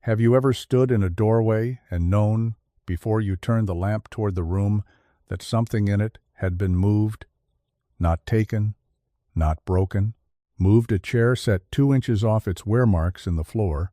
Have you ever stood in a doorway and known, before you turned the lamp toward the room, that something in it had been moved, not taken, not broken? Moved a chair set 2 inches off its wear marks in the floor,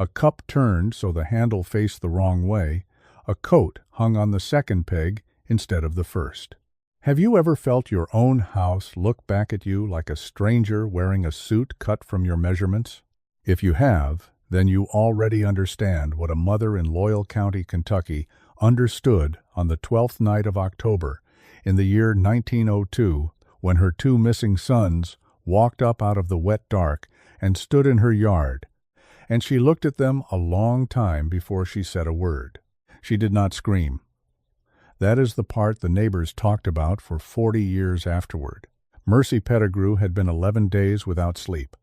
a cup turned so the handle faced the wrong way, a coat hung on the second peg instead of the first. Have you ever felt your own house look back at you like a stranger wearing a suit cut from your measurements? If you have, then you already understand what a mother in Loyal County, Kentucky, understood on the 12th night of October, in the year 1902, when her 2 missing sons walked up out of the wet dark and stood in her yard, and she looked at them a long time before she said a word. She did not scream. That is the part the neighbors talked about for 40 years afterward. Mercy Pettigrew had been 11 days without sleep,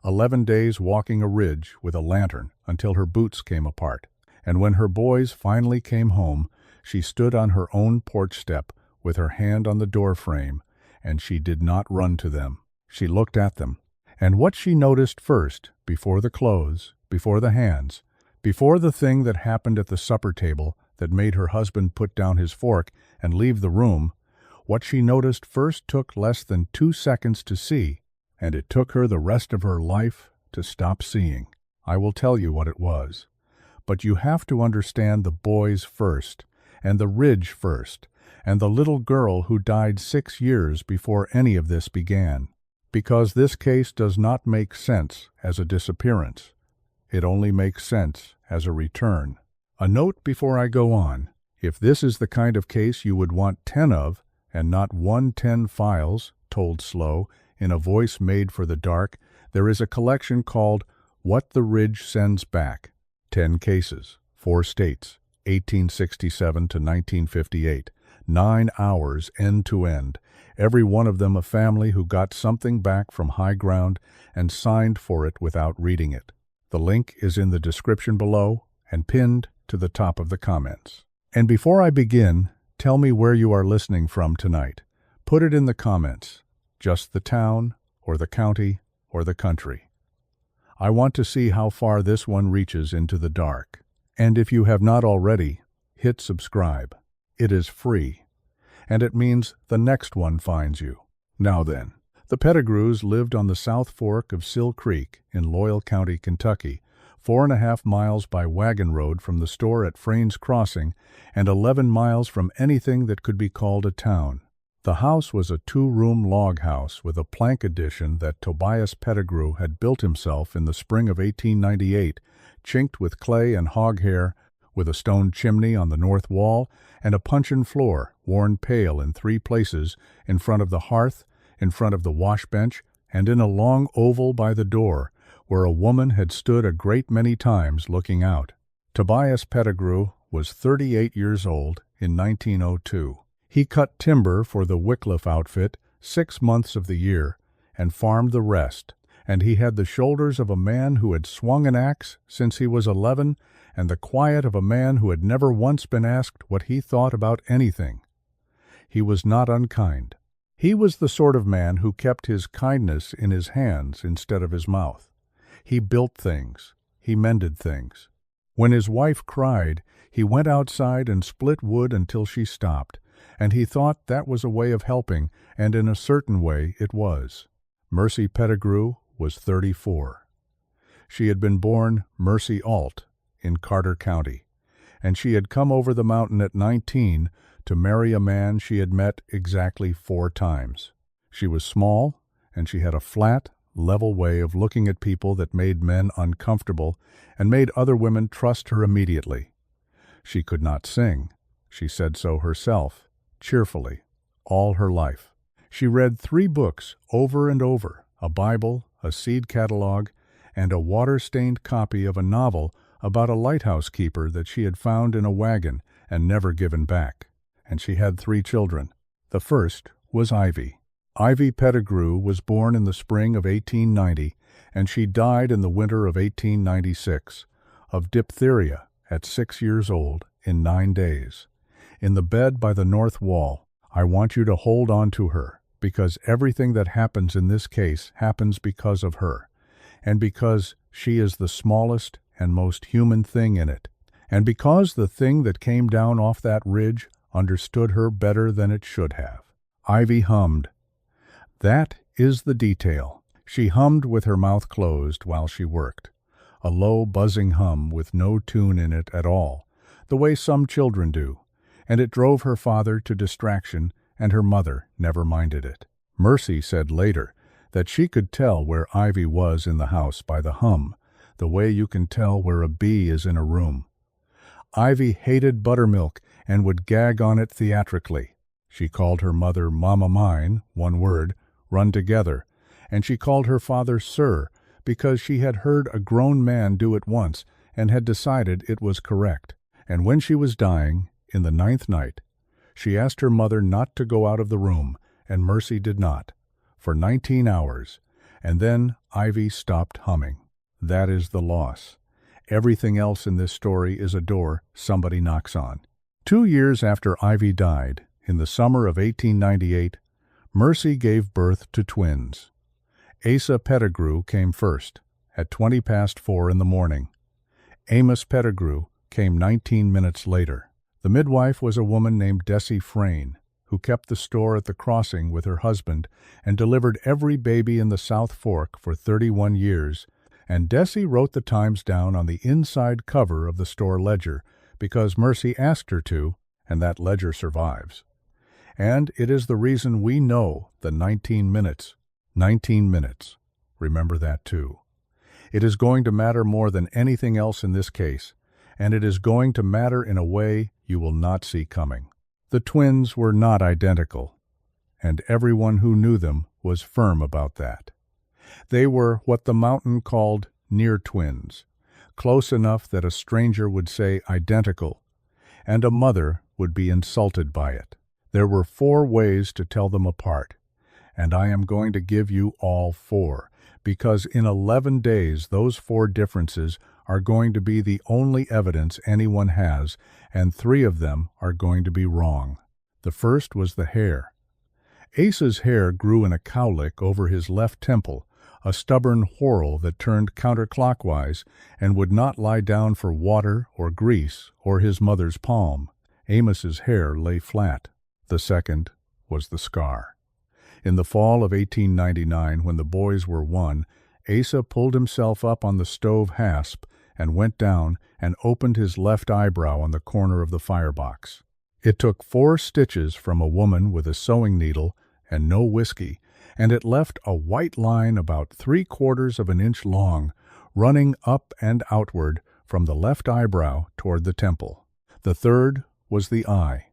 11 days walking a ridge with a lantern until her boots came apart. And when her boys finally came home, she stood on her own porch step with her hand on the door frame, and she did not run to them. She looked at them. And what she noticed first, before the clothes, before the hands, before the thing that happened at the supper table that made her husband put down his fork and leave the room, what she noticed first took less than 2 seconds to see, and it took her the rest of her life to stop seeing. I will tell you what it was. But you have to understand the boys first, and the ridge first, and the little girl who died 6 years before any of this began. Because this case does not make sense as a disappearance. It only makes sense as a return. A note before I go on. If this is the kind of case you would want 10 of, and not 110 files, told slow, in a voice made for the dark, there is a collection called What the Ridge Sends Back. 10 cases, 4 states, 1867 to 1958, 9 hours end to end, every one of them a family who got something back from high ground and signed for it without reading it. The link is in the description below and pinned to the top of the comments. And before I begin, tell me where you are listening from tonight. Put it in the comments, just the town, or the county, or the country. I want to see how far this one reaches into the dark. And if you have not already, hit subscribe. It is free, and it means the next one finds you. Now then, the Pettigrews lived on the South Fork of Sill Creek in Loyal County, Kentucky, 4.5 miles by wagon road from the store at Frane's Crossing and 11 miles from anything that could be called a town. The house was a 2-room log house with a plank addition that Tobias Pettigrew had built himself in the spring of 1898, chinked with clay and hog hair, with a stone chimney on the north wall and a puncheon floor worn pale in 3 places, in front of the hearth, in front of the wash bench, and in a long oval by the door, where a woman had stood a great many times looking out. Tobias Pettigrew was 38 years old in 1902. He cut timber for the Wycliffe outfit 6 months of the year and farmed the rest, and he had the shoulders of a man who had swung an axe since he was 11 and the quiet of a man who had never once been asked what he thought about anything. He was not unkind. He was the sort of man who kept his kindness in his hands instead of his mouth. He built things. He mended things. When his wife cried, he went outside and split wood until she stopped, and he thought that was a way of helping, and in a certain way it was. Mercy Pettigrew was 34. She had been born Mercy Alt in Carter County, and she had come over the mountain at 19 to marry a man she had met exactly 4 times. She was small, and she had a flat, level way of looking at people that made men uncomfortable and made other women trust her immediately. She could not sing. She said so herself, cheerfully, all her life. She read 3 books over and over, a Bible, a seed catalog, and a water-stained copy of a novel about a lighthouse keeper that she had found in a wagon and never given back. And she had 3 children. The first was Ivy. Ivy Pettigrew was born in the spring of 1890, and she died in the winter of 1896, of diphtheria at 6 years old in 9 days. In the bed by the north wall, I want you to hold on to her, because everything that happens in this case happens because of her, and because she is the smallest and most human thing in it. And because the thing that came down off that ridge understood her better than it should have. Ivy hummed. That is the detail. She hummed with her mouth closed while she worked. A low, buzzing hum with no tune in it at all, the way some children do, and it drove her father to distraction, and her mother never minded it. Mercy said later that she could tell where Ivy was in the house by the hum, the way you can tell where a bee is in a room. Ivy hated buttermilk and would gag on it theatrically. She called her mother Mama Mine, one word, run together, and she called her father Sir because she had heard a grown man do it once and had decided it was correct. And when she was dying, in the 9th night, she asked her mother not to go out of the room, and Mercy did not, for 19 hours, and then Ivy stopped humming. That is the loss. Everything else in this story is a door somebody knocks on. 2 years after Ivy died, in the summer of 1898, Mercy gave birth to twins. Asa Pettigrew came first, at 4:20 in the morning. Amos Pettigrew came 19 minutes later. The midwife was a woman named Desi Frayne, who kept the store at the crossing with her husband and delivered every baby in the South Fork for 31 years, and Desi wrote the times down on the inside cover of the store ledger because Mercy asked her to, and that ledger survives. And it is the reason we know the 19 minutes. 19 minutes. Remember that too. It is going to matter more than anything else in this case, and it is going to matter in a way you will not see coming. The twins were not identical, and everyone who knew them was firm about that. They were what the mountain called near twins, close enough that a stranger would say identical, and a mother would be insulted by it. There were 4 ways to tell them apart, and I am going to give you all 4, because in 11 days those 4 differences are going to be the only evidence anyone has, and 3 of them are going to be wrong. The first was the hair. Asa's hair grew in a cowlick over his left temple, a stubborn whorl that turned counterclockwise and would not lie down for water or grease or his mother's palm. Amos's hair lay flat. The second was the scar. In the fall of 1899, when the boys were 1, Asa pulled himself up on the stove hasp and went down and opened his left eyebrow on the corner of the firebox. It took 4 stitches from a woman with a sewing needle and no whiskey, and it left a white line about 3/4 of an inch long, running up and outward from the left eyebrow toward the temple. The third was the eye.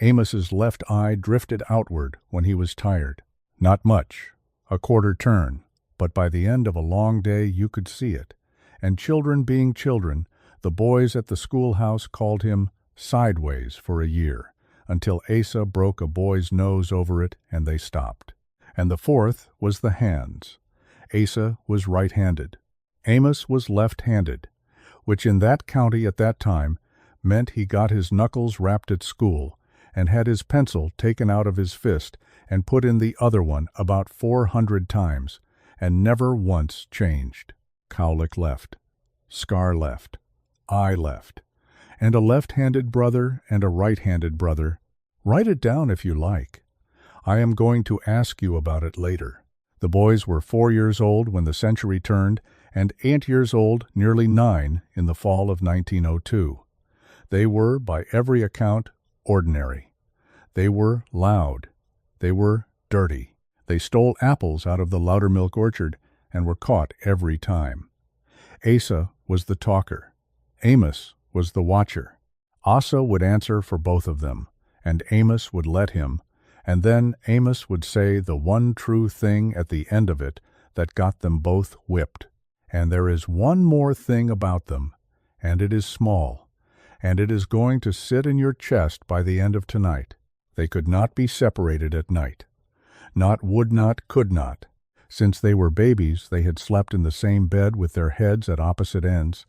Amos's left eye drifted outward when he was tired. Not much, a 1/4 turn, but by the end of a long day you could see it. And children being children, the boys at the schoolhouse called him Sideways for a year, until Asa broke a boy's nose over it and they stopped. And the fourth was the hands. Asa was right-handed. Amos was left-handed, which in that county at that time meant he got his knuckles rapped at school and had his pencil taken out of his fist and put in the other one about 400 times, and never once changed. Cowlick left, scar left, eye left, and a left-handed brother and a right-handed brother. Write it down if you like. I am going to ask you about it later. The boys were 4 years old when the century turned, and 8 years old, nearly 9, in the fall of 1902. They were, by every account, ordinary. They were loud. They were dirty. They stole apples out of the Loudermilk orchard and were caught every time. Asa was the talker. Amos was the watcher. Asa would answer for both of them, and Amos would let him, and then Amos would say the one true thing at the end of it that got them both whipped. And there is one more thing about them, and it is small, and it is going to sit in your chest by the end of tonight. They could not be separated at night. Not would not, could not. Since they were babies, they had slept in the same bed with their heads at opposite ends,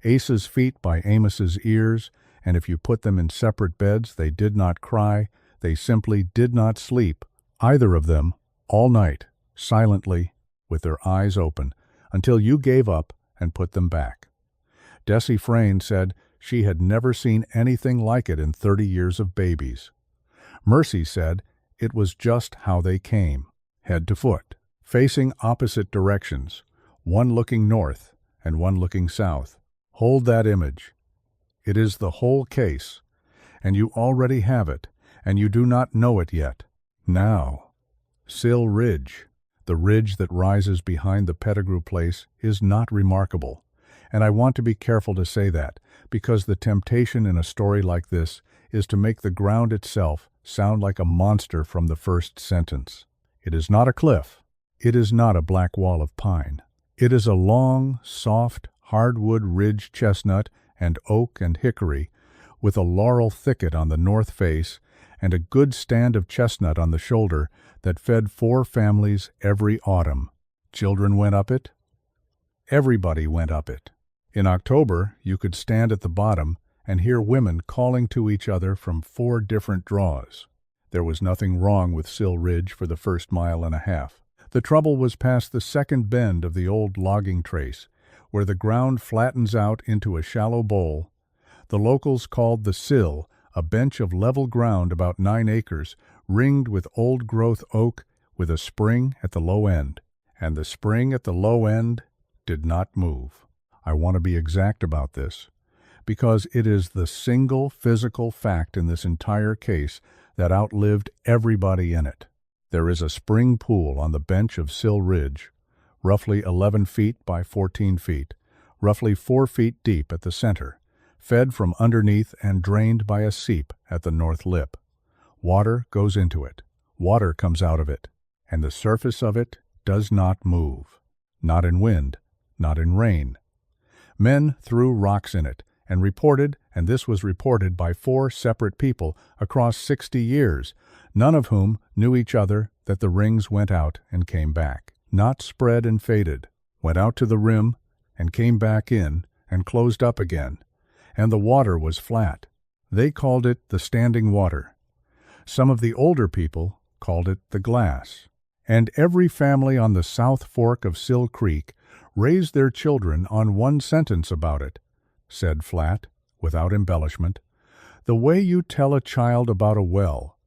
Asa's feet by Amos's ears, and if you put them in separate beds, they did not cry, they simply did not sleep, either of them, all night, silently, with their eyes open, until you gave up and put them back. Desi Frayne said she had never seen anything like it in 30 years of babies. Mercy said it was just how they came, head to foot, facing opposite directions, one looking north and one looking south. Hold that image. It is the whole case, and you already have it, and you do not know it yet. Now, Sill Ridge, the ridge that rises behind the Pettigrew place, is not remarkable, and I want to be careful to say that, because the temptation in a story like this is to make the ground itself sound like a monster from the first sentence. It is not a cliff. It is not a black wall of pine. It is a long, soft, hardwood ridge chestnut and oak and hickory, with a laurel thicket on the north face and a good stand of chestnut on the shoulder that fed 4 families every autumn. Children went up it. Everybody went up it. In October, you could stand at the bottom and hear women calling to each other from 4 different draws. There was nothing wrong with Sill Ridge for the first mile and a half. The trouble was past the second bend of the old logging trace, where the ground flattens out into a shallow bowl. The locals called the sill a bench of level ground about 9 acres, ringed with old-growth oak with a spring at the low end. And the spring at the low end did not move. I want to be exact about this, because it is the single physical fact in this entire case that outlived everybody in it. There is a spring pool on the bench of Sill Ridge, roughly 11 feet by 14 feet, roughly 4 feet deep at the center, fed from underneath and drained by a seep at the north lip. Water goes into it. Water comes out of it, and the surface of it does not move. Not in wind, not in rain. Men threw rocks in it and reported, and this was reported by 4 separate people across 60 years, none of whom knew each other, that the rings went out and came back. Not spread and faded, went out to the rim and came back in and closed up again, and the water was flat. They called it the standing water. Some of the older people called it the glass. And every family on the South Fork of Sill Creek raised their children on one sentence about it, said flat, without embellishment. The way you tell a child about a well,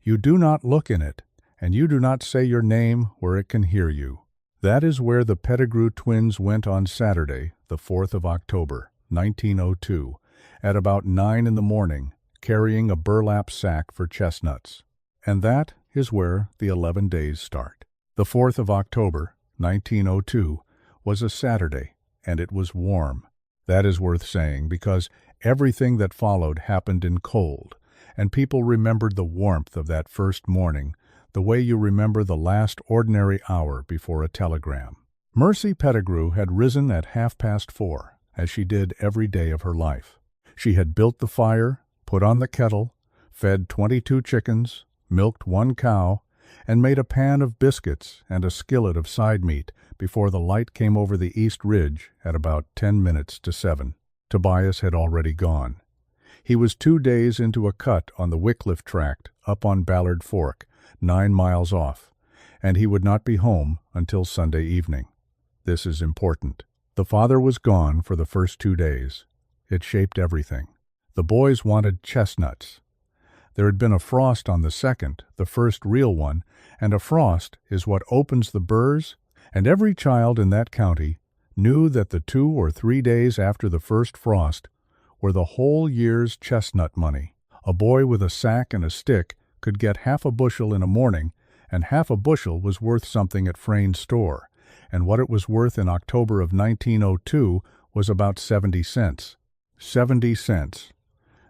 you do not look in it, and you do not say your name where it can hear you. That is where the Pettigrew twins went on Saturday, the 4th of October, 1902, at about 9 in the morning, carrying a burlap sack for chestnuts. And that is where the 11 days start. The 4th of October, 1902, was a Saturday, and it was warm. That is worth saying, because everything that followed happened in cold, and people remembered the warmth of that first morning the way you remember the last ordinary hour before a telegram. Mercy Pettigrew had risen at 4:30, as she did every day of her life. She had built the fire, put on the kettle, fed 22 chickens, milked 1 cow, and made a pan of biscuits and a skillet of side meat before the light came over the east ridge at about 10 minutes to 7. Tobias had already gone. He was 2 days into a cut on the Wycliffe tract up on Ballard Fork, 9 miles off, and he would not be home until Sunday evening. This is important. The father was gone for the first 2 days. It shaped everything. The boys wanted chestnuts. There had been a frost on the second, the first real one, and a frost is what opens the burrs, and every child in that county knew that the 2 or 3 days after the first frost were the whole year's chestnut money. A boy with a sack and a stick could get half a bushel in a morning, and half a bushel was worth something at Frayne's store, and what it was worth in October of 1902 was about 70 cents. 70 cents.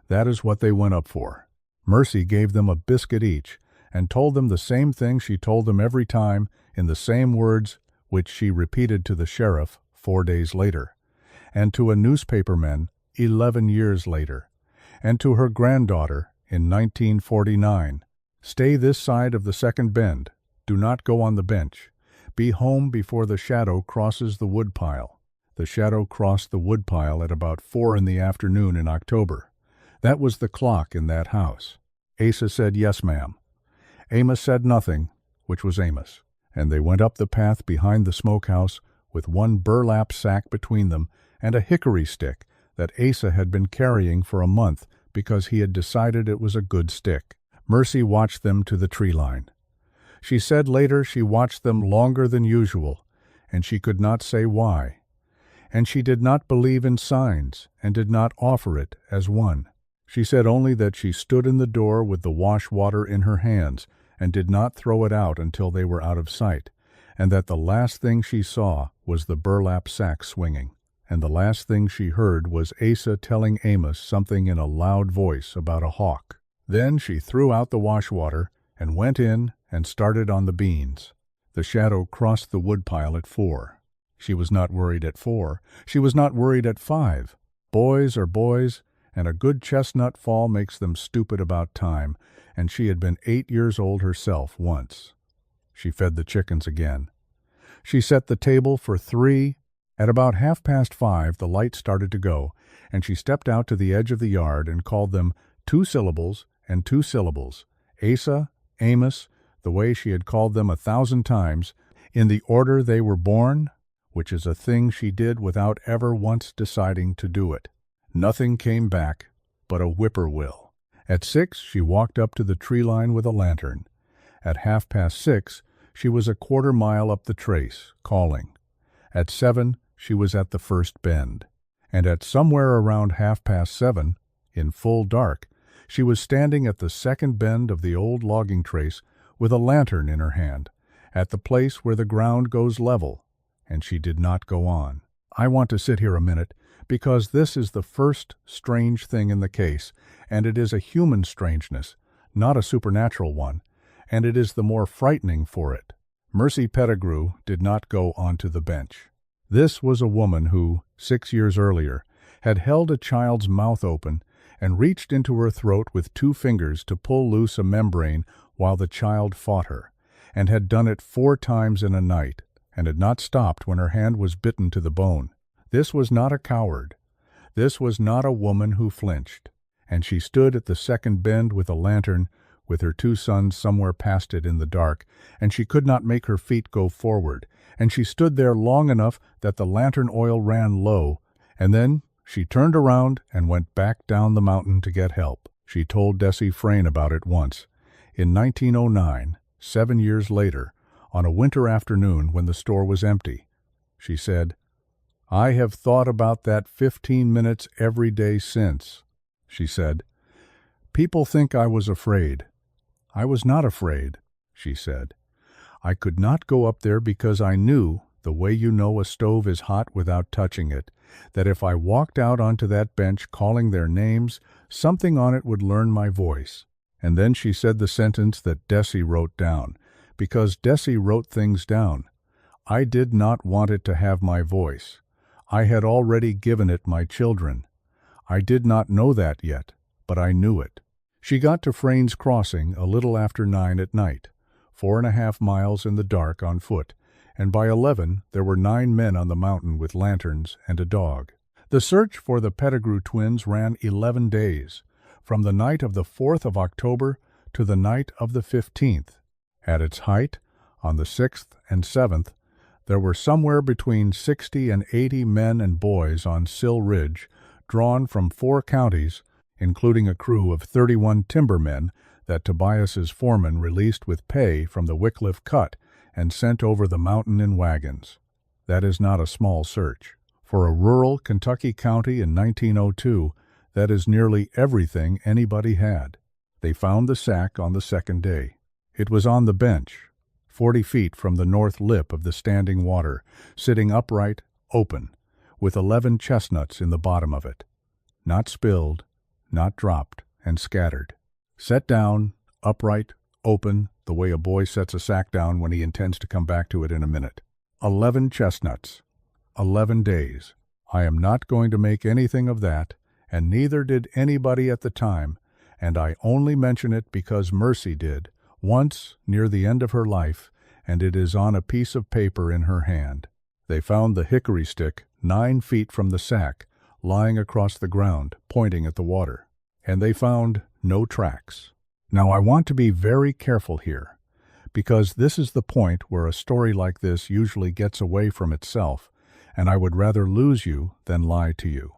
That is what they went up for. Mercy gave them a biscuit each, and told them the same thing she told them every time, in the same words which she repeated to the sheriff 4 days later, and to a newspaperman 11 years later, and to her granddaughter in 1949. Stay this side of the second bend. Do not go on the bench. Be home before the shadow crosses the woodpile. The shadow crossed the woodpile at about 4 in the afternoon in October. That was the clock in that house. Asa said, "Yes, ma'am." Amos said nothing, which was Amos, and they went up the path behind the smokehouse with 1 burlap sack between them and a hickory stick that Asa had been carrying for a month because he had decided it was a good stick. Mercy watched them to the tree line. She said later she watched them longer than usual, and she could not say why. And she did not believe in signs, and did not offer it as one. She said only that she stood in the door with the wash water in her hands, and did not throw it out until they were out of sight, and that the last thing she saw was the burlap sack swinging, and the last thing she heard was Asa telling Amos something in a loud voice about a hawk. Then she threw out the wash water, and went in and started on the beans. The shadow crossed the woodpile at 4. She was not worried at 4. She was not worried at 5. Boys are boys, and a good chestnut fall makes them stupid about time, and she had been 8 years old herself once. She fed the chickens again. She set the table for 3. At about 5:30 the light started to go, and she stepped out to the edge of the yard and called them 2 syllables and 2 syllables, Asa, Amos, the way she had called them 1,000 times, in the order they were born, which is a thing she did without ever once deciding to do it. Nothing came back but a whippoorwill. At 6 she walked up to the tree line with a lantern. At 6:30 she was a quarter mile up the trace, calling. At 7 she was at the first bend. And at somewhere around 7:30, in full dark, she was standing at the second bend of the old logging trace with a lantern in her hand, at the place where the ground goes level, and she did not go on. I want to sit here a minute, because this is the first strange thing in the case, and it is a human strangeness, not a supernatural one, and it is the more frightening for it. Mercy Pettigrew did not go onto the bench. This was a woman who, 6 years earlier, had held a child's mouth open and reached into her throat with 2 fingers to pull loose a membrane while the child fought her, and had done it 4 times in a night, and had not stopped when her hand was bitten to the bone. This was not a coward. This was not a woman who flinched, and she stood at the second bend with a lantern, with her 2 sons somewhere past it in the dark, and she could not make her feet go forward, and she stood there long enough that the lantern oil ran low, and then she turned around and went back down the mountain to get help. She told Desi Frayne about it once. In 1909, 7 years later, on a winter afternoon when the store was empty, she said, "I have thought about that 15 minutes every day since." She said, "People think I was afraid. I was not afraid," she said. "I could not go up there because I knew, the way you know a stove is hot without touching it, that if I walked out onto that bench calling their names, something on it would learn my voice." And then she said the sentence that Desi wrote down, because Desi wrote things down. "I did not want it to have my voice. I had already given it my children. I did not know that yet, but I knew it." She got to Frayne's Crossing a little after 9 at night, 4.5 miles in the dark on foot, and by 11 there were 9 men on the mountain with lanterns and a dog. The search for the Pettigrew twins ran 11 days, from the night of the 4th of October to the night of the 15th. At its height, on the 6th and 7th, there were somewhere between 60 and 80 men and boys on Sill Ridge, drawn from 4 counties, including a crew of 31 timbermen that Tobias's foreman released with pay from the Wycliffe Cut and sent over the mountain in wagons. That is not a small search. For a rural Kentucky county in 1902, that is nearly everything anybody had. They found the sack on the second day. It was on the bench, 40 feet from the north lip of the standing water, sitting upright, open, with 11 chestnuts in the bottom of it. Not spilled, not dropped, and scattered. Set down, upright, open, the way a boy sets a sack down when he intends to come back to it in a minute. 11 chestnuts. 11 days. I am not going to make anything of that, and neither did anybody at the time, and I only mention it because Mercy did, once near the end of her life, and it is on a piece of paper in her hand. They found the hickory stick 9 feet from the sack, lying across the ground, pointing at the water. And they found no tracks. Now I want to be very careful here, because this is the point where a story like this usually gets away from itself, and I would rather lose you than lie to you.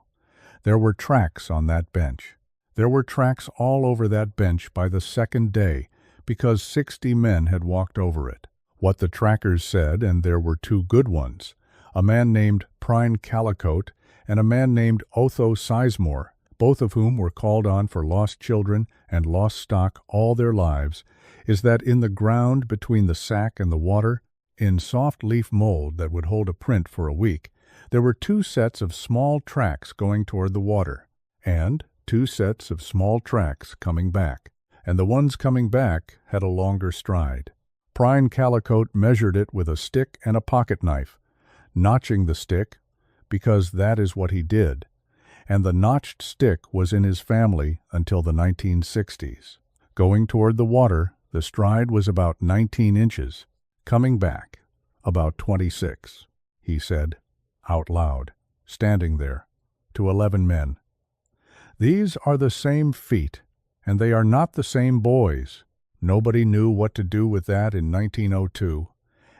There were tracks on that bench. There were tracks all over that bench by the second day, because 60 men had walked over it. What the trackers said, and there were two good ones, a man named Prine Calicote and a man named Otho Sizemore, both of whom were called on for lost children and lost stock all their lives, is that in the ground between the sack and the water, in soft leaf mold that would hold a print for a week, there were two sets of small tracks going toward the water, and two sets of small tracks coming back, and the ones coming back had a longer stride. Prine Calicote measured it with a stick and a pocket knife, notching the stick, because that is what he did, and the notched stick was in his family until the 1960s. Going toward the water, the stride was about 19 inches, coming back about 26, he said, out loud, standing there, to 11 men. These are the same feet, and they are not the same boys. Nobody knew what to do with that in 1902,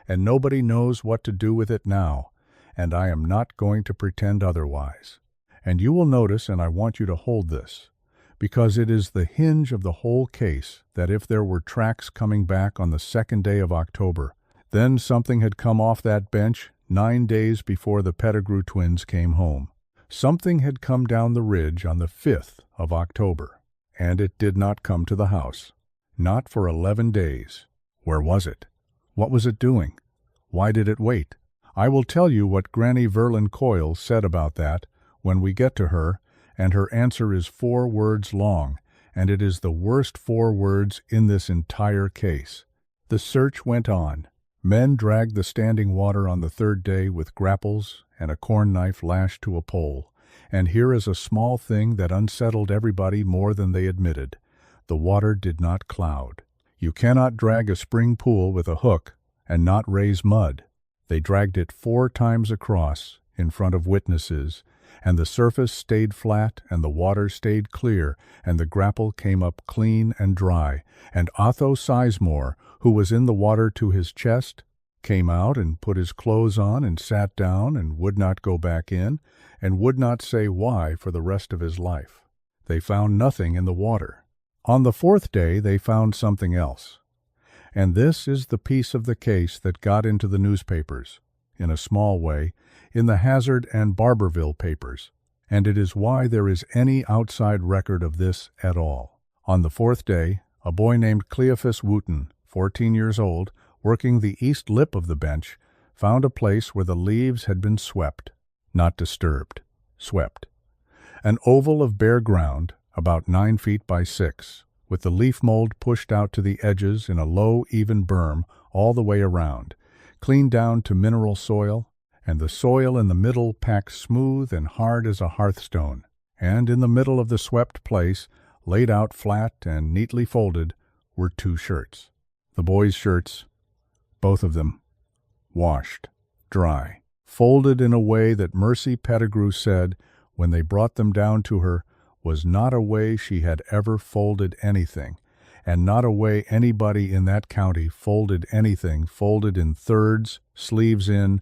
and nobody knows what to do with it now, and I am not going to pretend otherwise. And you will notice, and I want you to hold this, because it is the hinge of the whole case, that if there were tracks coming back on the second day of October, then something had come off that bench 9 days before the Pettigrew twins came home. Something had come down the ridge on the 5th of October, and it did not come to the house. Not for 11 days. Where was it? What was it doing? Why did it wait? I will tell you what Granny Verlin Coyle said about that when we get to her, and her answer is 4 words long, and it is the worst 4 words in this entire case. The search went on. Men dragged the standing water on the 3rd day with grapples and a corn knife lashed to a pole. And here is a small thing that unsettled everybody more than they admitted. The water did not cloud. You cannot drag a spring pool with a hook and not raise mud. They dragged it 4 times across in front of witnesses, and the surface stayed flat, and the water stayed clear, and the grapple came up clean and dry, and Otho Sizemore, who was in the water to his chest, came out and put his clothes on and sat down and would not go back in, and would not say why for the rest of his life. They found nothing in the water. On the 4th day they found something else. And this is the piece of the case that got into the newspapers, in a small way, in the Hazard and Barberville papers, and it is why there is any outside record of this at all. On the 4th day, a boy named Cleophas Wooten, 14 years old, working the east lip of the bench, found a place where the leaves had been swept, not disturbed, swept. An oval of bare ground, about 9 feet by 6, with the leaf mold pushed out to the edges in a low, even berm all the way around, clean down to mineral soil, and the soil in the middle packed smooth and hard as a hearthstone, and in the middle of the swept place, laid out flat and neatly folded, were 2 shirts. The boys' shirts, both of them, washed, dry, folded in a way that Mercy Pettigrew said, when they brought them down to her, was not a way she had ever folded anything, and not a way anybody in that county folded anything, folded in thirds, sleeves in,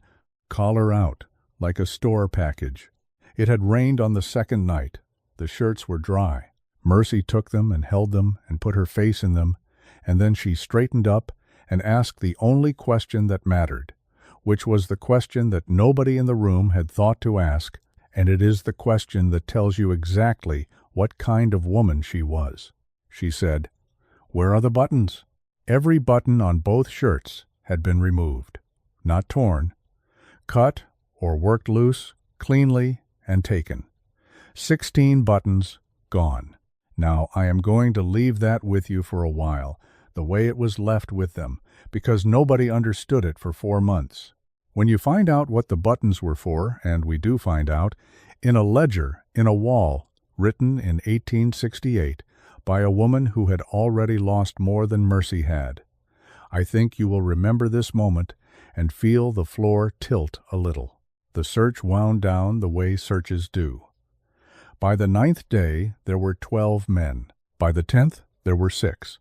collar out, like a store package. It had rained on the 2nd night. The shirts were dry. Mercy took them and held them and put her face in them, and then she straightened up and asked the only question that mattered, which was the question that nobody in the room had thought to ask, and it is the question that tells you exactly what kind of woman she was. She said, "Where are the buttons?" Every button on both shirts had been removed, not torn, cut or worked loose, cleanly and taken. 16 buttons gone. Now I am going to leave that with you for a while, the way it was left with them, because nobody understood it for 4 months. When you find out what the buttons were for, and we do find out, in a ledger in a wall written in 1868 by a woman who had already lost more than Mercy had, I think you will remember this moment and feel the floor tilt a little. The search wound down the way searches do. By the 9th day there were 12 men. By the 10th there were 6.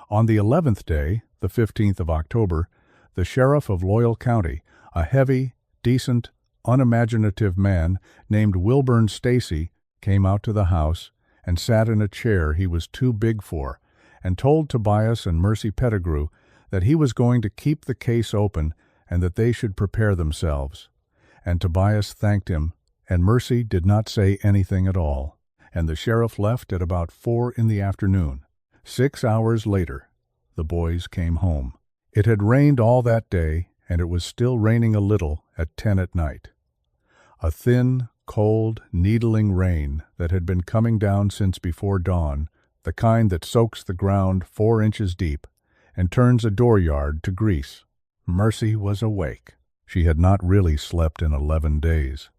On the 11th day, the 15th of October, the sheriff of Loyal County, a heavy, decent, unimaginative man named Wilburn Stacy, came out to the house and sat in a chair he was too big for, and told Tobias and Mercy Pettigrew that he was going to keep the case open and that they should prepare themselves. And Tobias thanked him, and Mercy did not say anything at all, and the sheriff left at about 4 in the afternoon. 6 hours later, the boys came home. It had rained all that day, and it was still raining a little at 10 at night. A thin, cold, needling rain that had been coming down since before dawn, the kind that soaks the ground 4 inches deep and turns a dooryard to grease. Mercy was awake. She had not really slept in 11 days.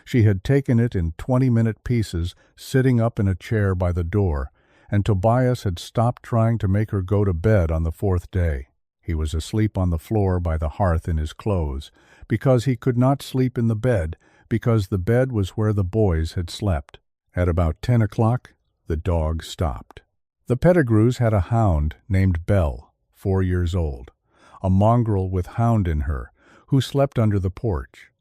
She had taken it in 20-minute pieces, sitting up in a chair by the door, and Tobias had stopped trying to make her go to bed on the 4th day. He was asleep on the floor by the hearth in his clothes, because he could not sleep in the bed, because the bed was where the boys had slept. At about 10 o'clock, the dog stopped. The Pettigrews had a hound named Belle, 4 years old, a mongrel with hound in her, who slept under the porch.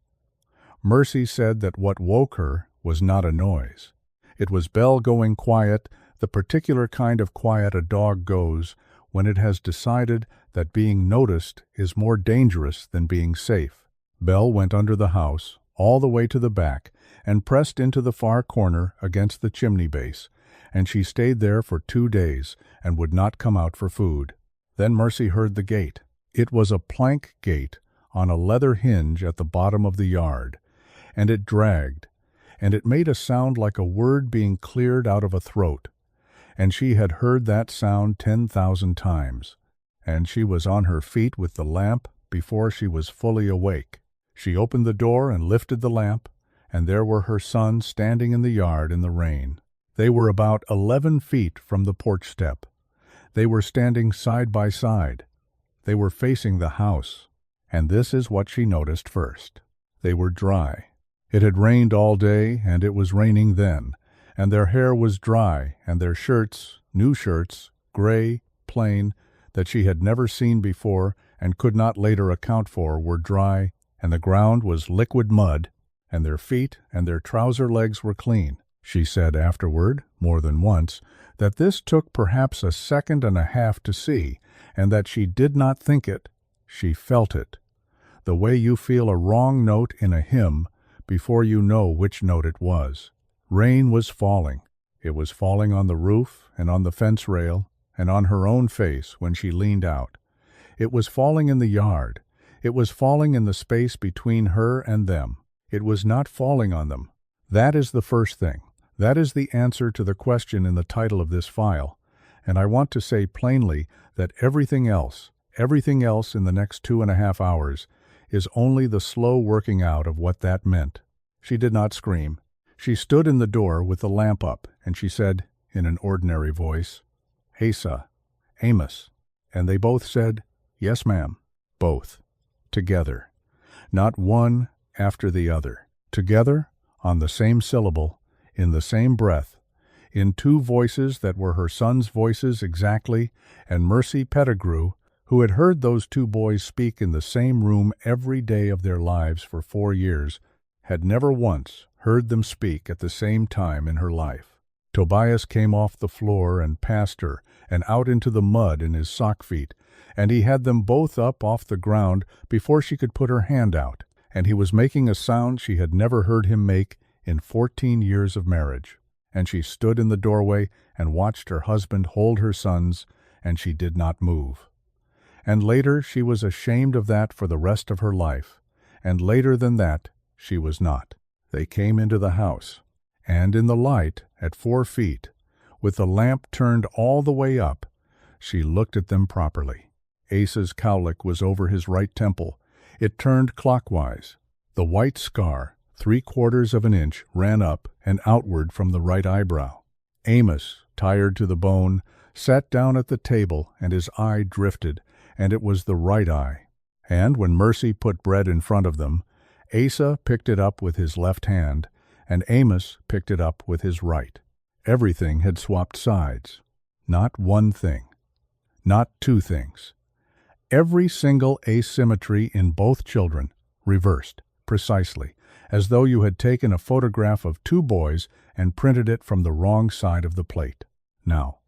Mercy said that what woke her was not a noise. It was Belle going quiet, the particular kind of quiet a dog goes when it has decided that being noticed is more dangerous than being safe. Belle went under the house, all the way to the back, and pressed into the far corner against the chimney base, and she stayed there for 2 days and would not come out for food. Then Mercy heard the gate. It was a plank gate on a leather hinge at the bottom of the yard, and it dragged, and it made a sound like a word being cleared out of a throat, and she had heard that sound 10,000 times, and she was on her feet with the lamp before she was fully awake. She opened the door and lifted the lamp, and there were her sons standing in the yard in the rain. They were about 11 feet from the porch step. They were standing side by side. They were facing the house, and this is what she noticed first. They were dry. It had rained all day, and it was raining then, and their hair was dry, and their shirts, new shirts, gray, plain, that she had never seen before and could not later account for, were dry, and the ground was liquid mud, and their feet and their trouser legs were clean. She said afterward, more than once, that this took perhaps a second and a half to see, and that she did not think it, she felt it, the way you feel a wrong note in a hymn before you know which note it was. Rain was falling. It was falling on the roof and on the fence rail and on her own face when she leaned out. It was falling in the yard. It was falling in the space between her and them. It was not falling on them. That is the first thing. That is the answer to the question in the title of this file, and I want to say plainly that everything else in the next 2.5 hours is only the slow working out of what that meant. She did not scream. She stood in the door with the lamp up, and she said, in an ordinary voice, "Asa, Amos," and they both said, "Yes, ma'am," both, together, not one after the other, together, on the same syllable, in the same breath, in 2 voices that were her sons' voices exactly, and Mercy Pettigrew, who had heard those 2 boys speak in the same room every day of their lives for 4 years, had never once heard them speak at the same time in her life. Tobias came off the floor and past her and out into the mud in his sock feet, and he had them both up off the ground before she could put her hand out, and he was making a sound she had never heard him make in 14 years of marriage. And she stood in the doorway and watched her husband hold her sons, and she did not move. And later she was ashamed of that for the rest of her life, and later than that she was not. They came into the house, and in the light, at 4 feet, with the lamp turned all the way up, she looked at them properly. Asa's cowlick was over his right temple. It turned clockwise. The white scar, 3/4 of an inch, ran up and outward from the right eyebrow. Amos, tired to the bone, sat down at the table, and his eye drifted, and it was the right eye. And when Mercy put bread in front of them, Asa picked it up with his left hand, and Amos picked it up with his right. Everything had swapped sides. Not one thing. Not 2 things. Every single asymmetry in both children reversed, precisely, as though you had taken a photograph of two boys and printed it from the wrong side of the plate. Now,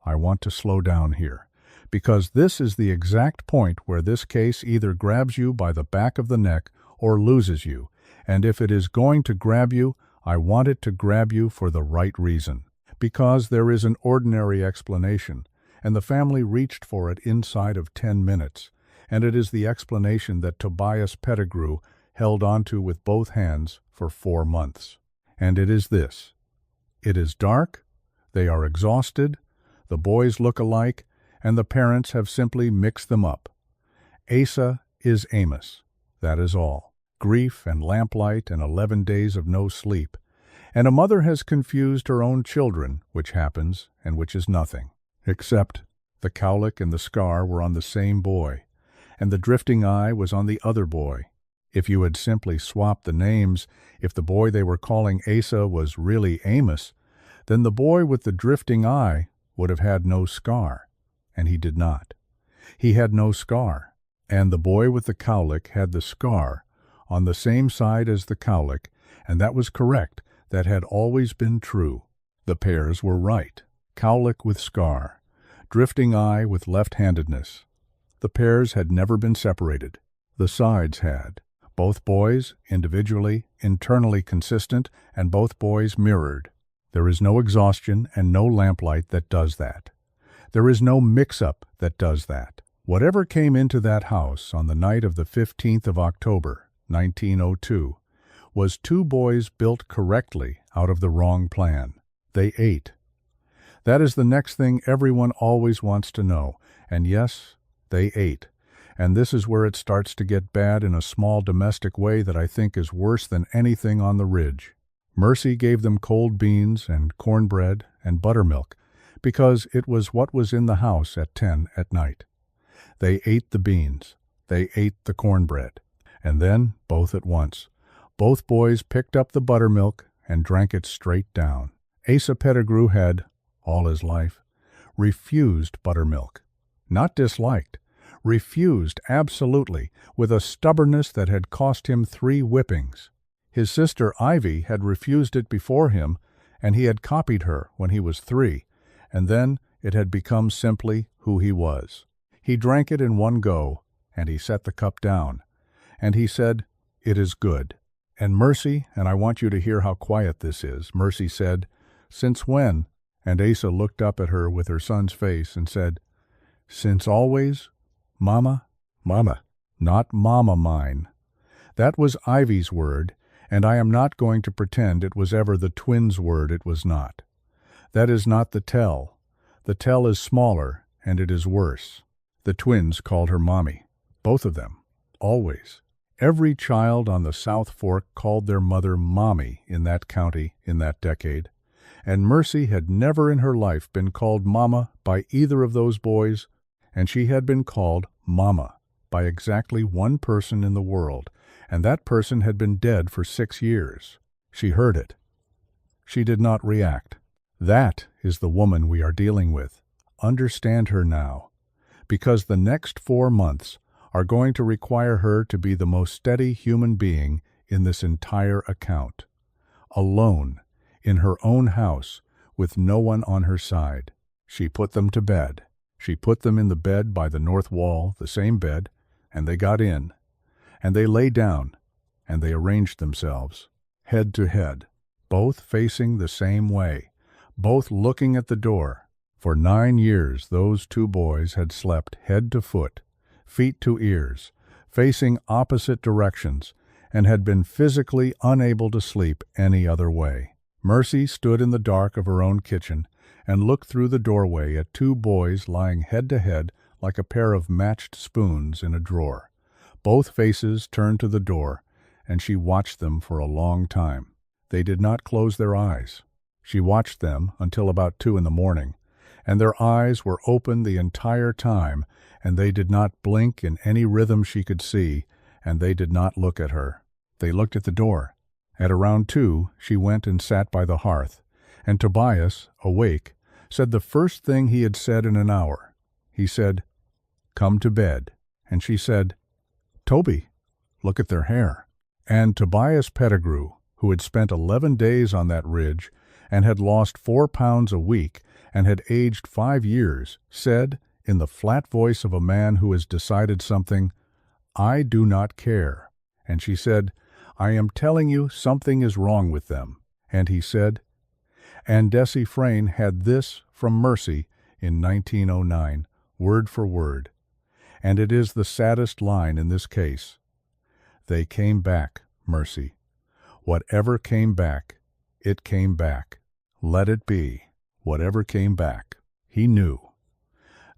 I want to slow down here, because this is the exact point where this case either grabs you by the back of the neck or loses you, and if it is going to grab you, I want it to grab you for the right reason, because there is an ordinary explanation, and the family reached for it inside of 10 minutes, and it is the explanation that Tobias Pettigrew held onto with both hands for 4 months. And it is this. It is dark, they are exhausted, the boys look alike, and the parents have simply mixed them up. Asa is Amos, that is all. Grief and lamplight and 11 days of no sleep. And a mother has confused her own children, which happens, and which is nothing. Except the cowlick and the scar were on the same boy, and the drifting eye was on the other boy. If you had simply swapped the names, if the boy they were calling Asa was really Amos, then the boy with the drifting eye would have had no scar, and he did not. He had no scar, and the boy with the cowlick had the scar on the same side as the cowlick, and that was correct. That had always been true. The pairs were right. Cowlick with scar, drifting eye with left-handedness. The pairs had never been separated. The sides had. Both boys, individually, internally consistent, and both boys mirrored. There is no exhaustion and no lamplight that does that. There is no mix-up that does that. Whatever came into that house on the night of the 15th of October, 1902, was two boys built correctly out of the wrong plan. They ate. That is the next thing everyone always wants to know, and yes, they ate. And this is where it starts to get bad in a small domestic way that I think is worse than anything on the ridge. Mercy gave them cold beans and cornbread and buttermilk, because it was what was in the house at 10 at night. They ate the beans. They ate the cornbread. And then, both at once, both boys picked up the buttermilk and drank it straight down. Asa Pettigrew had, all his life, refused buttermilk. Not disliked. Refused absolutely, with a stubbornness that had cost him 3 whippings. His sister Ivy had refused it before him, and he had copied her when he was 3, and then it had become simply who he was. He drank it in one go, and he set the cup down, and he said, "It is good." And Mercy, and I want you to hear how quiet this is, Mercy said, "Since when?" And Asa looked up at her with her son's face and said, "Since always, Mama." Mama, not Mama mine. That was Ivy's word, and I am not going to pretend it was ever the twins' word. It was not. That is not the tell. The tell is smaller, and it is worse. The twins called her Mommy. Both of them. Always. Every child on the South Fork called their mother Mommy in that county in that decade, and Mercy had never in her life been called Mama by either of those boys, and she had been called Mama by exactly one person in the world, and that person had been dead for 6 years. She heard it. She did not react. That is the woman we are dealing with. Understand her now, because the next 4 months are going to require her to be the most steady human being in this entire account. Alone, in her own house, with no one on her side. She put them to bed. She put them in the bed by the north wall, the same bed, and they got in. And they lay down, and they arranged themselves, head to head, both facing the same way, both looking at the door. For 9 years those 2 boys had slept head to foot, feet to ears, facing opposite directions, and had been physically unable to sleep any other way. Mercy stood in the dark of her own kitchen and looked through the doorway at 2 boys lying head to head like a pair of matched spoons in a drawer. Both faces turned to the door, and she watched them for a long time. They did not close their eyes. She watched them until about 2 in the morning, and their eyes were open the entire time, and they did not blink in any rhythm she could see, and they did not look at her. They looked at the door. At around 2, she went and sat by the hearth, and Tobias, awake, said the first thing he had said in an hour. He said, "Come to bed." And she said, "Toby, look at their hair." And Tobias Pettigrew, who had spent 11 days on that ridge and had lost 4 pounds a week and had aged 5 years, said, in the flat voice of a man who has decided something, "I do not care." And she said, "I am telling you something is wrong with them." And he said, and Desi Frayne had this from Mercy in 1909, word for word. And it is the saddest line in this case. "They came back, Mercy. Whatever came back, it came back. Let it be. Whatever came back." He knew.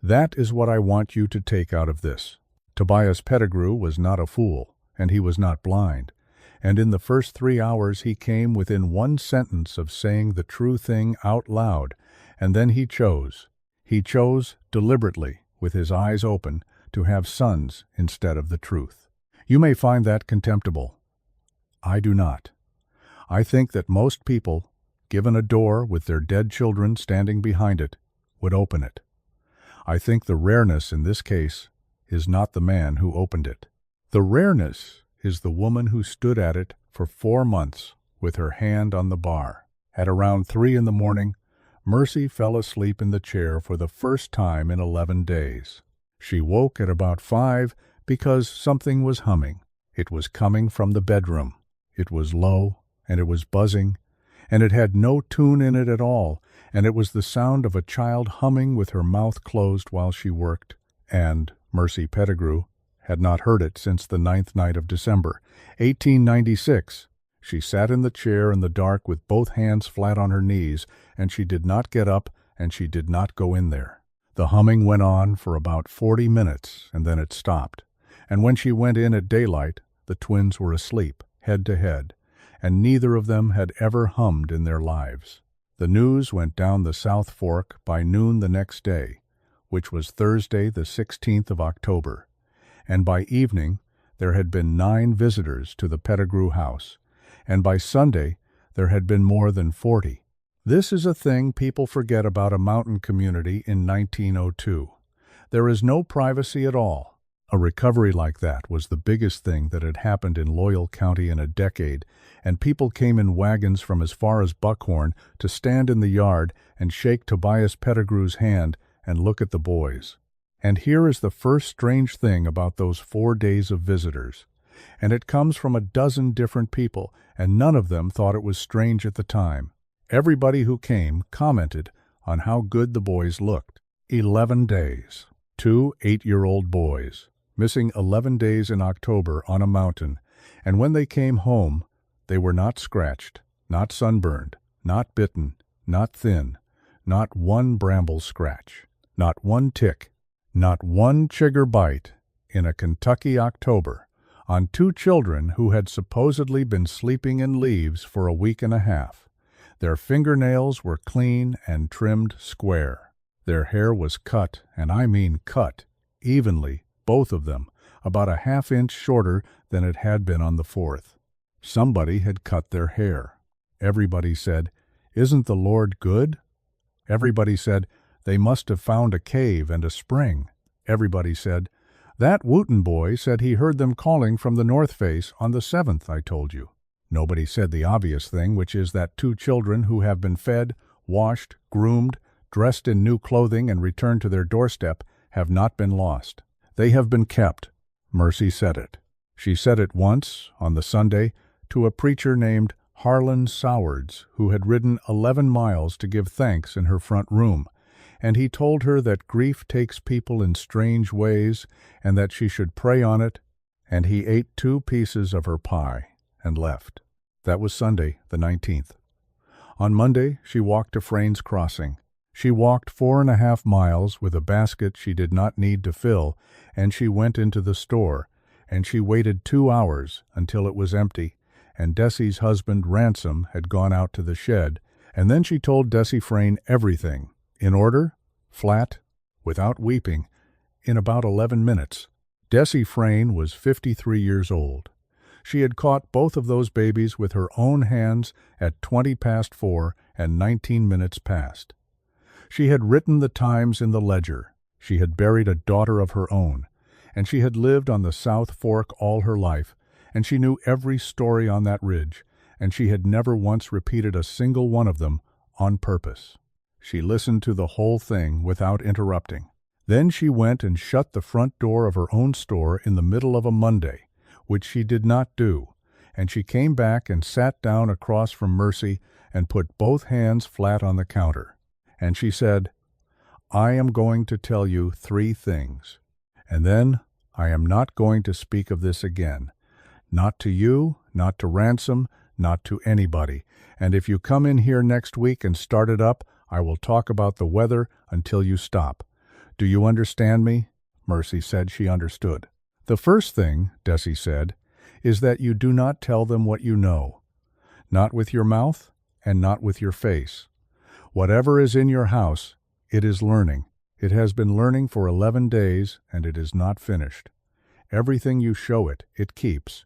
That is what I want you to take out of this. Tobias Pettigrew was not a fool, and he was not blind. And in the first 3 hours he came within one sentence of saying the true thing out loud, and then he chose. He chose deliberately, with his eyes open, to have sons instead of the truth. You may find that contemptible. I do not. I think that most people, given a door with their dead children standing behind it, would open it. I think the rareness in this case is not the man who opened it. The rareness is the woman who stood at it for 4 months with her hand on the bar. At around 3 in the morning, Mercy fell asleep in the chair for the first time in 11 days. She woke at about 5 because something was humming. It was coming from the bedroom. It was low, and it was buzzing, and it had no tune in it at all, and it was the sound of a child humming with her mouth closed while she worked, and Mercy Pettigrew had not heard it since the 9th night of December, 1896. She sat in the chair in the dark with both hands flat on her knees, and she did not get up, and she did not go in there. The humming went on for about 40 minutes, and then it stopped. And when she went in at daylight, the twins were asleep, head to head, and neither of them had ever hummed in their lives. The news went down the South Fork by noon the next day, which was Thursday the 16th of October, and by evening there had been 9 visitors to the Pettigrew house, and by Sunday there had been more than 40. This is a thing people forget about a mountain community in 1902. There is no privacy at all. A recovery like that was the biggest thing that had happened in Loyal County in a decade, and people came in wagons from as far as Buckhorn to stand in the yard and shake Tobias Pettigrew's hand and look at the boys. And here is the first strange thing about those 4 days of visitors. And it comes from a dozen different people, and none of them thought it was strange at the time. Everybody who came commented on how good the boys looked. 11 days. 2 8-year-old boys, missing 11 days in October on a mountain, and when they came home, they were not scratched, not sunburned, not bitten, not thin, not one bramble scratch, not one tick, not one chigger bite in a Kentucky October on 2 children who had supposedly been sleeping in leaves for a week and a half. Their fingernails were clean and trimmed square. Their hair was cut, and I mean cut, evenly, both of them, about a ½ inch shorter than it had been on the 4th. Somebody had cut their hair. Everybody said, "Isn't the Lord good?" Everybody said, "They must have found a cave and a spring." Everybody said, "That Wooten boy said he heard them calling from the north face on the 7th, I told you." Nobody said the obvious thing, which is that 2 children who have been fed, washed, groomed, dressed in new clothing and returned to their doorstep have not been lost. They have been kept. Mercy said it. She said it once, on the Sunday, to a preacher named Harlan Sowards, who had ridden 11 miles to give thanks in her front room, and he told her that grief takes people in strange ways and that she should pray on it, and he ate 2 pieces of her pie and left. That was Sunday, the 19th. On Monday, she walked to Frayne's Crossing. She walked 4½ miles with a basket she did not need to fill, and she went into the store, and she waited 2 hours until it was empty, and Desi's husband, Ransom, had gone out to the shed, and then she told Desi Frayne everything, in order, flat, without weeping, in about 11 minutes. Desi Frayne was 53 years old. She had caught both of those babies with her own hands at 20 past 4 and 19 minutes past. She had written the times in the ledger. She had buried a daughter of her own, and she had lived on the South Fork all her life, and she knew every story on that ridge, and she had never once repeated a single one of them on purpose. She listened to the whole thing without interrupting. Then she went and shut the front door of her own store in the middle of a Monday, which she did not do, and she came back and sat down across from Mercy and put both hands flat on the counter. And she said, "I am going to tell you 3 things, and then I am not going to speak of this again. Not to you, not to Ransom, not to anybody. And if you come in here next week and start it up, I will talk about the weather until you stop. Do you understand me?" Mercy said she understood. "The first thing," Desi said, "is that you do not tell them what you know. Not with your mouth and not with your face. Whatever is in your house, it is learning. It has been learning for 11 days, and it is not finished. Everything you show it, it keeps.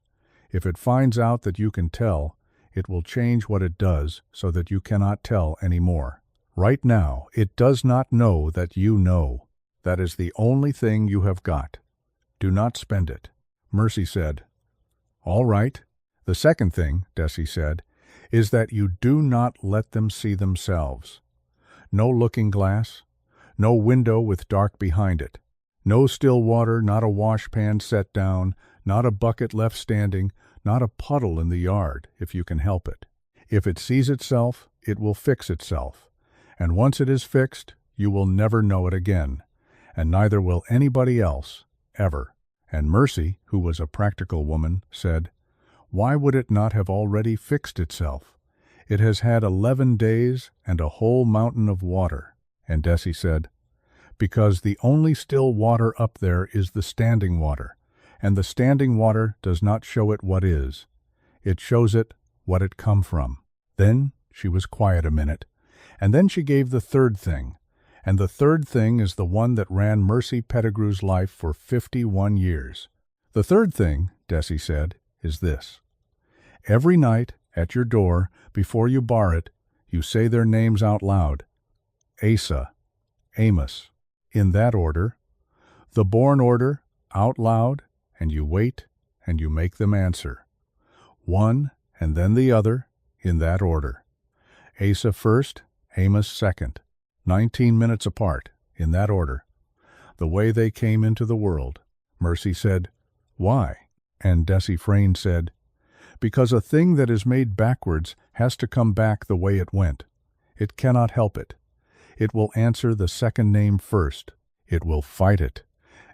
If it finds out that you can tell, it will change what it does so that you cannot tell any more. Right now, it does not know that you know. That is the only thing you have got. Do not spend it." Mercy said, "All right." "The second thing," Desi said, "is that you do not let them see themselves. No looking glass, no window with dark behind it, no still water, not a washpan set down, not a bucket left standing, not a puddle in the yard, if you can help it. If it sees itself, it will fix itself, and once it is fixed, you will never know it again, and neither will anybody else, ever." And Mercy, who was a practical woman, said, "Why would it not have already fixed itself? It has had 11 days and a whole mountain of water." And Desi said, "Because the only still water up there is the standing water, and the standing water does not show it what is. It shows it what it come from." Then she was quiet a minute, and then she gave the third thing, and the third thing is the one that ran Mercy Pettigrew's life for 51 years. "The third thing," Desi said, "is this. Every night, at your door, before you bar it, you say their names out loud. Asa, Amos, in that order, the born order, out loud, and you wait, and you make them answer. One, and then the other, in that order. Asa first, Amos second, 19 minutes apart, in that order. The way they came into the world." Mercy said, "Why?" And Desi Frayne said, "Because a thing that is made backwards has to come back the way it went. It cannot help it. It will answer the second name first. It will fight it,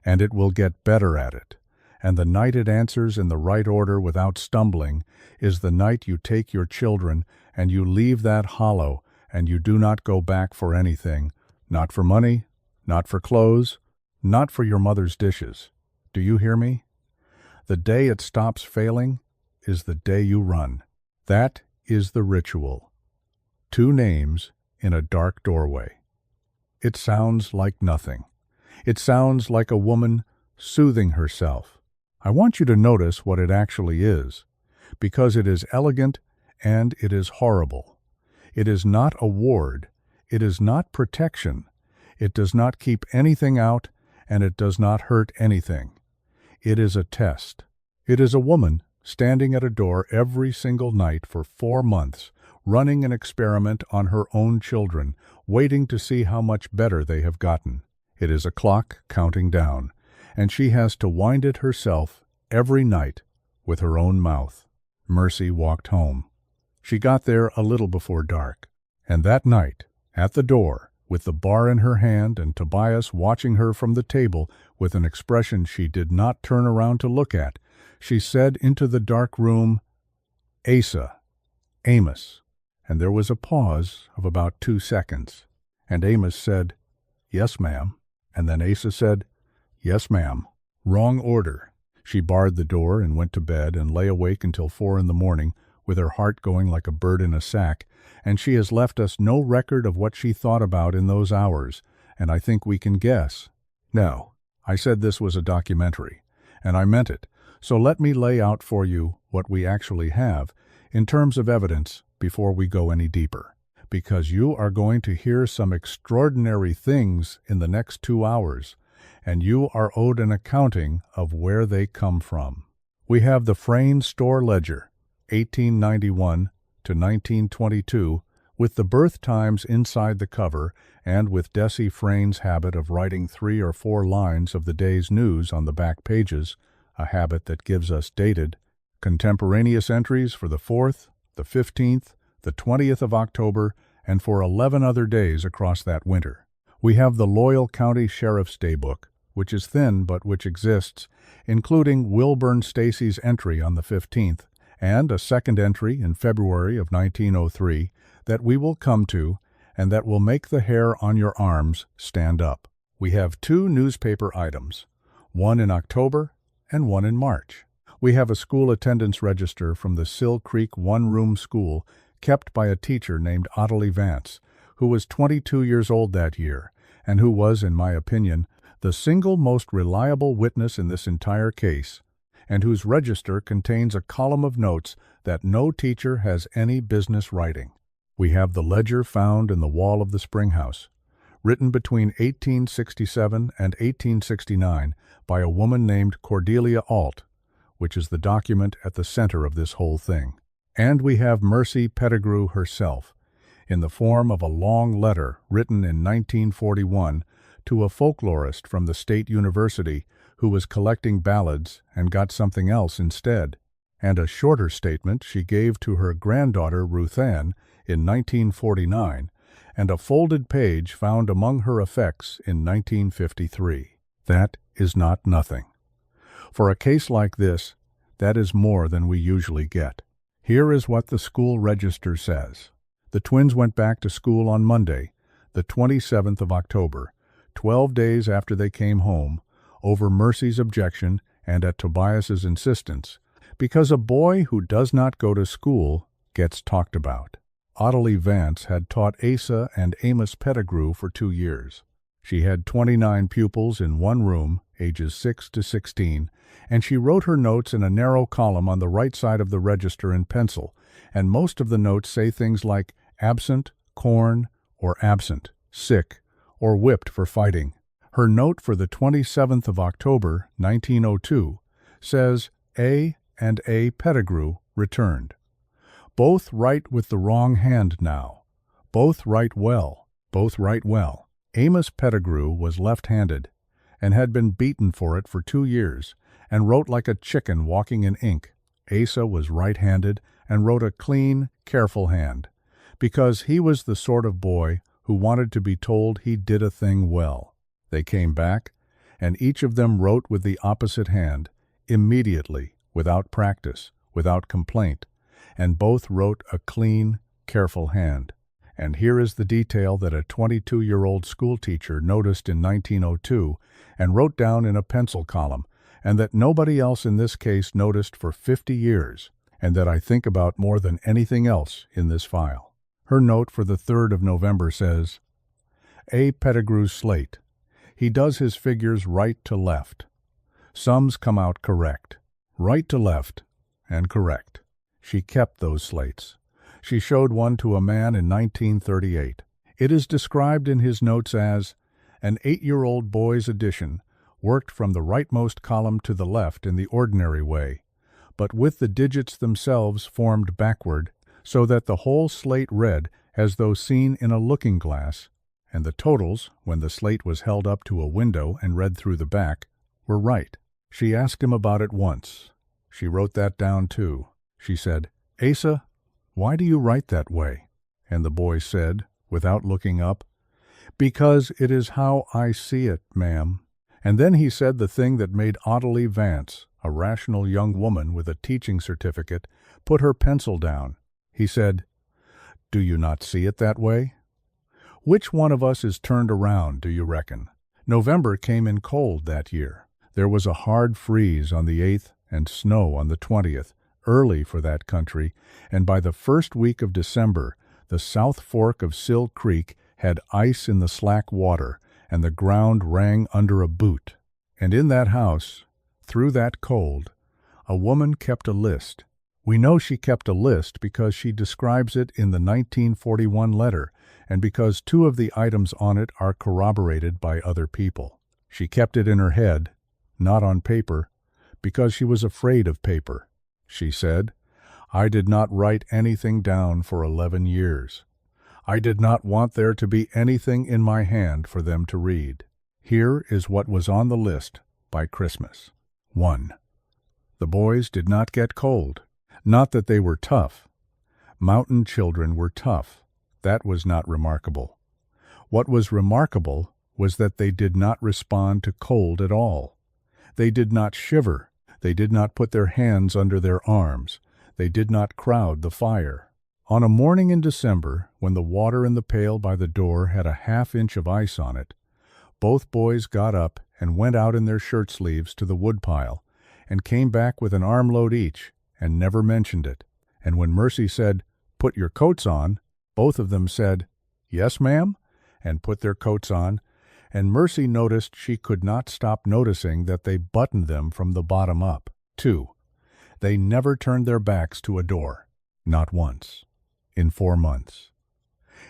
and it will get better at it. And the night it answers in the right order without stumbling is the night you take your children and you leave that hollow and you do not go back for anything, not for money, not for clothes, not for your mother's dishes. Do you hear me? The day it stops failing is the day you run. That is the ritual. 2 names in a dark doorway. It sounds like nothing. It sounds like a woman soothing herself. I want you to notice what it actually is, because it is elegant and it is horrible. It is not a ward. It is not protection. It does not keep anything out, and it does not hurt anything. It is a test. It is a woman standing at a door every single night for 4 months, running an experiment on her own children, waiting to see how much better they have gotten. It is a clock counting down, and she has to wind it herself every night with her own mouth. Mercy walked home. She got there a little before dark, and that night, at the door, with the bar in her hand and Tobias watching her from the table with an expression she did not turn around to look at, she said into the dark room, "Asa, Amos." And there was a pause of about 2 seconds, and Amos said, "Yes, ma'am." And then Asa said, "Yes, ma'am." Wrong order. She barred the door and went to bed and lay awake until 4 in the morning, with her heart going like a bird in a sack, and she has left us no record of what she thought about in those hours, and I think we can guess. Now, I said this was a documentary, and I meant it, so let me lay out for you what we actually have in terms of evidence before we go any deeper, because you are going to hear some extraordinary things in the next 2 hours, and you are owed an accounting of where they come from. We have the Frayne Store Ledger, 1891 to 1922, with the birth times inside the cover and with Desi Frayne's habit of writing 3 or 4 lines of the day's news on the back pages, a habit that gives us dated, contemporaneous entries for the 4th, the 15th, the 20th of October, and for 11 other days across that winter. We have the Loyal County Sheriff's Daybook, which is thin but which exists, including Wilburn Stacy's entry on the 15th, and a second entry in February of 1903 that we will come to and that will make the hair on your arms stand up. We have 2 newspaper items, one in October and one in March. We have a school attendance register from the Sill Creek one-room school kept by a teacher named Ottilie Vance, who was 22 years old that year, and who was, in my opinion, the single most reliable witness in this entire case, and whose register contains a column of notes that no teacher has any business writing. We have the ledger found in the wall of the Springhouse, written between 1867 and 1869 by a woman named Cordelia Alt, which is the document at the center of this whole thing. And we have Mercy Pettigrew herself, in the form of a long letter written in 1941 to a folklorist from the State University who was collecting ballads and got something else instead, and a shorter statement she gave to her granddaughter Ruth Ann in 1949, and a folded page found among her effects in 1953. That is not nothing. For a case like this, that is more than we usually get. Here is what the school register says. The twins went back to school on Monday, the 27th of October, 12 days after they came home, over Mercy's objection and at Tobias's insistence, because a boy who does not go to school gets talked about. Ottilie Vance had taught Asa and Amos Pettigrew for 2 years. She had 29 pupils in one room, ages 6 to 16, and she wrote her notes in a narrow column on the right side of the register in pencil, and most of the notes say things like absent, corn, or absent, sick, or whipped for fighting. Her note for the 27th of October, 1902, says A and A. Pettigrew returned. Both write with the wrong hand now. Both write well. Both write well. Amos Pettigrew was left-handed and had been beaten for it for 2 years and wrote like a chicken walking in ink. Asa was right-handed and wrote a clean, careful hand, because he was the sort of boy who wanted to be told he did a thing well. They came back, and each of them wrote with the opposite hand, immediately, without practice, without complaint, and both wrote a clean, careful hand. And here is the detail that a 22-year-old schoolteacher noticed in 1902 and wrote down in a pencil column, and that nobody else in this case noticed for 50 years, and that I think about more than anything else in this file. Her note for the 3rd of November says, A. Pettigrew's slate. He does his figures right to left. Sums come out correct. Right to left and correct. She kept those slates. She showed one to a man in 1938. It is described in his notes as an 8-year-old boy's addition, worked from the rightmost column to the left in the ordinary way, but with the digits themselves formed backward, so that the whole slate read as though seen in a looking-glass, and the totals, when the slate was held up to a window and read through the back, were right. She asked him about it once. She wrote that down too. She said, Asa, why do you write that way? And the boy said, without looking up, Because it is how I see it, ma'am. And then he said the thing that made Ottilie Vance, a rational young woman with a teaching certificate, put her pencil down. He said, Do you not see it that way? Which one of us is turned around, do you reckon? November came in cold that year. There was a hard freeze on the 8th and snow on the 20th, early for that country, and by the first week of December, the South Fork of Sill Creek had ice in the slack water, and the ground rang under a boot. And in that house, through that cold, a woman kept a list. We know she kept a list because she describes it in the 1941 letter, and because 2 of the items on it are corroborated by other people. She kept it in her head, not on paper, because she was afraid of paper. She said, "I did not write anything down for 11 years. I did not want there to be anything in my hand for them to read. Here is what was on the list by Christmas. 1. The boys did not get cold. Not that they were tough. Mountain children were tough. That was not remarkable. What was remarkable was that they did not respond to cold at all. They did not shiver. They did not put their hands under their arms. They did not crowd the fire. On a morning in December, when the water in the pail by the door had a half-inch of ice on it, both boys got up and went out in their shirt sleeves to the woodpile, and came back with an armload each, and never mentioned it. And when Mercy said, "Put your coats on," both of them said, "Yes, ma'am," and put their coats on, and Mercy noticed she could not stop noticing that they buttoned them from the bottom up. 2. They never turned their backs to a door. Not once. In 4 months.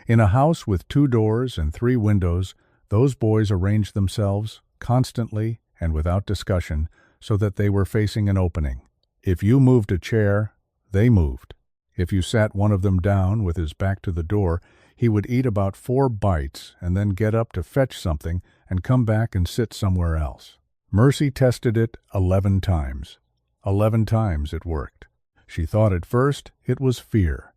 In a house with 2 doors and 3 windows, those boys arranged themselves, constantly and without discussion, so that they were facing an opening. If you moved a chair, they moved. If you sat one of them down with his back to the door, he would eat about 4 bites and then get up to fetch something and come back and sit somewhere else. Mercy tested it 11 times. 11 times it worked. She thought at first it was fear.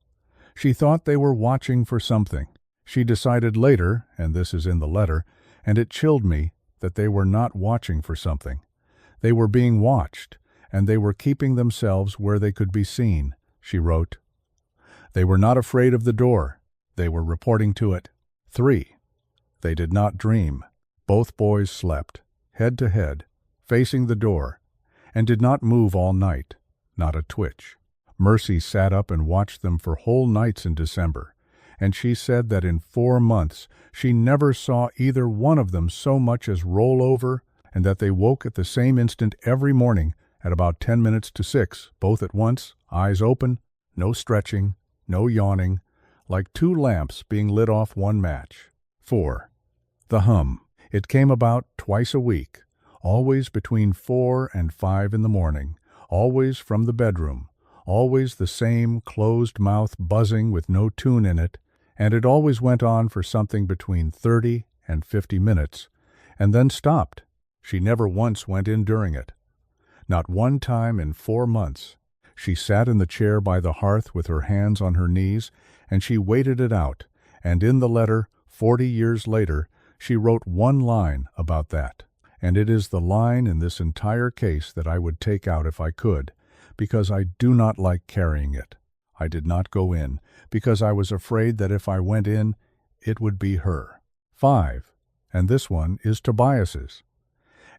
She thought they were watching for something. She decided later, and this is in the letter, and it chilled me, that they were not watching for something. They were being watched, and they were keeping themselves where they could be seen, she wrote. They were not afraid of the door. They were reporting to it. 3. They did not dream. Both boys slept, head to head, facing the door, and did not move all night, not a twitch. Mercy sat up and watched them for whole nights in December, and she said that in 4 months she never saw either one of them so much as roll over, and that they woke at the same instant every morning at about 10 minutes to 6, both at once, eyes open, no stretching, no yawning, like 2 lamps being lit off one match. 4. The hum. It came about twice a week, always between 4 and 5 in the morning, always from the bedroom, always the same closed mouth buzzing with no tune in it, and it always went on for something between 30 and 50 minutes, and then stopped. She never once went in during it. Not one time in 4 months. She sat in the chair by the hearth with her hands on her knees, and she waited it out, and in the letter, 40 years later, she wrote 1 line about that. And it is the line in this entire case that I would take out if I could, because I do not like carrying it. I did not go in, because I was afraid that if I went in, it would be her. 5. And this one is Tobias's.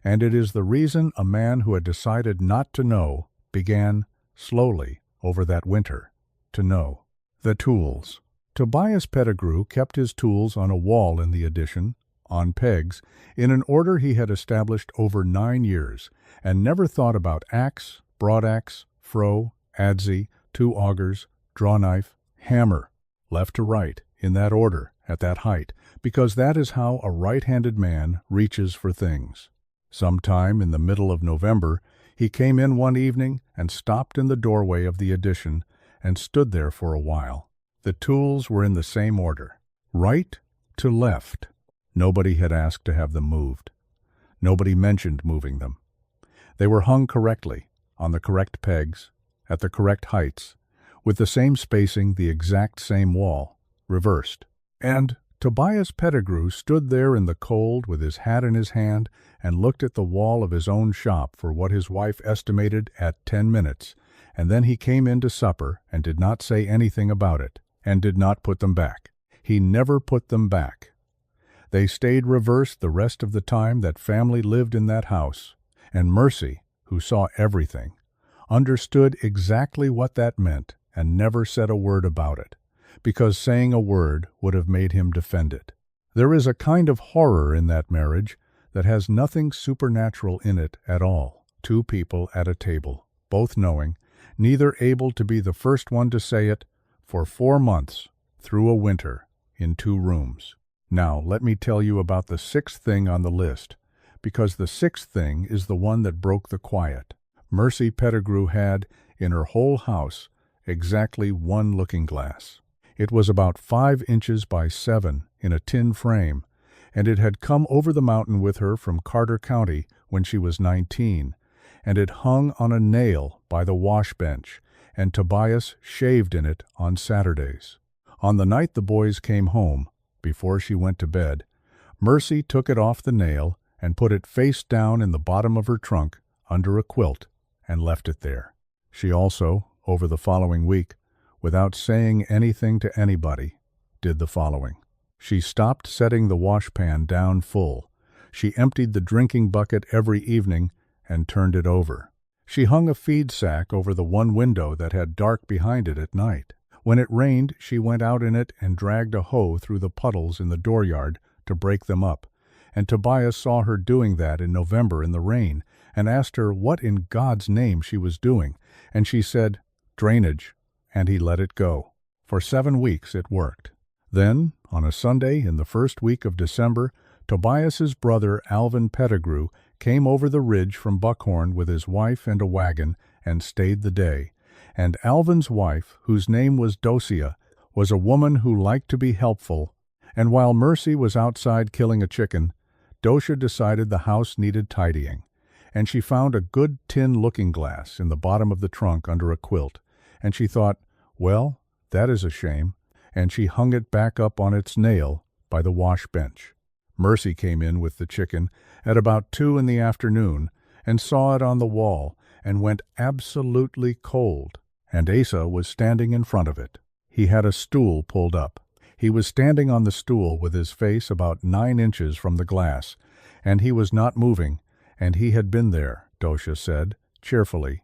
And it is the reason a man who had decided not to know began, slowly, over that winter, to know. The tools. Tobias Pettigrew kept his tools on a wall in the addition, on pegs, in an order he had established over 9 years, and never thought about axe, broadaxe, froe, adze, 2 augers, draw-knife, hammer, left to right, in that order, at that height, because that is how a right-handed man reaches for things. Sometime in the middle of November, he came in one evening and stopped in the doorway of the addition and stood there for a while. The tools were in the same order, right to left. Nobody had asked to have them moved. Nobody mentioned moving them. They were hung correctly, on the correct pegs, at the correct heights, with the same spacing, the exact same wall, reversed. And Tobias Pettigrew stood there in the cold with his hat in his hand and looked at the wall of his own shop for what his wife estimated at 10 minutes, and then he came in to supper and did not say anything about it, and did not put them back. He never put them back. They stayed reversed the rest of the time that family lived in that house, and Mercy, who saw everything, understood exactly what that meant and never said a word about it, because saying a word would have made him defend it. There is a kind of horror in that marriage that has nothing supernatural in it at all. 2 people at a table, both knowing, neither able to be the first one to say it, for 4 months, through a winter, in 2 rooms. Now, let me tell you about the 6th thing on the list, because the 6th thing is the one that broke the quiet. Mercy Pettigrew had, in her whole house, exactly one looking-glass. It was about 5 inches by 7 in a tin frame, and it had come over the mountain with her from Carter County when she was 19, and it hung on a nail by the wash bench, and Tobias shaved in it on Saturdays. On the night the boys came home, before she went to bed, Mercy took it off the nail and put it face down in the bottom of her trunk under a quilt and left it there. She also, over the following week, without saying anything to anybody, did the following. She stopped setting the washpan down full. She emptied the drinking bucket every evening and turned it over. She hung a feed sack over the one window that had dark behind it at night. When it rained, she went out in it and dragged a hoe through the puddles in the dooryard to break them up, and Tobias saw her doing that in November in the rain and asked her what in God's name she was doing, and she said, "Drainage," and he let it go. For 7 weeks it worked. Then, on a Sunday in the first week of December, Tobias's brother Alvin Pettigrew came over the ridge from Buckhorn with his wife and a wagon and stayed the day. And Alvin's wife, whose name was Dosia, was a woman who liked to be helpful, and while Mercy was outside killing a chicken, Dosia decided the house needed tidying, and she found a good tin looking-glass in the bottom of the trunk under a quilt, and she thought, well, that is a shame, and she hung it back up on its nail by the wash bench. Mercy came in with the chicken at about 2 in the afternoon and saw it on the wall and went absolutely cold, and Asa was standing in front of it. He had a stool pulled up. He was standing on the stool with his face about 9 inches from the glass, and he was not moving, and he had been there, Dosia said, cheerfully,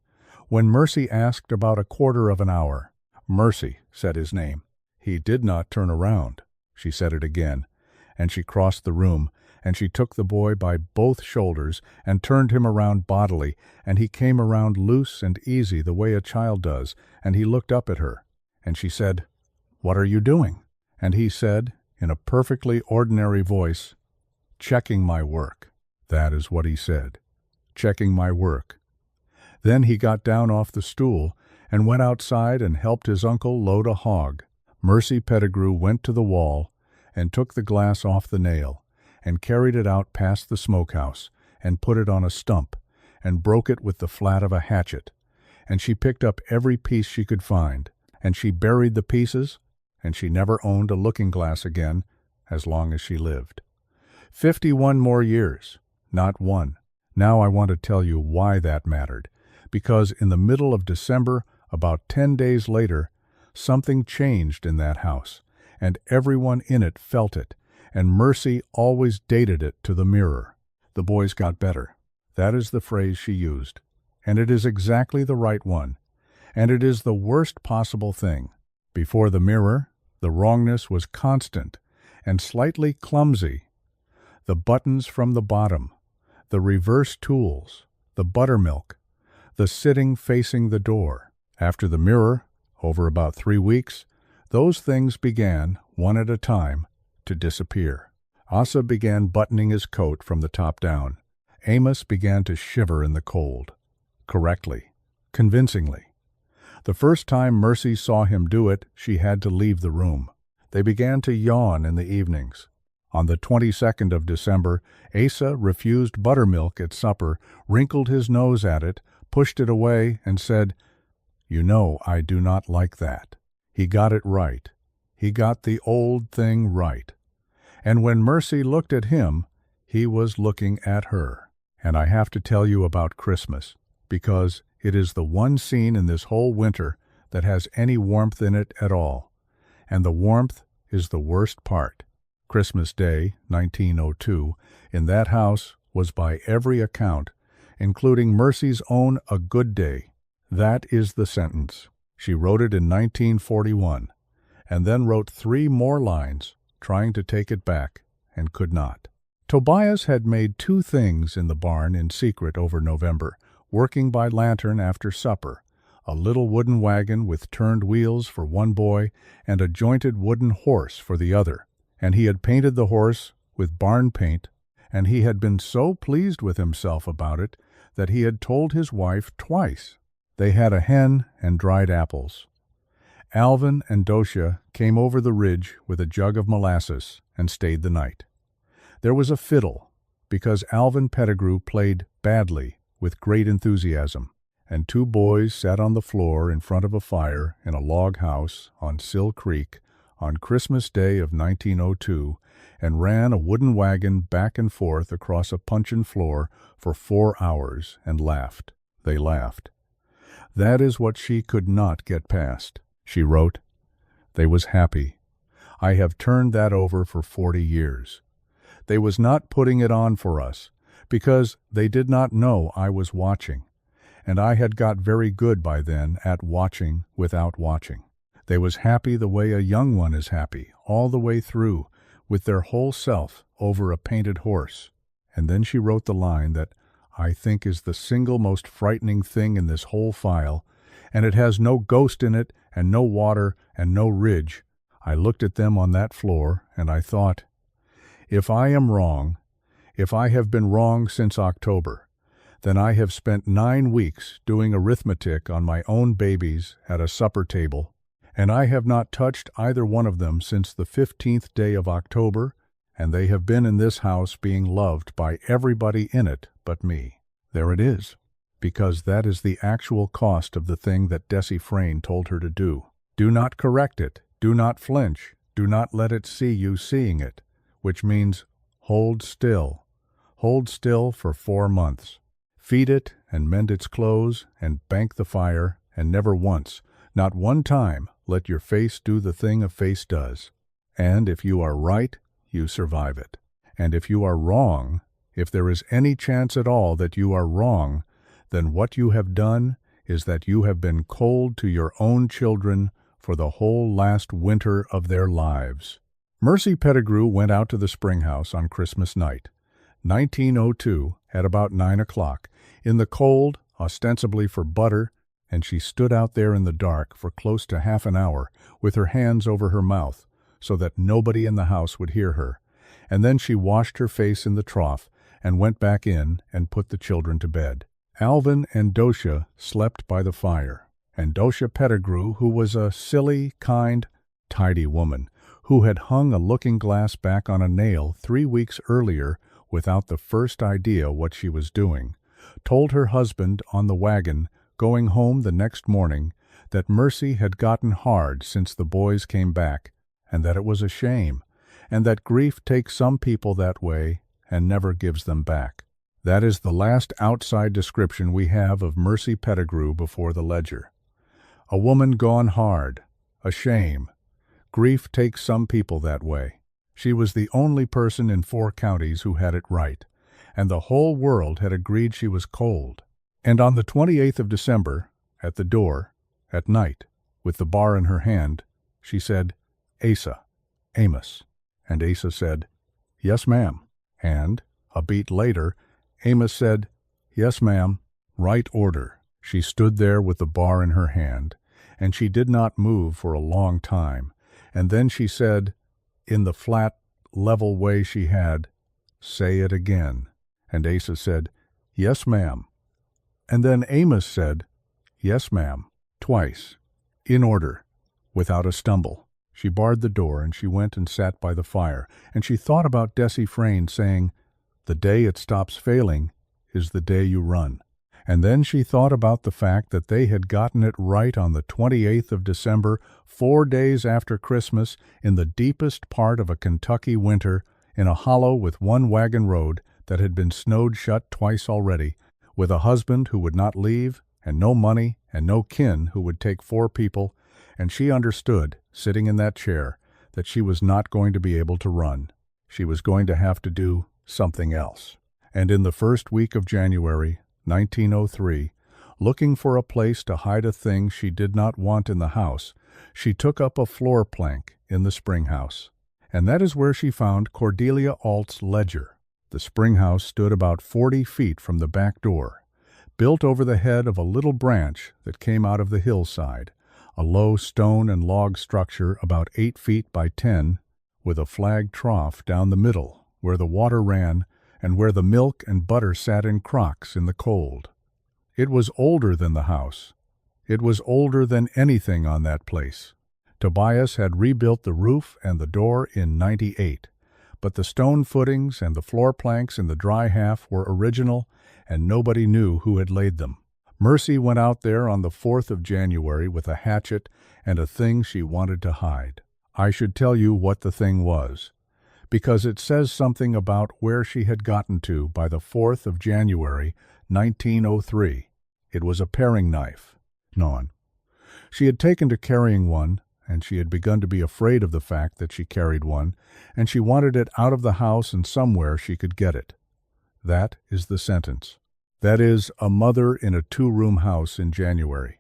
when Mercy asked about a quarter of an hour. Mercy said his name. He did not turn around. She said it again, and she crossed the room, and she took the boy by both shoulders and turned him around bodily, and he came around loose and easy the way a child does, and he looked up at her, and she said, "What are you doing?" And he said, in a perfectly ordinary voice, "Checking my work." That is what he said, "Checking my work." Then he got down off the stool and went outside and helped his uncle load a hog. Mercy Pettigrew went to the wall and took the glass off the nail and carried it out past the smokehouse and put it on a stump and broke it with the flat of a hatchet. And she picked up every piece she could find, and she buried the pieces, and she never owned a looking-glass again as long as she lived. 51 more years, not one. Now I want to tell you why that mattered, because in the middle of December, about 10 days later, something changed in that house, and everyone in it felt it, and Mercy always dated it to the mirror. The boys got better. That is the phrase she used, and it is exactly the right one, and it is the worst possible thing. Before the mirror, the wrongness was constant and slightly clumsy. The buttons from the bottom, the reverse tools, the buttermilk, the sitting facing the door. After the mirror, over about 3 weeks, those things began, one at a time, to disappear. Asa began buttoning his coat from the top down. Amos began to shiver in the cold. Correctly. Convincingly. The first time Mercy saw him do it, she had to leave the room. They began to yawn in the evenings. On the 22nd of December, Asa refused buttermilk at supper, wrinkled his nose at it, pushed it away, and said, "You know I do not like that." He got it right. He got the old thing right. And when Mercy looked at him, he was looking at her. And I have to tell you about Christmas, because it is the one scene in this whole winter that has any warmth in it at all. And the warmth is the worst part. Christmas Day, 1902, in that house was by every account, including Mercy's own, a good day. That is the sentence. She wrote it in 1941, and then wrote 3 more lines, trying to take it back, and could not. Tobias had made 2 things in the barn in secret over November, working by lantern after supper, a little wooden wagon with turned wheels for one boy and a jointed wooden horse for the other, and he had painted the horse with barn paint, and he had been so pleased with himself about it that he had told his wife twice. They had a hen and dried apples. Alvin and Docia came over the ridge with a jug of molasses and stayed the night. There was a fiddle, because Alvin Pettigrew played badly with great enthusiasm, and two boys sat on the floor in front of a fire in a log house on Sill Creek on Christmas Day of 1902 and ran a wooden wagon back and forth across a puncheon floor for 4 hours and laughed. They laughed. That is what she could not get past. She wrote, "They was happy. I have turned that over for 40 years. They was not putting it on for us, because they did not know I was watching, and I had got very good by then at watching without watching. They was happy the way a young one is happy, all the way through, with their whole self over a painted horse." And then she wrote the line that I think is the single most frightening thing in this whole file, and it has no ghost in it, and no water, and no ridge. I looked at them on that floor, and I thought, if I am wrong, if I have been wrong since October, then I have spent 9 weeks doing arithmetic on my own babies at a supper table, and I have not touched either one of them since the 15th day of October, and they have been in this house being loved by everybody in it but me. There it is, because that is the actual cost of the thing that Desi Frayne told her to do. Do not correct it, do not flinch, do not let it see you seeing it, which means hold still for 4 months. Feed it and mend its clothes and bank the fire, and never once, not one time, let your face do the thing a face does. And if you are right, you survive it. And if you are wrong, if there is any chance at all that you are wrong, then what you have done is that you have been cold to your own children for the whole last winter of their lives. Mercy Pettigrew went out to the spring house on Christmas night, 1902, at about 9 o'clock, in the cold, ostensibly for butter, and she stood out there in the dark for close to half an hour with her hands over her mouth so that nobody in the house would hear her, and then she washed her face in the trough and went back in and put the children to bed. Alvin and Docia slept by the fire, and Docia Pettigrew, who was a silly, kind, tidy woman, who had hung a looking-glass back on a nail 3 weeks earlier without the first idea what she was doing, told her husband on the wagon going home the next morning that Mercy had gotten hard since the boys came back, and that it was a shame, and that grief takes some people that way and never gives them back. That is the last outside description we have of Mercy Pettigrew before the ledger. A woman gone hard, a shame. Grief takes some people that way. She was the only person in 4 counties who had it right, and the whole world had agreed she was cold. And on the 28th of December, at the door, at night, with the bar in her hand, she said, Amos. And Asa said, "Yes, ma'am." And, a beat later, Amos said, "Yes, ma'am." Right order. She stood there with the bar in her hand, and she did not move for a long time, and then she said, in the flat, level way she had, "Say it again." And Asa said, "Yes, ma'am." And then Amos said, "Yes, ma'am," twice, in order, without a stumble. She barred the door, and she went and sat by the fire, and she thought about Desi Frayne saying, "The day it stops failing is the day you run." And then she thought about the fact that they had gotten it right on the 28th of December, 4 days after Christmas, in the deepest part of a Kentucky winter, in a hollow with 1 wagon road that had been snowed shut twice already, with a husband who would not leave, and no money, and no kin who would take 4 people, and she understood, sitting in that chair, that she was not going to be able to run. She was going to have to do something else. And in the first week of January, 1903, looking for a place to hide a thing she did not want in the house, she took up a floor plank in the spring house. And that is where she found Cordelia Alt's ledger. The spring house stood about 40 feet from the back door, built over the head of a little branch that came out of the hillside, a low stone and log structure about 8 feet by 10, with a flagged trough down the middle where the water ran and where the milk and butter sat in crocks in the cold. It was older than the house. It was older than anything on that place. Tobias had rebuilt the roof and the door in '98, but the stone footings and the floor planks in the dry half were original, and nobody knew who had laid them. Mercy went out there on the 4th of January with a hatchet and a thing she wanted to hide. I should tell you what the thing was, because it says something about where she had gotten to by the 4th of January, 1903. It was a paring knife. Non. She had taken to carrying one, and she had begun to be afraid of the fact that she carried one, and she wanted it out of the house and somewhere she could get it. That is the sentence. That is, a mother in a 2-room house in January,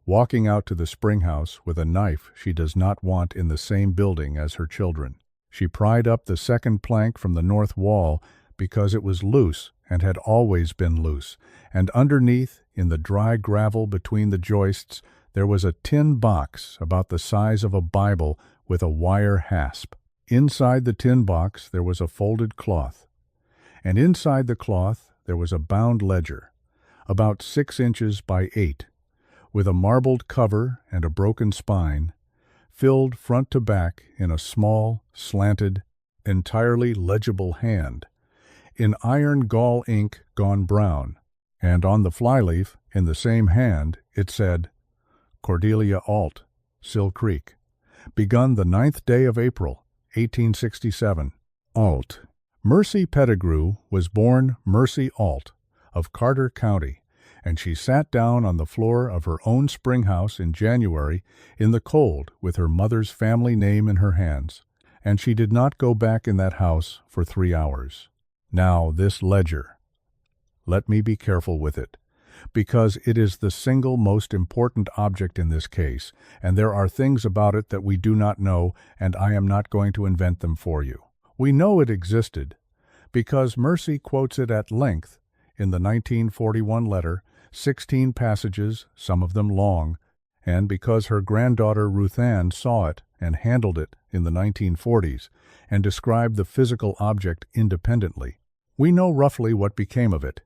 walking out to the spring house with a knife she does not want in the same building as her children. She pried up the second plank from the north wall because it was loose and had always been loose, and underneath, in the dry gravel between the joists, there was a tin box about the size of a Bible with a wire hasp. Inside the tin box there was a folded cloth, and inside the cloth there was a bound ledger, about 6 inches by 8, with a marbled cover and a broken spine, filled front to back in a small, slanted, entirely legible hand, in iron gall ink gone brown, and on the flyleaf, in the same hand, it said, Cordelia Alt, Sill Creek, begun the 9th day of April, 1867. Alt. Mercy Pettigrew was born Mercy Alt, of Carter County, and she sat down on the floor of her own spring house in January in the cold with her mother's family name in her hands, and she did not go back in that house for 3 hours. Now this ledger. Let me be careful with it, because it is the single most important object in this case, and there are things about it that we do not know, and I am not going to invent them for you. We know it existed, because Mercy quotes it at length in the 1941 letter, 16 passages, some of them long, and because her granddaughter Ruth Ann saw it and handled it in the 1940s and described the physical object independently. We know roughly what became of it,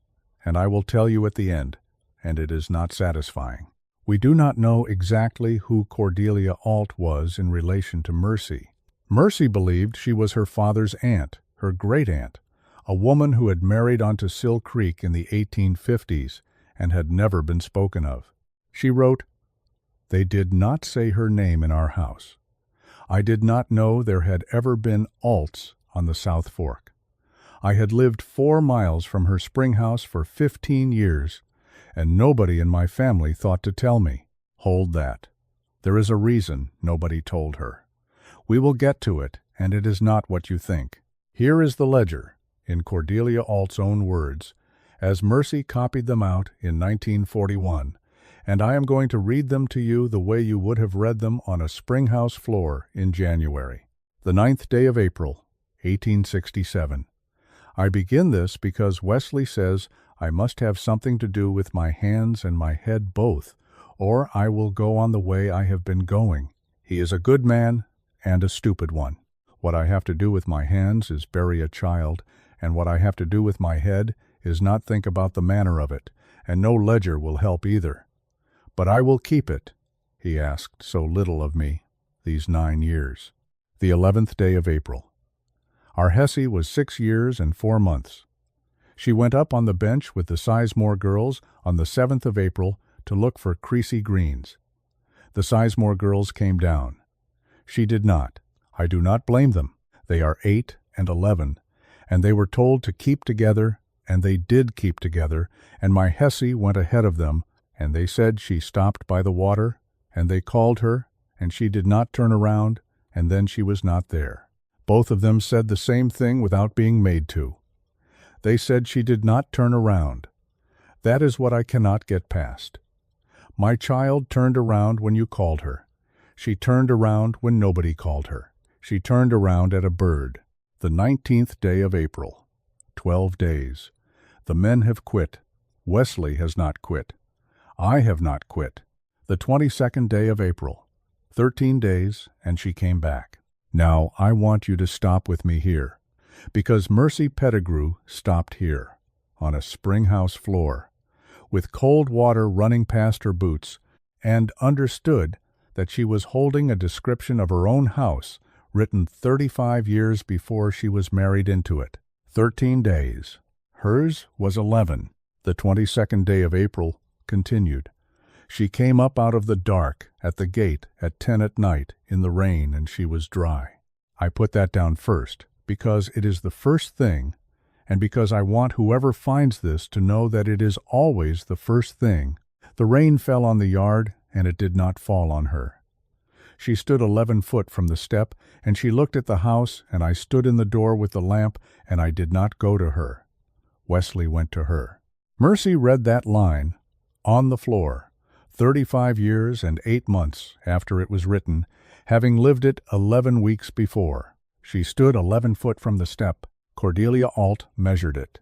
and I will tell you at the end, and it is not satisfying. We do not know exactly who Cordelia Alt was in relation to Mercy. Mercy believed she was her father's aunt, her great-aunt, a woman who had married onto Sill Creek in the 1850s and had never been spoken of. She wrote, "They did not say her name in our house. I did not know there had ever been Alts on the South Fork. I had lived 4 miles from her spring house for 15 years, and nobody in my family thought to tell me. Hold that. There is a reason nobody told her. We will get to it, and it is not what you think. Here is the ledger, in Cordelia Alt's own words, as Mercy copied them out in 1941, and I am going to read them to you the way you would have read them on a spring house floor in January. The 9th day of April, 1867. I begin this because Wesley says I must have something to do with my hands and my head both, or I will go on the way I have been going. He is a good man and a stupid one. What I have to do with my hands is bury a child, and what I have to do with my head is not think about the manner of it, and no ledger will help either. But I will keep it. He asked so little of me these 9 years. The 11th day of April. Our Hessie was 6 years and 4 months. She went up on the bench with the Sizemore girls on the 7th of April to look for creasy greens. The Sizemore girls came down. She did not. I do not blame them. They are 8 and 11, and they were told to keep together, and they did keep together, and my Hessie went ahead of them, and they said she stopped by the water, and they called her, and she did not turn around, and then she was not there. Both of them said the same thing without being made to. They said she did not turn around. That is what I cannot get past. My child turned around when you called her. She turned around when nobody called her. She turned around at a bird. The 19th day of April. 12 days. The men have quit. Wesley has not quit. I have not quit. The 22nd day of April. 13 days, and she came back. Now, I want you to stop with me here, Because Mercy Pettigrew stopped here, on a spring house floor, with cold water running past her boots, and understood that she was holding a description of her own house written 35 years before she was married into it. 13 days. Hers was 11. The 22nd day of April continued. She came up out of the dark at the gate at 10 at night in the rain, and she was dry. I put that down first, because it is the first thing, and because I want whoever finds this to know that it is always the first thing. The rain fell on the yard, and it did not fall on her. She stood 11 foot from the step, and she looked at the house, and I stood in the door with the lamp, and I did not go to her. Wesley went to her. Mercy read that line, on the floor, 35 years and 8 months after it was written, having lived it 11 weeks before. She stood 11 foot from the step. Cordelia Alt measured it.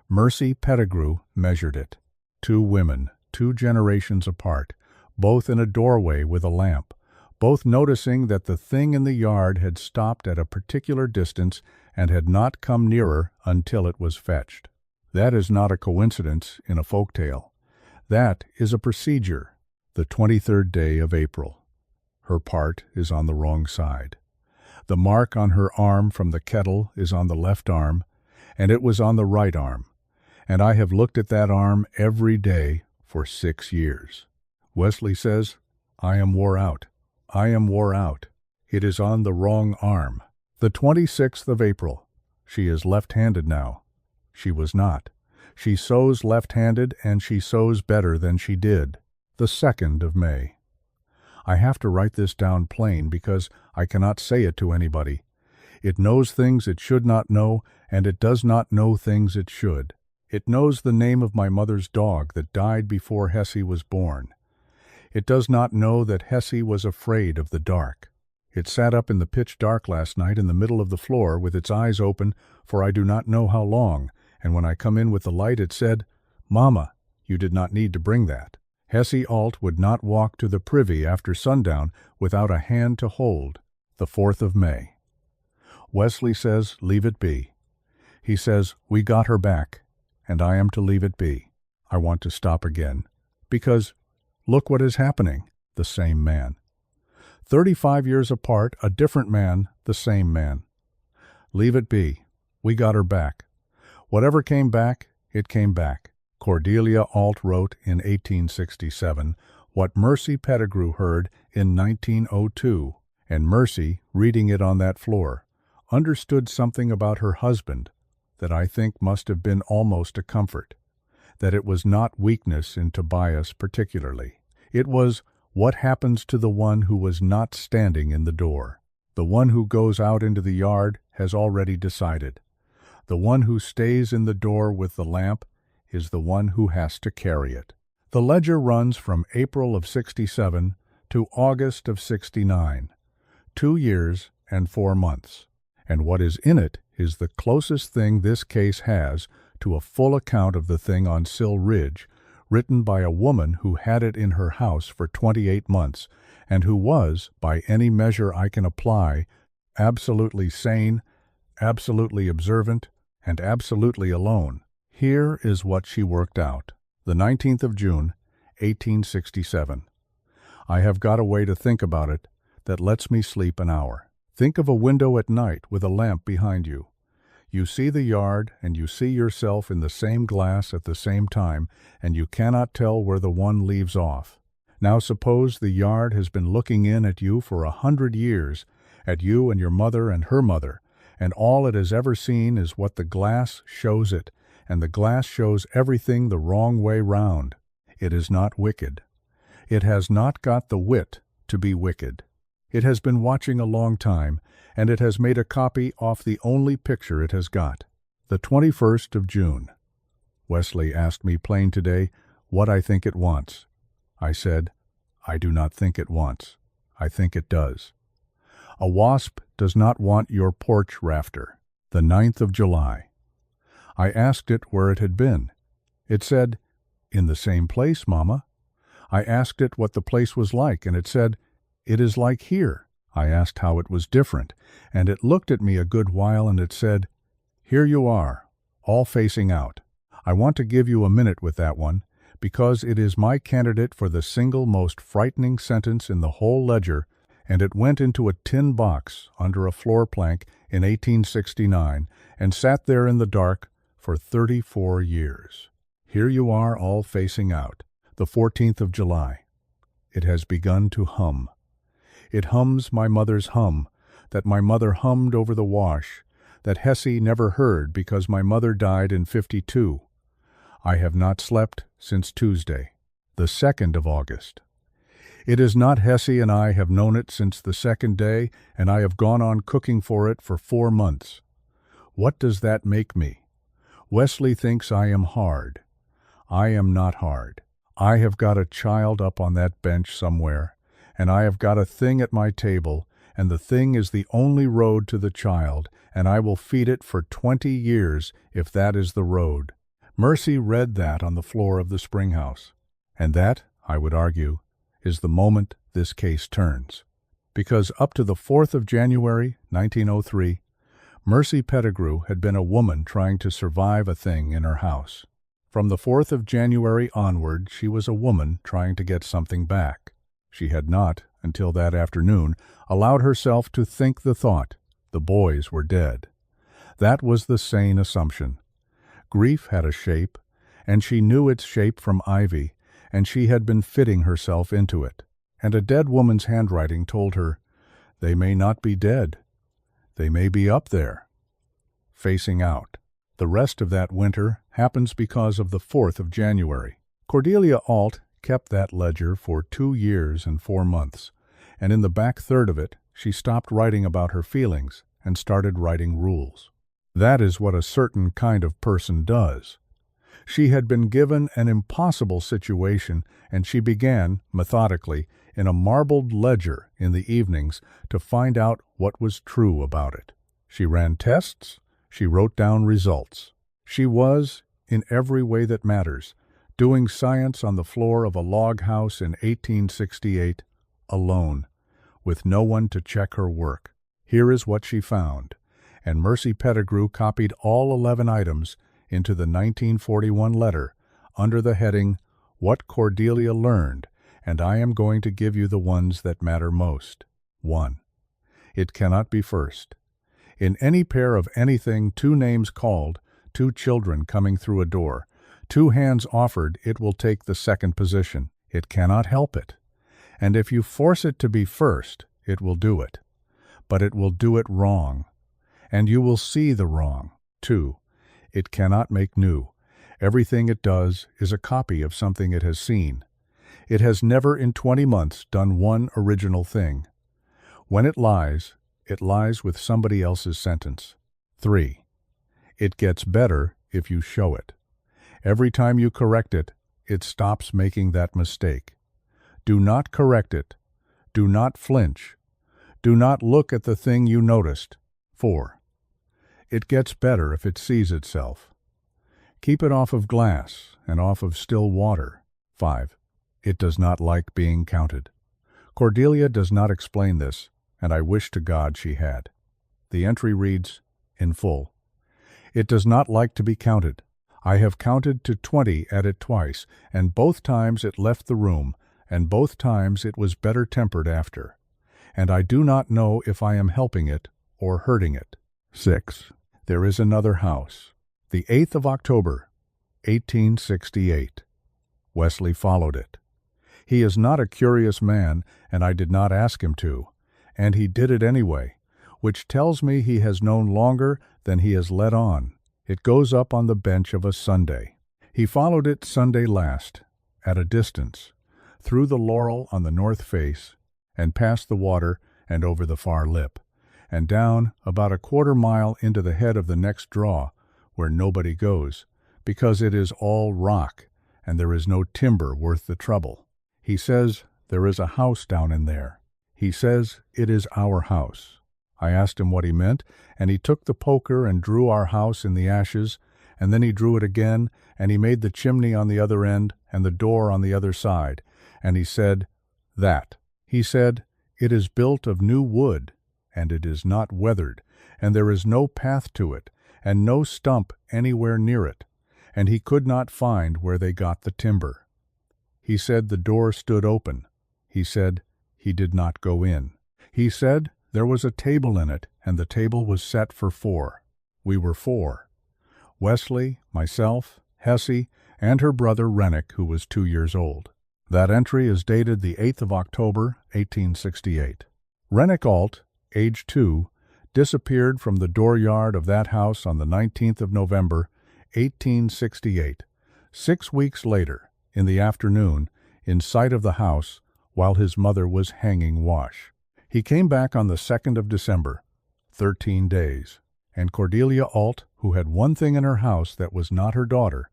Mercy Pettigrew measured it. 2 women, 2 generations apart, both in a doorway with a lamp, both noticing that the thing in the yard had stopped at a particular distance and had not come nearer until it was fetched. That is not a coincidence in a folk tale. That is a procedure. The 23rd day of April. Her part is on the wrong side. The mark on her arm from the kettle is on the left arm, and it was on the right arm, and I have looked at that arm every day for 6 years. Wesley says, I am wore out. I am wore out. It is on the wrong arm. The 26th of April. She is left-handed now. She was not. She sews left-handed, and she sews better than she did. The 2nd of May. I have to write this down plain because I cannot say it to anybody. It knows things it should not know, and it does not know things it should. It knows the name of my mother's dog that died before Hessie was born. It does not know that Hessie was afraid of the dark. It sat up in the pitch dark last night in the middle of the floor with its eyes open for I do not know how long, and when I come in with the light it said, Mama, you did not need to bring that. Hessie Alt would not walk to the privy after sundown without a hand to hold. The 4th of May. Wesley says, leave it be. He says, we got her back, and I am to leave it be. I want to stop again, because look what is happening. The same man. 35 years apart, a different man, the same man. Leave it be. We got her back. Whatever came back, it came back. Cordelia Alt wrote in 1867 what Mercy Pettigrew heard in 1902, and Mercy, reading it on that floor, understood something about her husband that I think must have been almost a comfort, that it was not weakness in Tobias particularly. It was what happens to the one who was not standing in the door. The one who goes out into the yard has already decided. The one who stays in the door with the lamp is the one who has to carry it. The ledger runs from April of 67 to August of 69, 2 years and 4 months. And what is in it is the closest thing this case has to a full account of the thing on Sill Ridge, written by a woman who had it in her house for 28 months, and who was, by any measure I can apply, absolutely sane, absolutely observant, and absolutely alone. Here is what she worked out. The 19th of June, 1867. I have got a way to think about it that lets me sleep an hour. Think of a window at night with a lamp behind you. You see the yard, and you see yourself in the same glass at the same time, and you cannot tell where the one leaves off. Now suppose the yard has been looking in at you for 100 years, at you and your mother and her mother, and all it has ever seen is what the glass shows it, and the glass shows everything the wrong way round. It is not wicked. It has not got the wit to be wicked. It has been watching a long time, and it has made a copy off the only picture it has got. The 21st of June. Wesley asked me plain today what I think it wants. I said, I do not think it wants. I think it does. A wasp does not want your porch rafter. The 9th of July. I asked it where it had been. It said, in the same place, Mama. I asked it what the place was like, and it said, it is like here. I asked how it was different, and it looked at me a good while, and it said, Here you are, all facing out. I want to give you a minute with that one, because it is my candidate for the single most frightening sentence in the whole ledger, and it went into a tin box under a floor plank in 1869 and sat there in the dark for 34 years. Here you are, all facing out. The 14th of July. It has begun to hum. It hums my mother's hum, that my mother hummed over the wash, that Hesse never heard because my mother died in 52. I have not slept since Tuesday, the 2nd of August. It is not Hesse, and I have known it since the second day, and I have gone on cooking for it for 4 months. What does that make me? Wesley thinks I am hard. I am not hard. I have got a child up on that bench somewhere, and I have got a thing at my table, and the thing is the only road to the child, and I will feed it for 20 years if that is the road. Mercy read that on the floor of the spring house. And that, I would argue, is the moment this case turns. Because up to the 4th of January, 1903, Mercy Pettigrew had been a woman trying to survive a thing in her house. From the 4th of January onward, she was a woman trying to get something back. She had not, until that afternoon, allowed herself to think the thought, the boys were dead. That was the sane assumption. Grief had a shape, and she knew its shape from ivy, and she had been fitting herself into it. And a dead woman's handwriting told her, they may not be dead. They may be up there, facing out. The rest of that winter happens because of the 4th of January. Cordelia Alt kept that ledger for 2 years and 4 months, and in the back third of it she stopped writing about her feelings and started writing rules. That is what a certain kind of person does. She had been given an impossible situation, and she began, methodically, in a marbled ledger in the evenings to find out what was true about it. She ran tests. She wrote down results. She was, in every way that matters, doing science on the floor of a log house in 1868, alone, with no one to check her work. Here is what she found, and Mercy Pettigrew copied all 11 items into the 1941 letter under the heading, What Cordelia Learned, and I am going to give you the ones that matter most. 1. It cannot be first. In any pair of anything, 2 names called, 2 children coming through a door, 2 hands offered, it will take the second position. It cannot help it. And if you force it to be first, it will do it. But it will do it wrong. And you will see the wrong. 2. It cannot make new. Everything it does is a copy of something it has seen. It has never in 20 months done one original thing. When it lies with somebody else's sentence. 3. It gets better if you show it. Every time you correct it, it stops making that mistake. Do not correct it. Do not flinch. Do not look at the thing you noticed. 4. It gets better if it sees itself. Keep it off of glass and off of still water. 5. It does not like being counted. Cordelia does not explain this, and I wish to God she had. The entry reads, in full, It does not like to be counted. I have counted to 20 at it twice, and both times it left the room, and both times it was better tempered after. And I do not know if I am helping it or hurting it. 6. There is another house. The 8th of October, 1868. Wesley followed it. He is not a curious man, and I did not ask him to, and he did it anyway, which tells me he has known longer than he has let on. It goes up on the bench of a Sunday. He followed it Sunday last, at a distance, through the laurel on the north face, and past the water and over the far lip, and down about a quarter mile into the head of the next draw, where nobody goes, because it is all rock, and there is no timber worth the trouble. He says there is a house down in there. He says it is our house. I asked him what he meant, and he took the poker and drew our house in the ashes, and then he drew it again, and he made the chimney on the other end and the door on the other side, and he said, that. He said, it is built of new wood, and it is not weathered, and there is no path to it, and no stump anywhere near it, and he could not find where they got the timber. He said the door stood open. He said he did not go in. He said there was a table in it, and the table was set for 4. We were 4. Wesley, myself, Hessie, and her brother Rennick, who was 2 years old. That entry is dated the 8th of October, 1868. Rennick Alt, age 2, disappeared from the dooryard of that house on the 19th of November, 1868, 6 weeks later, in the afternoon, in sight of the house, while his mother was hanging wash. He came back on the 2nd of December, 13 days, and Cordelia Alt, who had one thing in her house that was not her daughter,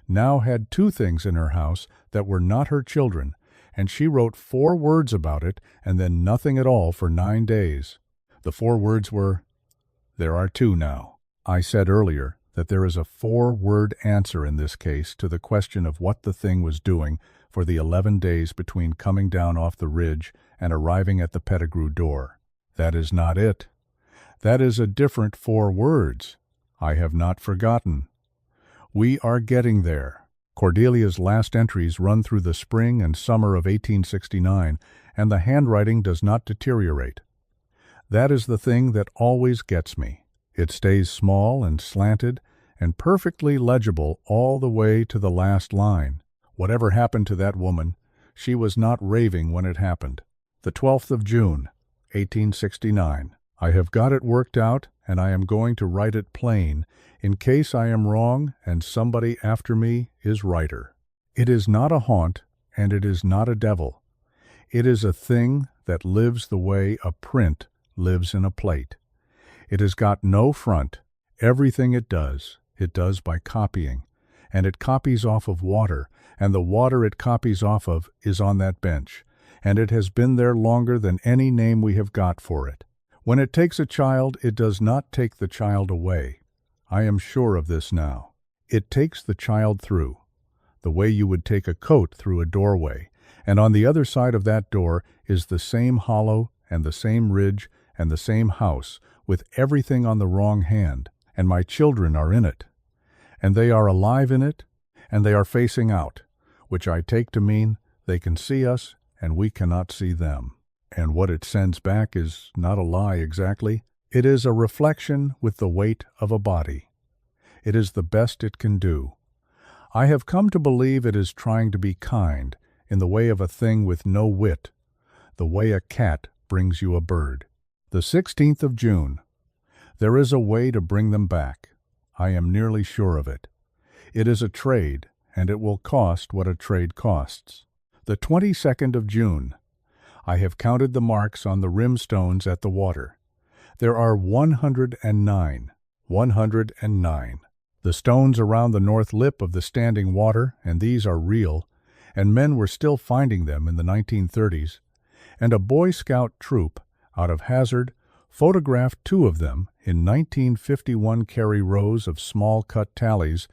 now had 2 things in her house that were not her children, and she wrote 4 words about it and then nothing at all for 9 days. The 4 words were, "There are 2 now." I said earlier that there is a 4-word answer in this case to the question of what the thing was doing for the 11 days between coming down off the ridge and arriving at the Pettigrew door. That is not it. That is a different 4 words. I have not forgotten. We are getting there. Cordelia's last entries run through the spring and summer of 1869, and the handwriting does not deteriorate. That is the thing that always gets me. It stays small and slanted and perfectly legible all the way to the last line. Whatever happened to that woman, she was not raving when it happened. The 12th of June, 1869. I have got it worked out, and I am going to write it plain, in case I am wrong and somebody after me is righter. It is not a haunt, and it is not a devil. It is a thing that lives the way a print lives in a plate. It has got no front. Everything it does by copying, and it copies off of water, and the water it copies off of is on that bench, and it has been there longer than any name we have got for it. When it takes a child, it does not take the child away. I am sure of this now. It takes the child through, the way you would take a coat through a doorway, and on the other side of that door is the same hollow and the same ridge and the same house, with everything on the wrong hand, and my children are in it. And they are alive in it, and they are facing out, which I take to mean they can see us and we cannot see them. And what it sends back is not a lie exactly. It is a reflection with the weight of a body. It is the best it can do. I have come to believe it is trying to be kind, in the way of a thing with no wit, the way a cat brings you a bird. The 16th of June. There is a way to bring them back. I am nearly sure of it. It is a trade, and it will cost what a trade costs. The 22nd of June. I have counted the marks on the rimstones at the water. There are 109. 109. The stones around the north lip of the standing water, and these are real, and men were still finding them in the 1930s, and a Boy Scout troop out of Hazard photographed 2 of them in 1951 carry rows of small-cut tallies,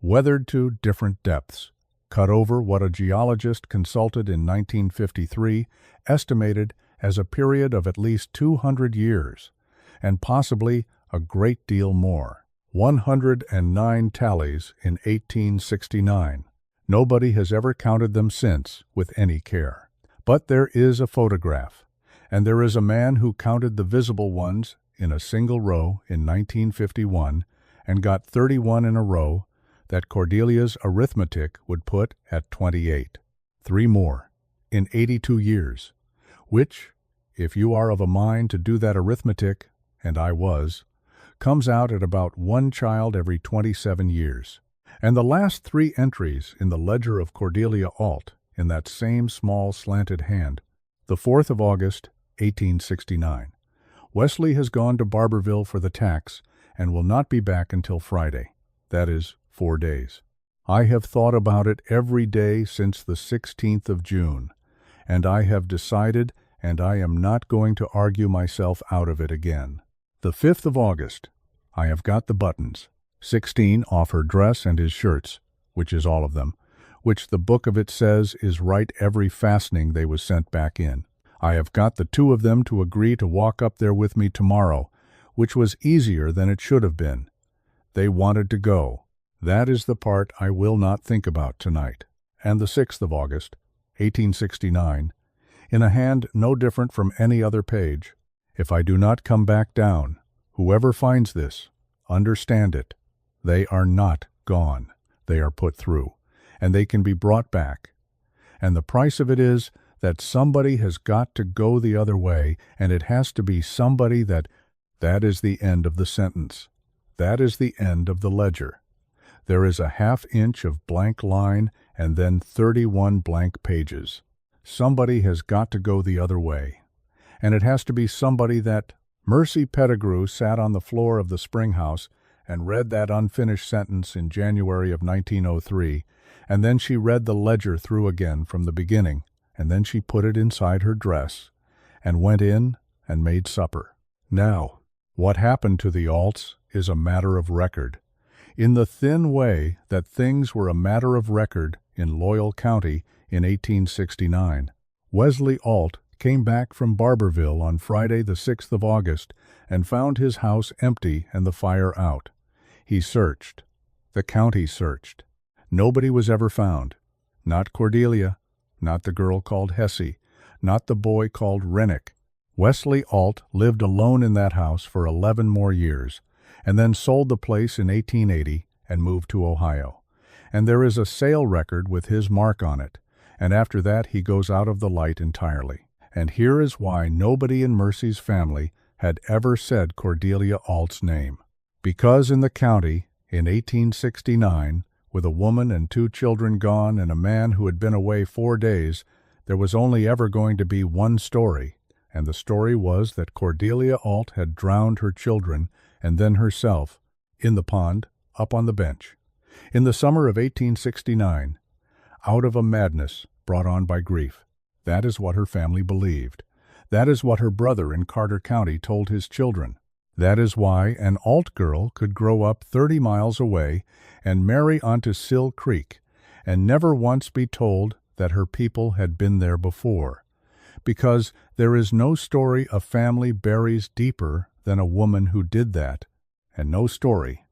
weathered to different depths, cut over what a geologist consulted in 1953 estimated as a period of at least 200 years, and possibly a great deal more. 109 tallies in 1869. Nobody has ever counted them since with any care. But there is a photograph, and there is a man who counted the visible ones in a single row in 1951 and got 31 in a row that Cordelia's arithmetic would put at 28. 3 more in 82 years, which, if you are of a mind to do that arithmetic, and I was, comes out at about 1 child every 27 years. And the last 3 entries in the ledger of Cordelia Alt, in that same small slanted hand. The 4th of August, 1869. Wesley has gone to Barberville for the tax and will not be back until Friday. That is 4 days. I have thought about it every day since the 16th of June, and I have decided, and I am not going to argue myself out of it again. The 5th of August. I have got the buttons. 16 off her dress and his shirts, which is all of them, which the book of it says is right every fastening they was sent back in. I have got the 2 of them to agree to walk up there with me tomorrow, which was easier than it should have been. They wanted to go. That is the part I will not think about tonight. And the 6th of August, 1869, in a hand no different from any other page. If I do not come back down, whoever finds this, understand it. They are not gone. They are put through, and they can be brought back. And the price of it is that somebody has got to go the other way, and it has to be somebody that is the end of the sentence. That is the end of the ledger. There is a half-inch of blank line and then 31 blank pages. Somebody has got to go the other way. And it has to be somebody that... Mercy Pettigrew sat on the floor of the spring house and read that unfinished sentence in January of 1903, and then she read the ledger through again from the beginning, and then she put it inside her dress, and went in and made supper. Now, what happened to the Alts is a matter of record. In the thin way that things were a matter of record in Loyal County in 1869, Wesley Alt came back from Barberville on Friday the 6th of August and found his house empty and the fire out. He searched. The county searched. Nobody was ever found. Not Cordelia, not the girl called Hessie, not the boy called Rennick. Wesley Alt lived alone in that house for 11 more years, and then sold the place in 1880 and moved to Ohio. And there is a sale record with his mark on it, and after that he goes out of the light entirely. And here is why nobody in Mercy's family had ever said Cordelia Alt's name. Because in the county, in 1869, with a woman and 2 children gone and a man who had been away 4 days, there was only ever going to be one story, and the story was that Cordelia Alt had drowned her children and then herself, in the pond, up on the bench, in the summer of 1869, out of a madness brought on by grief. That is what her family believed. That is what her brother in Carter County told his children. That is why an Alt girl could grow up 30 miles away and marry onto Sill Creek and never once be told that her people had been there before. Because there is no story a family buries deeper than a woman who did that, and no story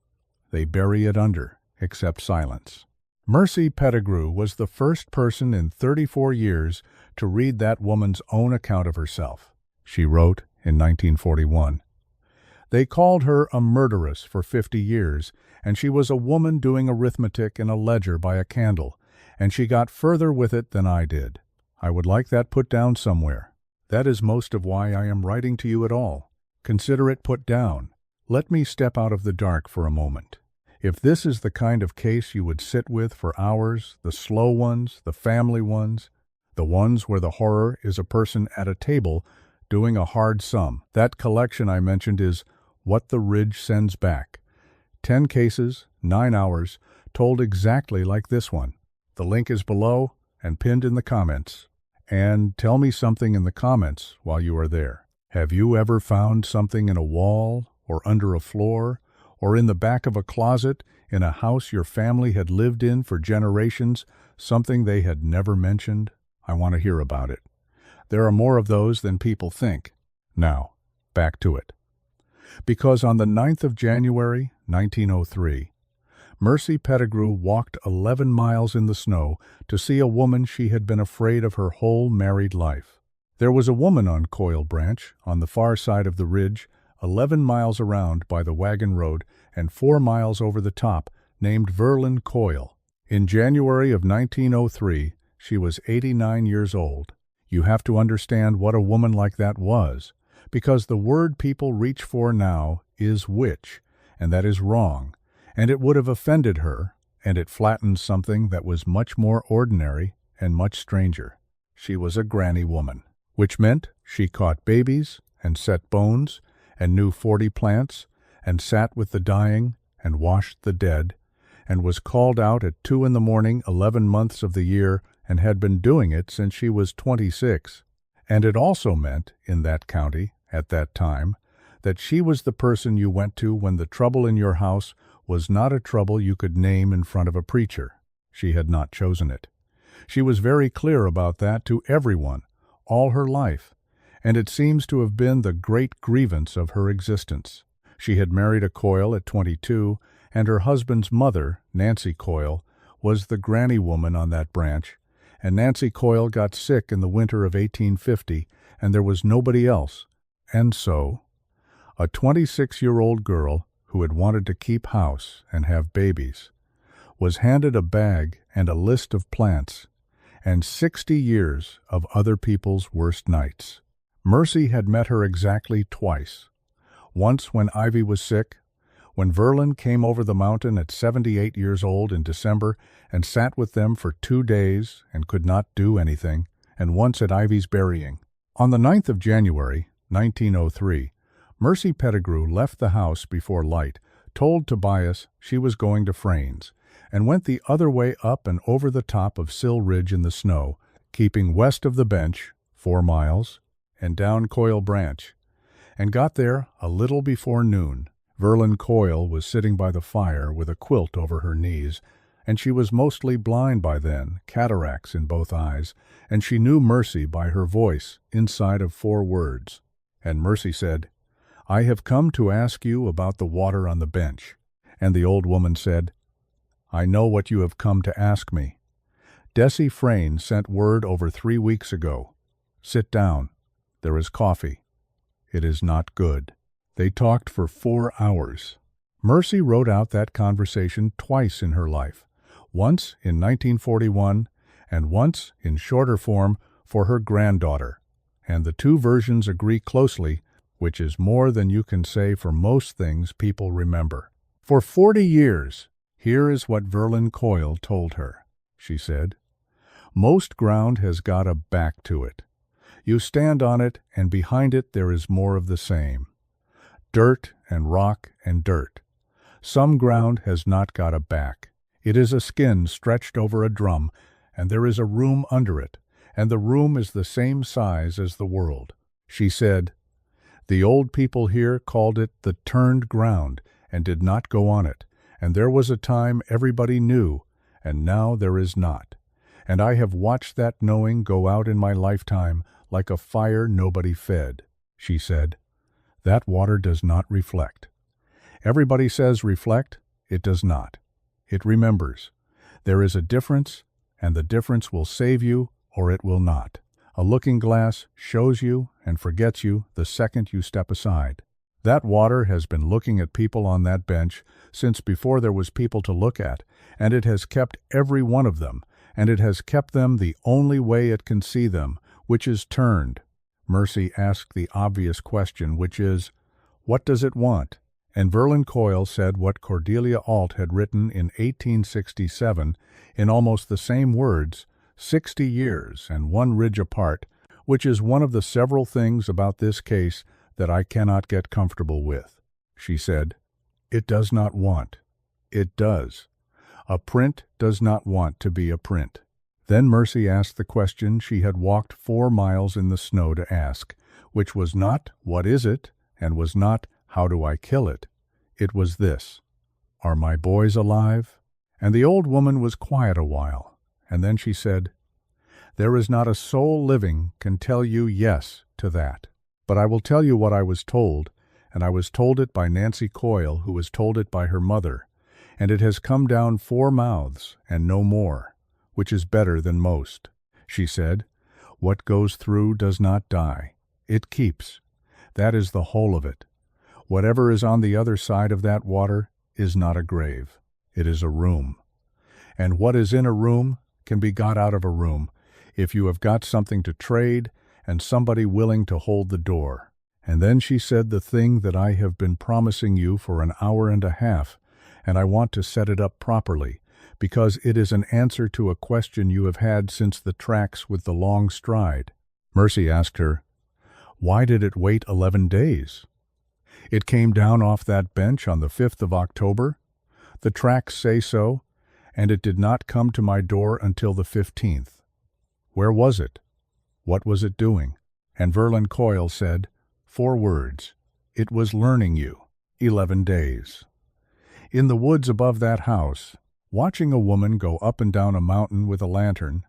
they bury it under except silence. Mercy Pettigrew was the first person in 34 years to read that woman's own account of herself. She wrote in 1941, "They called her a murderess for 50 years, and she was a woman doing arithmetic in a ledger by a candle, and she got further with it than I did. I would like that put down somewhere. That is most of why I am writing to you at all. Consider it put down. Let me step out of the dark for a moment. If this is the kind of case you would sit with for hours, the slow ones, the family ones, the ones where the horror is a person at a table doing a hard sum, that collection I mentioned is What the Ridge Sends Back. 10 cases, 9 hours, told exactly like this one. The link is below and pinned in the comments. And tell me something in the comments while you are there. Have you ever found something in a wall or under a floor or in the back of a closet in a house your family had lived in for generations, something they had never mentioned? I want to hear about it. There are more of those than people think. Now, back to it. Because on the 9th of January, 1903, Mercy Pettigrew walked 11 miles in the snow to see a woman she had been afraid of her whole married life. There was a woman on Coil Branch, on the far side of the ridge, 11 miles around by the wagon road and 4 miles over the top, named Verlin Coil. In January of 1903, she was 89 years old. You have to understand what a woman like that was, because the word people reach for now is witch, and that is wrong, and it would have offended her, and it flattens something that was much more ordinary and much stranger. She was a granny woman, which meant she caught babies and set bones and knew 40 plants and sat with the dying and washed the dead and was called out at 2 in the morning 11 months of the year and had been doing it since she was 26. And it also meant, in that county, at that time, that she was the person you went to when the trouble in your house was not a trouble you could name in front of a preacher. She had not chosen it. She was very clear about that to everyone, all her life, and it seems to have been the great grievance of her existence. She had married a Coil at 22, and her husband's mother, Nancy Coyle, was the granny woman on that branch, and Nancy Coyle got sick in the winter of 1850, and there was nobody else. And so, a 26-year-old girl who had wanted to keep house and have babies was handed a bag and a list of plants and 60 years of other people's worst nights. Mercy had met her exactly twice. Once when Ivy was sick, when Verlin came over the mountain at 78 years old in December and sat with them for 2 days and could not do anything, and once at Ivy's burying. On the 9th of January, 1903, Mercy Pettigrew left the house before light, told Tobias she was going to Frane's, and went the other way up and over the top of Sill Ridge in the snow, keeping west of the bench, 4 miles, and down Coyle Branch, and got there a little before noon. Verlin Coyle was sitting by the fire with a quilt over her knees, and she was mostly blind by then, cataracts in both eyes, and she knew Mercy by her voice inside of 4 words. And Mercy said, "I have come to ask you about the water on the bench." And the old woman said, "I know what you have come to ask me. Desi Frane sent word over 3 weeks ago. Sit down. There is coffee. It is not good." They talked for 4 hours. Mercy wrote out that conversation twice in her life, once in 1941 and once in shorter form for her granddaughter, and the 2 versions agree closely, which is more than you can say for most things people remember. For 40 years, here is what Verlin Coyle told her. She said, "Most ground has got a back to it. You stand on it, and behind it there is more of the same. Dirt and rock and dirt. Some ground has not got a back. It is a skin stretched over a drum, and there is a room under it, and the room is the same size as the world." She said, "The old people here called it the turned ground, and did not go on it, and there was a time everybody knew, and now there is not. And I have watched that knowing go out in my lifetime like a fire nobody fed." She said, "That water does not reflect. Everybody says reflect. It does not. It remembers. There is a difference, and the difference will save you or it will not. A looking glass shows you and forgets you the second you step aside. That water has been looking at people on that bench since before there was people to look at, and it has kept every one of them, and it has kept them the only way it can see them, which is turned." Mercy asked the obvious question, which is, "What does it want?" And Verlin Coyle said what Cordelia Alt had written in 1867 in almost the same words, 60 years and 1 ridge apart, which is one of the several things about this case that I cannot get comfortable with. She said, "It does not want. It does. A print does not want to be a print." Then Mercy asked the question she had walked 4 miles in the snow to ask, which was not, "What is it?" and was not, "How do I kill it?" It was this, "Are my boys alive?" And the old woman was quiet a while, and then she said, "There is not a soul living can tell you yes to that. But I will tell you what I was told, and I was told it by Nancy Coyle, who was told it by her mother, and it has come down 4 mouths and no more, which is better than most." She said, "What goes through does not die. It keeps. That is the whole of it. Whatever is on the other side of that water is not a grave. It is a room. And what is in a room can be got out of a room if you have got something to trade and somebody willing to hold the door." And then she said the thing that I have been promising you for an hour and a half, and I want to set it up properly, because it is an answer to a question you have had since the tracks with the long stride. Mercy asked her, "Why did it wait 11 days? It came down off that bench on the 5th of October. The tracks say so, and it did not come to my door until the 15th. Where was it? What was it doing?" And Verlin Coyle said, 4 words, "It was learning you. 11 days. In the woods above that house, watching a woman go up and down a mountain with a lantern,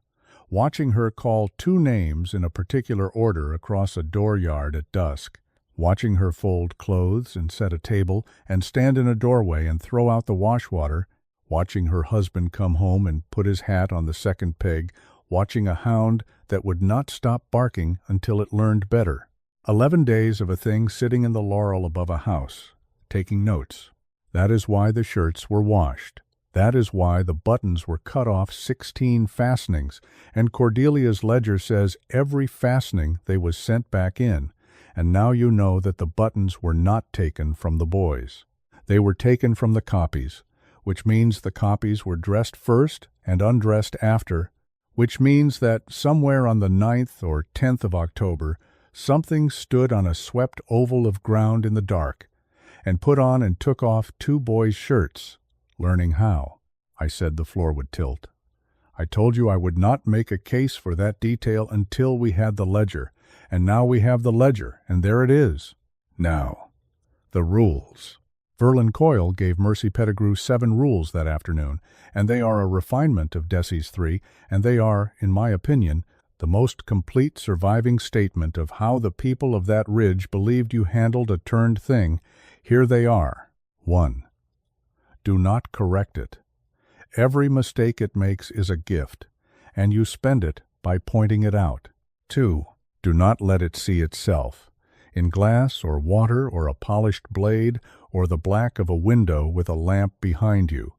watching her call 2 names in a particular order across a dooryard at dusk, watching her fold clothes and set a table and stand in a doorway and throw out the wash-water, watching her husband come home and put his hat on the second peg, watching a hound that would not stop barking until it learned better. 11 days of a thing sitting in the laurel above a house, taking notes. That is why the shirts were washed. That is why the buttons were cut off 16 fastenings, and Cordelia's ledger says every fastening they was sent back in, and now you know that the buttons were not taken from the boys. They were taken from the copies, which means the copies were dressed first and undressed after, which means that somewhere on the 9th or 10th of October, something stood on a swept oval of ground in the dark, and put on and took off 2 boys' shirts, learning how. I said the floor would tilt. I told you I would not make a case for that detail until we had the ledger, and now we have the ledger, and there it is. Now, the rules. Verlin Coyle gave Mercy Pettigrew 7 rules that afternoon, and they are a refinement of Desi's 3, and they are, in my opinion, the most complete surviving statement of how the people of that ridge believed you handled a turned thing. Here they are. 1. Do not correct it. Every mistake it makes is a gift, and you spend it by pointing it out. 2. Do not let it see itself, in glass or water or a polished blade or the black of a window with a lamp behind you,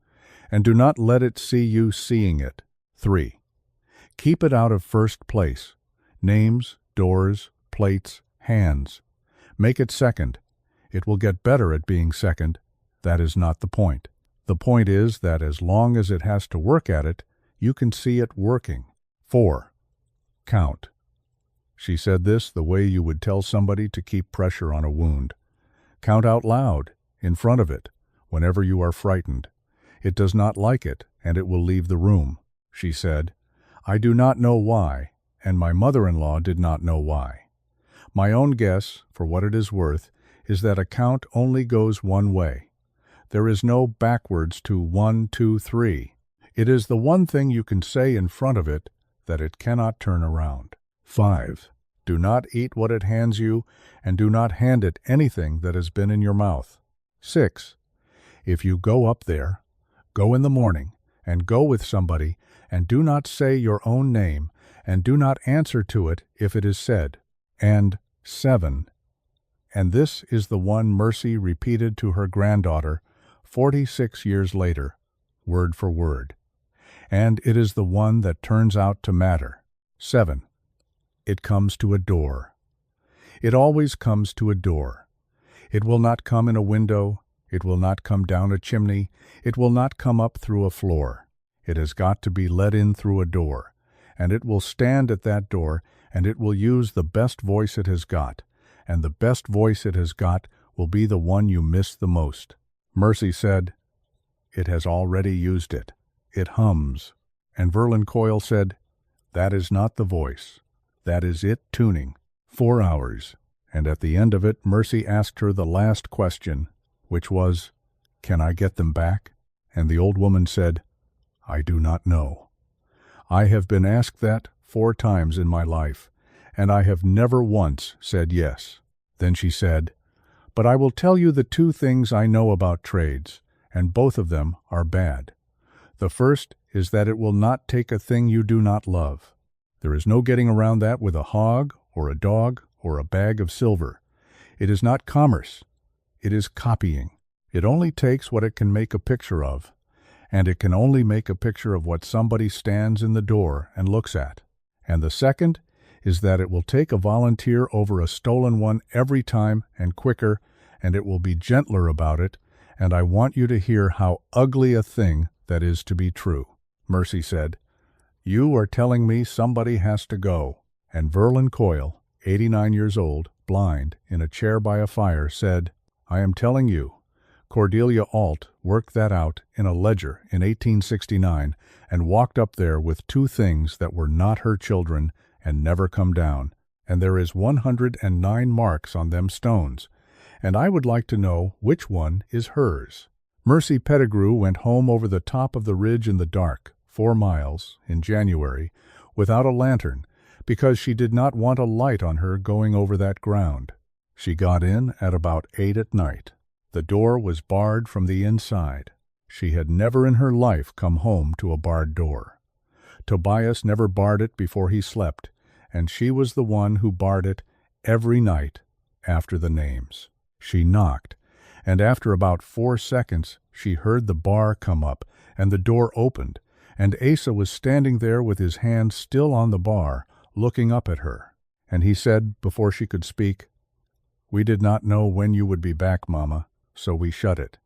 and do not let it see you seeing it. 3. Keep it out of first place. Names, doors, plates, hands. Make it second. It will get better at being second. That is not the point. The point is that as long as it has to work at it, you can see it working. 4. Count. She said this the way you would tell somebody to keep pressure on a wound. Count out loud, in front of it, whenever you are frightened. It does not like it, and it will leave the room. She said, I do not know why, and my mother-in-law did not know why. My own guess, for what it is worth, is that a count only goes one way. There is no backwards to 1, 2, 3. It is the one thing you can say in front of it that it cannot turn around. 5. Do not eat what it hands you, and do not hand it anything that has been in your mouth. 6. If you go up there, go in the morning, and go with somebody, and do not say your own name, and do not answer to it if it is said. And 7. And this is the one Mercy repeated to her granddaughter 46 years later, word for word. And it is the one that turns out to matter. 7. It comes to a door. It always comes to a door. It will not come in a window. It will not come down a chimney. It will not come up through a floor. It has got to be let in through a door, and it will stand at that door, and it will use the best voice it has got, and the best voice it has got will be the one you miss the most. Mercy said, It has already used it. It hums. And Verlin Coyle said, That is not the voice. That is it tuning. 4 hours. And at the end of it, Mercy asked her the last question, which was, Can I get them back? And the old woman said, I do not know. I have been asked that 4 times in my life, and I have never once said yes. Then she said, But I will tell you the 2 things I know about trades, and both of them are bad. The first is that it will not take a thing you do not love. There is no getting around that with a hog, or a dog, or a bag of silver. It is not commerce. It is copying. It only takes what it can make a picture of, and it can only make a picture of what somebody stands in the door and looks at. And the second is that it will take a volunteer over a stolen one every time and quicker, and it will be gentler about it, and I want you to hear how ugly a thing that is to be true. Mercy said, You are telling me somebody has to go. And Verlin Coyle, 89 years old, blind, in a chair by a fire, said, I am telling you. Cordelia Alt worked that out in a ledger in 1869 and walked up there with 2 things that were not her children and never come down, and there is 109 marks on them stones, and I would like to know which one is hers. Mercy Pettigrew went home over the top of the ridge in the dark, 4 miles, in January, without a lantern, because she did not want a light on her going over that ground. She got in at about 8 at night. The door was barred from the inside. She had never in her life come home to a barred door. Tobias never barred it before he slept, and she was the one who barred it every night after the names. She knocked, and after about 4 seconds she heard the bar come up, and the door opened, and Asa was standing there with his hand still on the bar, looking up at her. And he said, before she could speak, "We did not know when you would be back, Mama, so we shut it.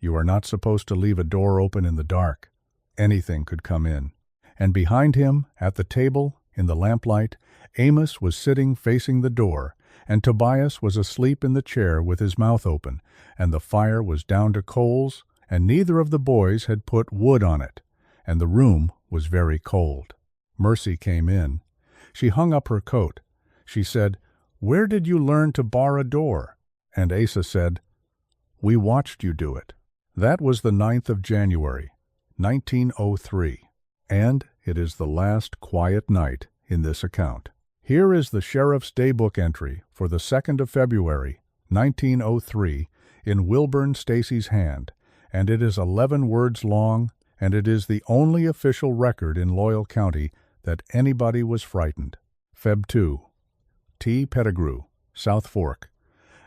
You are not supposed to leave a door open in the dark. Anything could come in." And behind him, at the table, in the lamplight, Amos was sitting facing the door, and Tobias was asleep in the chair with his mouth open, and the fire was down to coals, and neither of the boys had put wood on it, and the room was very cold. Mercy came in. She hung up her coat. She said, "Where did you learn to bar a door?" And Asa said, "We watched you do it." That was the 9th of January, 1903, and it is the last quiet night in this account. Here is the Sheriff's Daybook entry for the 2nd of February, 1903, in Wilburn Stacy's hand, and it is 11 words long, and it is the only official record in Loyal County that anybody was frightened. Feb. 2. T. Pettigrew, South Fork.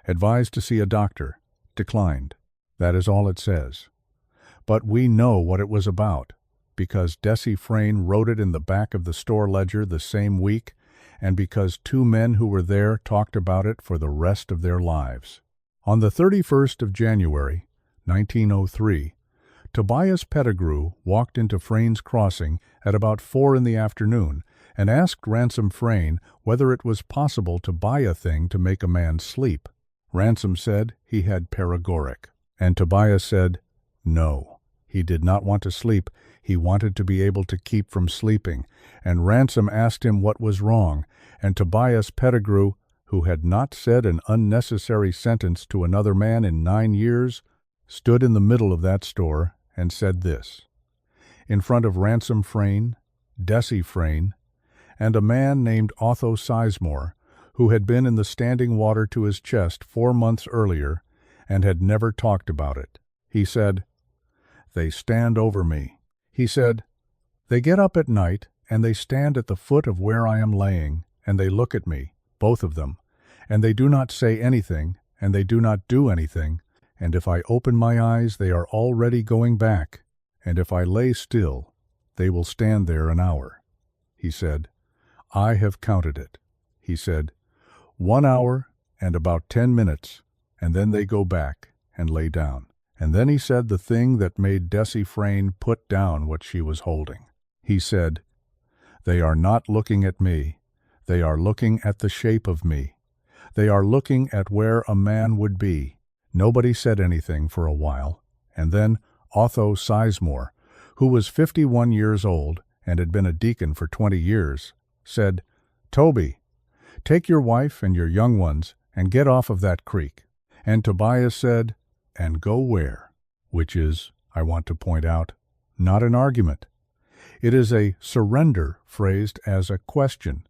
Advised to see a doctor. Declined. That is all it says. But we know what it was about, because Desi Frayne wrote it in the back of the store ledger the same week, and because 2 men who were there talked about it for the rest of their lives. On the 31st of January, 1903, Tobias Pettigrew walked into Frayne's Crossing at about 4 in the afternoon and asked Ransom Frayne whether it was possible to buy a thing to make a man sleep. Ransom said he had paregoric, and Tobias said no. He did not want to sleep, he wanted to be able to keep from sleeping, and Ransom asked him what was wrong, and Tobias Pettigrew, who had not said an unnecessary sentence to another man in 9 years, stood in the middle of that store and said this, in front of Ransom Frayne, Desi Frayne, and a man named Otho Sizemore, who had been in the standing water to his chest 4 months earlier and had never talked about it. He said, "They stand over me." He said, "They get up at night, and they stand at the foot of where I am laying, and they look at me, both of them, and they do not say anything, and they do not do anything, and if I open my eyes they are already going back, and if I lay still, they will stand there an hour." He said, "I have counted it." He said, 1 hour and about 10 minutes, and then they go back and lay down. And then he said the thing that made Desi Frayne put down what she was holding. He said, "They are not looking at me. They are looking at the shape of me. They are looking at where a man would be." Nobody said anything for a while, and then Otho Sizemore, who was 51 years old and had been a deacon for 20 years, said, "Toby, take your wife and your young ones and get off of that creek." And Tobias said, "And go where?" Which is, I want to point out, not an argument. It is a surrender phrased as a question.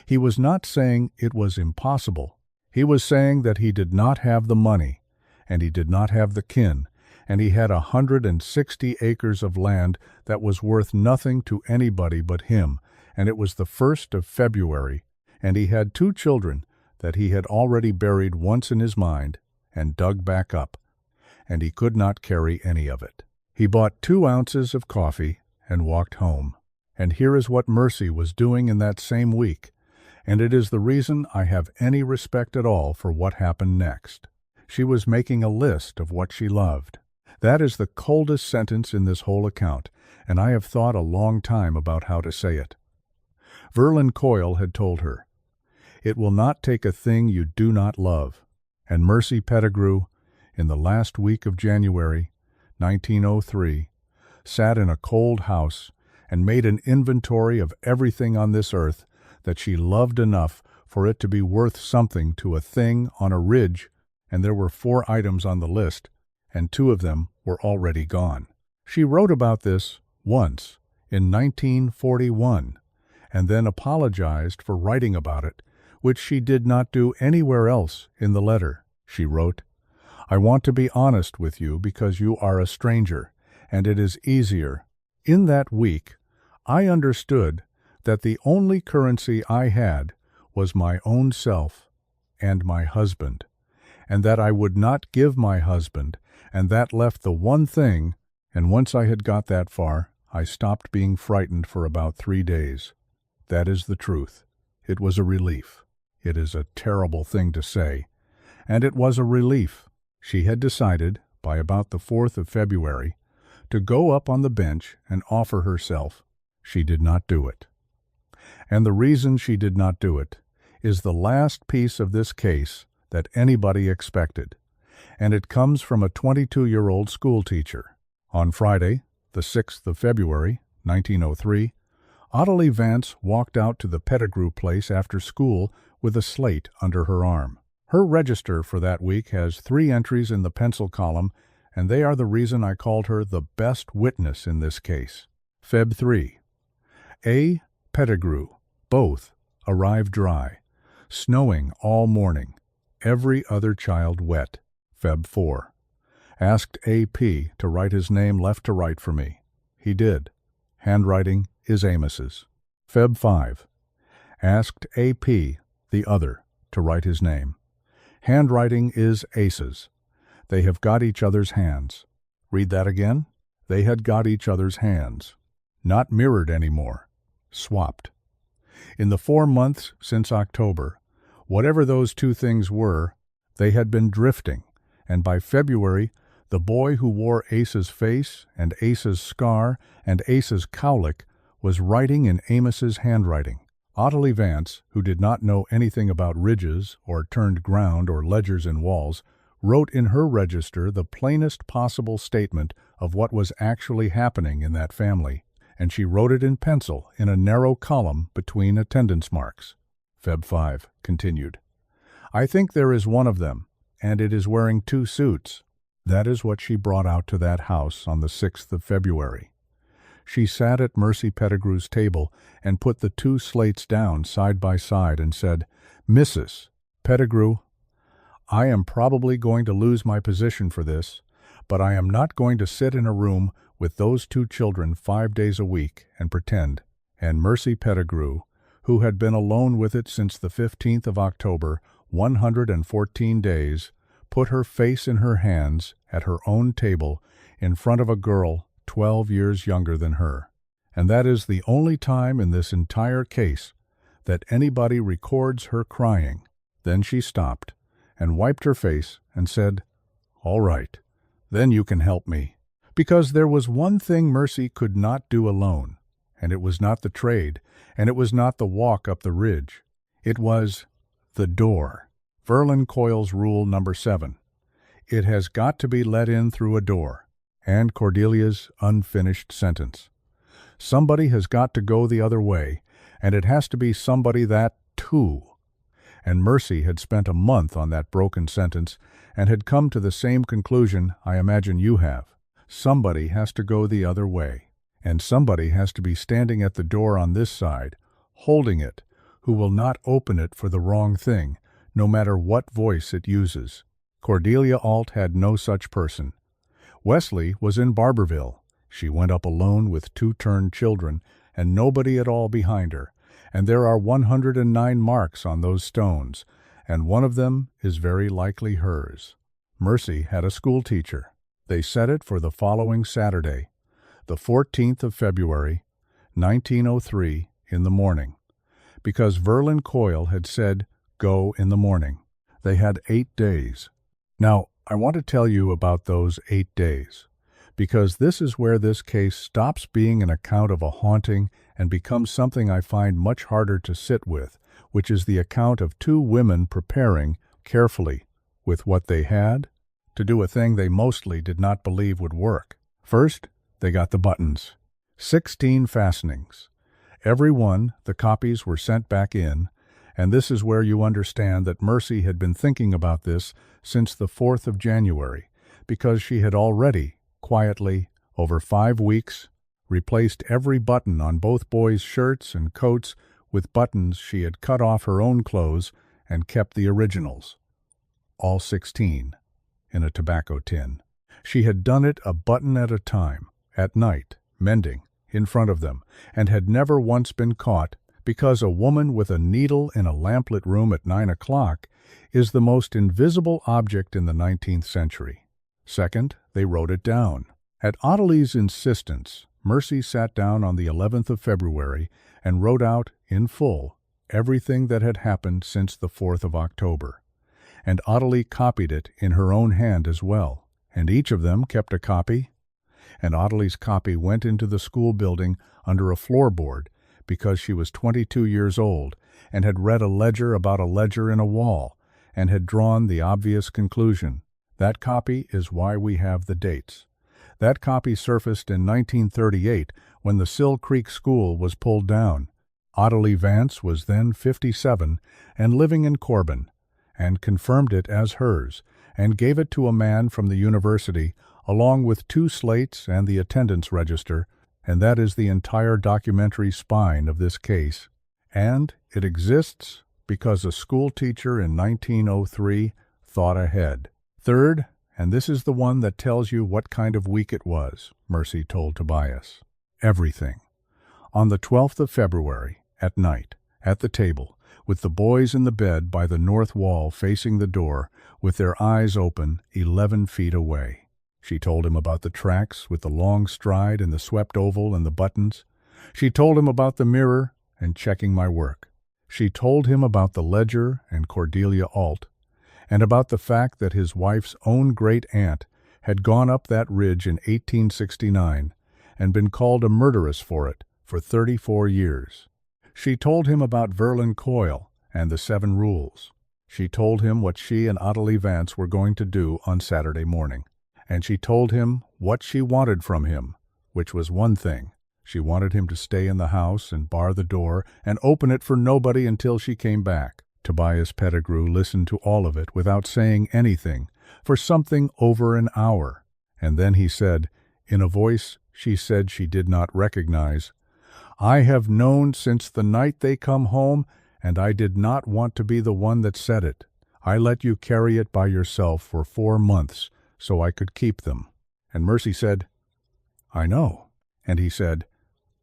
He was not saying it was impossible. He was saying that he did not have the money, and he did not have the kin, and he had 160 acres of land that was worth nothing to anybody but him, and it was the 1st of February, and he had 2 children that he had already buried once in his mind and dug back up, and he could not carry any of it. He bought 2 ounces of coffee and walked home. And here is what Mercy was doing in that same week, and it is the reason I have any respect at all for what happened next. She was making a list of what she loved. That is the coldest sentence in this whole account, and I have thought a long time about how to say it. Verlin Coyle had told her, "It will not take a thing you do not love," and Mercy Pettigrew, in the last week of January, 1903, sat in a cold house and made an inventory of everything on this earth that she loved enough for it to be worth something to a thing on a ridge, and there were 4 items on the list, and 2 of them were already gone. She wrote about this once in 1941, and then apologized for writing about it which she did not do anywhere else in the letter. She wrote, "I want to be honest with you because you are a stranger, and it is easier. In that week, I understood that the only currency I had was my own self and my husband, and that I would not give my husband, and that left the one thing, and once I had got that far, I stopped being frightened for about 3 days. That is the truth. It was a relief. It is a terrible thing to say, and it was a relief." She had decided, by about the 4th of February, to go up on the bench and offer herself. She did not do it. And the reason she did not do it is the last piece of this case that anybody expected, and it comes from a 22-year-old schoolteacher. On Friday, the 6th of February, 1903, Ottilie Vance walked out to the Pettigrew place after school with a slate under her arm. Her register for that week has 3 entries in the pencil column, and they are the reason I called her the best witness in this case. Feb 3. A. Pettigrew. Both arrived dry. Snowing all morning. Every other child wet. Feb 4. Asked A.P. to write his name left to right for me. He did. Handwriting is Amos's. Feb 5. Asked A.P., the other, to write his name. Handwriting is Ace's. They have got each other's hands. Read that again. They had got each other's hands. Not mirrored anymore. Swapped. In the 4 months since October, whatever those 2 things were, they had been drifting, and by February, the boy who wore Ace's face and Ace's scar and Ace's cowlick was writing in Amos's handwriting. Ottilie Vance, who did not know anything about ridges or turned ground or ledgers in walls, wrote in her register the plainest possible statement of what was actually happening in that family, and she wrote it in pencil in a narrow column between attendance marks. Feb 5 continued. I think there is one of them, and it is wearing 2 suits. That is what she brought out to that house on the 6th of February. She sat at Mercy Pettigrew's table and put the 2 slates down side by side and said, Mrs. Pettigrew, I am probably going to lose my position for this, but I am not going to sit in a room with those 2 children 5 days a week and pretend. And Mercy Pettigrew, who had been alone with it since the 15th of October, 114 days, put her face in her hands at her own table in front of a girl 12 years younger than her. And that is the only time in this entire case that anybody records her crying. Then she stopped and wiped her face and said, All right, then you can help me. Because there was one thing Mercy could not do alone, and it was not the trade, and it was not the walk up the ridge. It was the door. Verlin Coyle's rule number 7. It has got to be let in through a door. And Cordelia's unfinished sentence. Somebody has got to go the other way, and it has to be somebody that, too. And Mercy had spent a month on that broken sentence and had come to the same conclusion I imagine you have. Somebody has to go the other way, and somebody has to be standing at the door on this side, holding it, who will not open it for the wrong thing, no matter what voice it uses. Cordelia Alt had no such person. Wesley was in Barberville. She went up alone with 2 turned children, and nobody at all behind her, and there are 109 marks on those stones, and one of them is very likely hers. Mercy had a schoolteacher. They set it for the following Saturday, the 14th of February, 1903, in the morning, because Verlin Coyle had said, go in the morning. They had 8 days. Now, I want to tell you about those 8 days, because this is where this case stops being an account of a haunting and becomes something I find much harder to sit with, which is the account of 2 women preparing, carefully, with what they had, to do a thing they mostly did not believe would work. First, they got the buttons. 16 fastenings. Every one, the copies were sent back in, and this is where you understand that Mercy had been thinking about this since the 4th of January, because she had already, quietly, over 5 weeks, replaced every button on both boys' shirts and coats with buttons she had cut off her own clothes and kept the originals, all 16, in a tobacco tin. She had done it a button at a time, at night, mending, in front of them, and had never once been caught, because a woman with a needle in a lamplit room at 9 o'clock is the most invisible object in the 19th century. Second, they wrote it down. At Ottilie's insistence, Mercy sat down on the 11th of February and wrote out, in full, everything that had happened since the 4th of October. And Ottilie copied it in her own hand as well, and each of them kept a copy. And Ottilie's copy went into the school building under a floorboard because she was 22 years old and had read a ledger about a ledger in a wall and had drawn the obvious conclusion. That copy is why we have the dates. That copy surfaced in 1938 when the Sill Creek School was pulled down. Ottilie Vance was then 57 and living in Corbin, and confirmed it as hers, and gave it to a man from the university, along with 2 slates and the attendance register, and that is the entire documentary spine of this case. And it exists because a school teacher in 1903 thought ahead. Third, and this is the one that tells you what kind of week it was, Mercy told Tobias. Everything. On the 12th of February, at night, at the table, with the boys in the bed by the north wall facing the door, with their eyes open 11 feet away. She told him about the tracks with the long stride and the swept oval and the buttons. She told him about the mirror and checking my work. She told him about the ledger and Cordelia Alt, and about the fact that his wife's own great-aunt had gone up that ridge in 1869 and been called a murderess for it for 34 years. She told him about Verlin Coyle and the 7 rules. She told him what she and Ottilie Vance were going to do on Saturday morning. And she told him what she wanted from him, which was one thing. She wanted him to stay in the house and bar the door and open it for nobody until she came back. Tobias Pettigrew listened to all of it without saying anything for something over an hour. And then he said, in a voice she said she did not recognize, "I have known since the night they come home, and I did not want to be the one that said it. I let you carry it by yourself for 4 months so I could keep them." And Mercy said, "I know." And he said,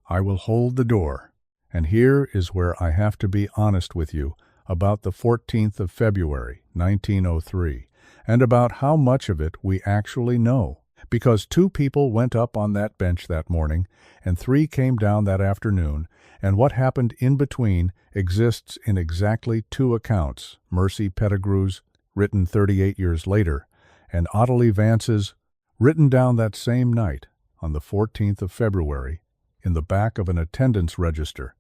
"I will hold the door. And here is where I have to be honest with you about the 14th of February, 1903, and about how much of it we actually know. Because 2 people went up on that bench that morning, and 3 came down that afternoon, and what happened in between exists in exactly 2 accounts, Mercy Pettigrew's, written 38 years later, and Ottilie Vance's, written down that same night, on the 14th of February, in the back of an attendance register,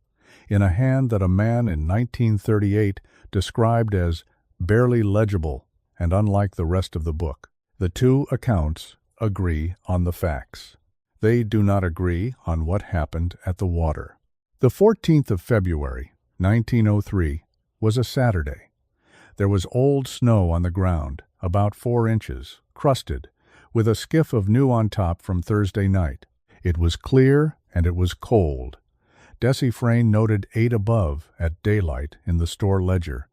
in a hand that a man in 1938 described as barely legible and unlike the rest of the book. The 2 accounts agree on the facts. They do not agree on what happened at the water. The 14th of February, 1903, was a Saturday. There was old snow on the ground, about 4 inches, crusted, with a skiff of new on top from Thursday night. It was clear and it was cold. Desi Frayne noted 8 above at daylight in the store ledger,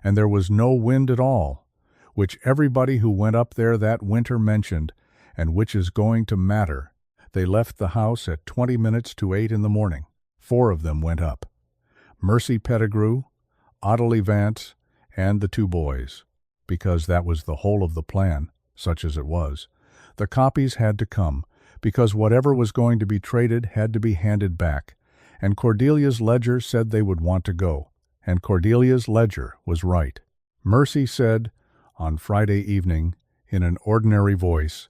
and there was no wind at all, which everybody who went up there that winter mentioned, and which is going to matter. They left the house at 20 minutes to 8 in the morning. 4 of them went up. Mercy Pettigrew, Ottilie Vance, and the 2 boys, because that was the whole of the plan, such as it was. The copies had to come, because whatever was going to be traded had to be handed back, and Cordelia's ledger said they would want to go, and Cordelia's ledger was right. Mercy said, on Friday evening, in an ordinary voice,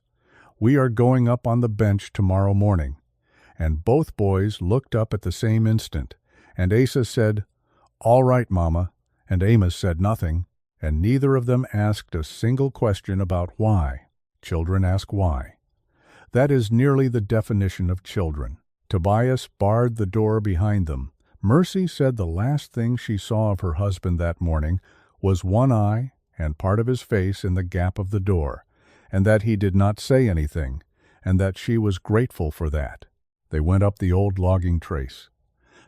"We are going up on the bench tomorrow morning." And both boys looked up at the same instant, and Asa said, "All right, Mama," and Amos said nothing, and neither of them asked a single question about why. Children ask why. That is nearly the definition of children. Tobias barred the door behind them. Mercy said the last thing she saw of her husband that morning was one eye and part of his face in the gap of the door, and that he did not say anything, and that she was grateful for that. They went up the old logging trace.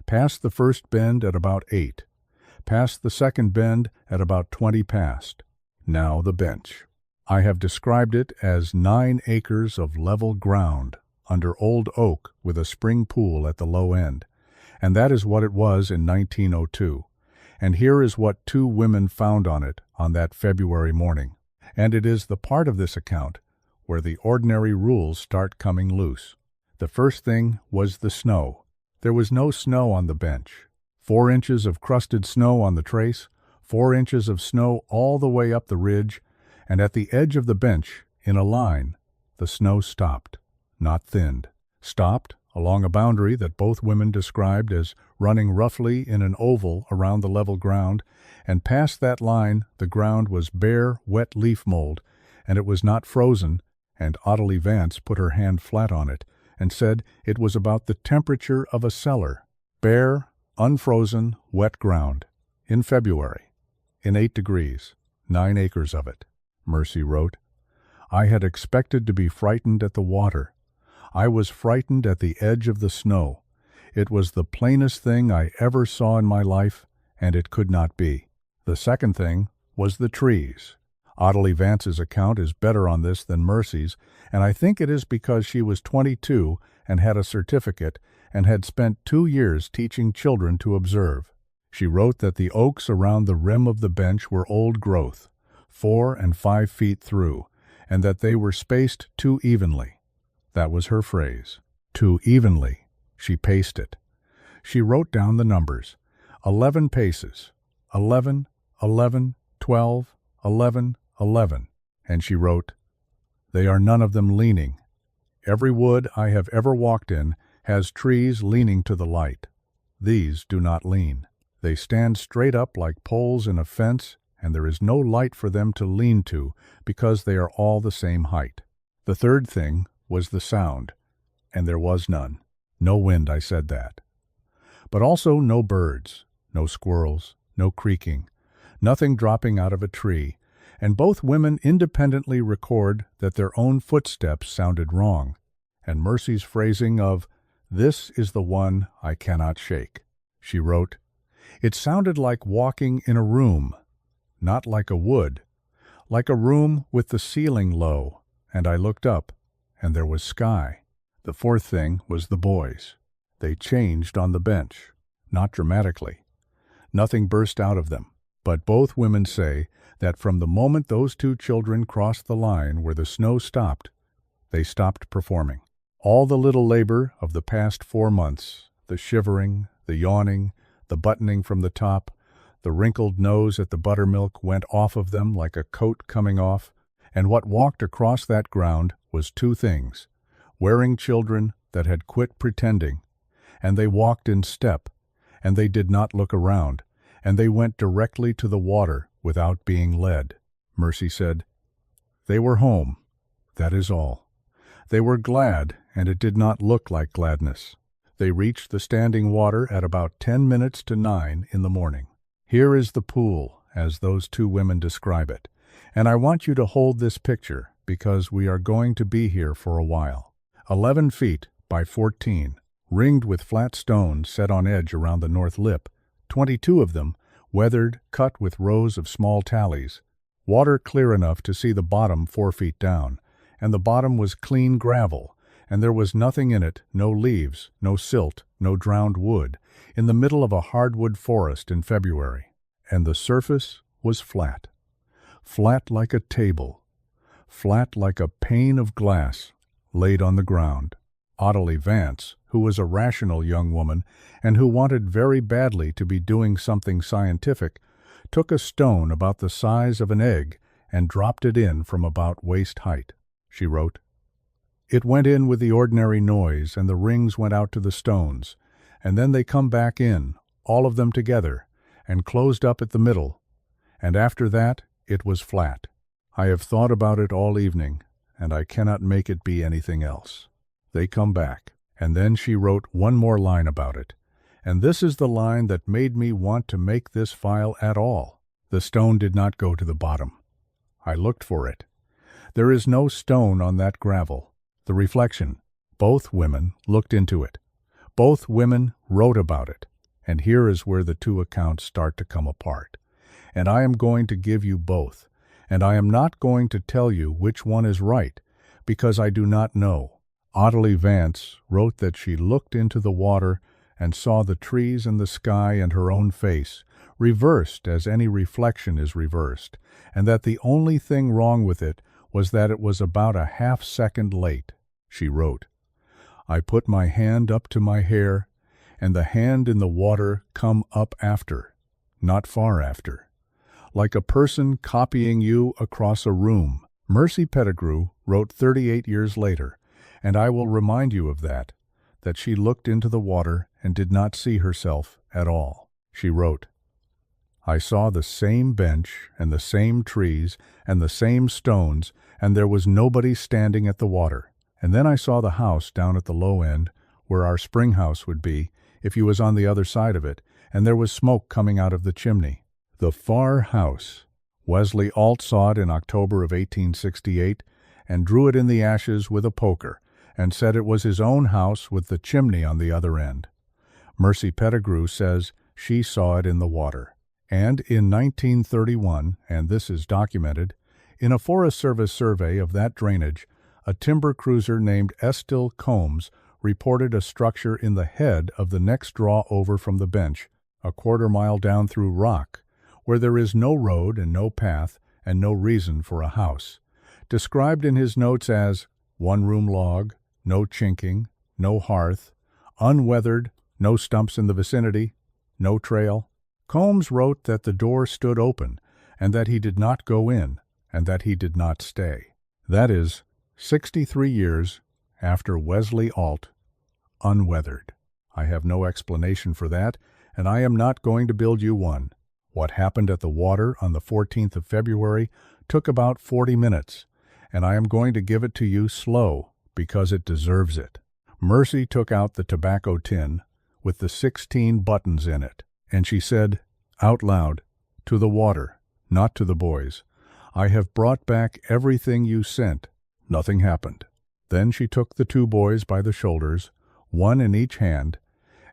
Passed the first bend at about 8. Passed the second bend at about 20 past. Now the bench. I have described it as 9 acres of level ground under old oak with a spring pool at the low end, and that is what it was in 1902. And here is what 2 women found on it on that February morning. And it is the part of this account where the ordinary rules start coming loose. The first thing was the snow. There was no snow on the bench. 4 inches of crusted snow on the trace, 4 inches of snow all the way up the ridge, and at the edge of the bench, in a line, the snow stopped, not thinned. Stopped along a boundary that both women described as running roughly in an oval around the level ground, and past that line the ground was bare, wet leaf mold, and it was not frozen, and Ottilie Vance put her hand flat on it and said it was about the temperature of a cellar. Bare, unfrozen, wet ground, in February, in 8 degrees, 9 acres of it. Mercy wrote, I had expected to be frightened at the water. I was frightened at the edge of the snow. It was the plainest thing I ever saw in my life, and it could not be. The second thing was the trees. Ottilie Vance's account is better on this than Mercy's, and I think it is because she was 22 and had a certificate and had spent 2 years teaching children to observe. She wrote that the oaks around the rim of the bench were old growth, 4 and 5 feet through, and that they were spaced too evenly. That was her phrase. Too evenly. She paced it. She wrote down the numbers. 11 paces. 11, 11, 12, 11, 11. And she wrote, They are none of them leaning. Every wood I have ever walked in has trees leaning to the light. These do not lean. They stand straight up like poles in a fence, and there is no light for them to lean to because they are all the same height. The third thing was the sound, and there was none. No wind, I said that. But also no birds, no squirrels, no creaking, nothing dropping out of a tree, and both women independently record that their own footsteps sounded wrong, and Mercy's phrasing of, This is the one I cannot shake. She wrote, It sounded like walking in a room, not like a wood, like a room with the ceiling low, and I looked up, and there was sky. The fourth thing was the boys. They changed on the bench, not dramatically. Nothing burst out of them, but both women say that from the moment those 2 children crossed the line where the snow stopped, they stopped performing. All the little labor of the past 4 months, the shivering, the yawning, the buttoning from the top, the wrinkled nose at the buttermilk went off of them like a coat coming off, and what walked across that ground was 2 things, wearing children that had quit pretending, and they walked in step, and they did not look around, and they went directly to the water without being led. Mercy said, They were home, that is all. They were glad, and it did not look like gladness. They reached the standing water at about 10 minutes to 9 in the morning. Here is the pool, as those 2 women describe it, and I want you to hold this picture because we are going to be here for a while. 11 feet by 14, ringed with flat stones set on edge around the north lip, 22 of them, weathered, cut with rows of small tallies, water clear enough to see the bottom 4 feet down, and the bottom was clean gravel, and there was nothing in it, no leaves, no silt, no drowned wood, in the middle of a hardwood forest in February, and the surface was flat. Flat like a table, flat like a pane of glass laid on the ground. Ottilie Vance, who was a rational young woman and who wanted very badly to be doing something scientific, took a stone about the size of an egg and dropped it in from about waist height. She wrote, It went in with the ordinary noise, and the rings went out to the stones, and then they come back in, all of them together, and closed up at the middle, and after that it was flat. I have thought about it all evening, and I cannot make it be anything else. They come back. And then she wrote one more line about it, and this is the line that made me want to make this file at all. The stone did not go to the bottom. I looked for it. There is no stone on that gravel. The reflection. Both women looked into it. Both women wrote about it. And here is where the two accounts start to come apart. And I am going to give you both. And I am not going to tell you which one is right, because I do not know. Ottilie Vance wrote that she looked into the water and saw the trees and the sky and her own face, reversed as any reflection is reversed, and that the only thing wrong with it was that it was about a half-second late. She wrote, "I put my hand up to my hair, and the hand in the water come up after, not far after, like a person copying you across a room." Mercy Pettigrew wrote 38 years later, and I will remind you of that she looked into the water and did not see herself at all. She wrote, "I saw the same bench and the same trees and the same stones, and there was nobody standing at the water. And then I saw the house down at the low end, where our spring house would be, if you was on the other side of it, and there was smoke coming out of the chimney. The far house. Wesley Alt saw it in October of 1868, and drew it in the ashes with a poker, and said it was his own house with the chimney on the other end. Mercy Pettigrew says she saw it in the water. And in 1931, and this is documented, in a Forest Service survey of that drainage, a timber cruiser named Estill Combs reported a structure in the head of the next draw over from the bench, a quarter-mile down through rock, where there is no road and no path and no reason for a house, described in his notes as one-room log, no chinking, no hearth, unweathered, no stumps in the vicinity, no trail. Combs wrote that the door stood open, and that he did not go in, and that he did not stay. That is, 63 years after Wesley Alt, unweathered. I have no explanation for that, and I am not going to build you one. What happened at the water on the 14th of February took about 40 minutes, and I am going to give it to you slow, because it deserves it. Mercy took out the tobacco tin with the 16 buttons in it, and she said, out loud, to the water, not to the boys, "I have brought back everything you sent." Nothing happened. Then she took the two boys by the shoulders, one in each hand,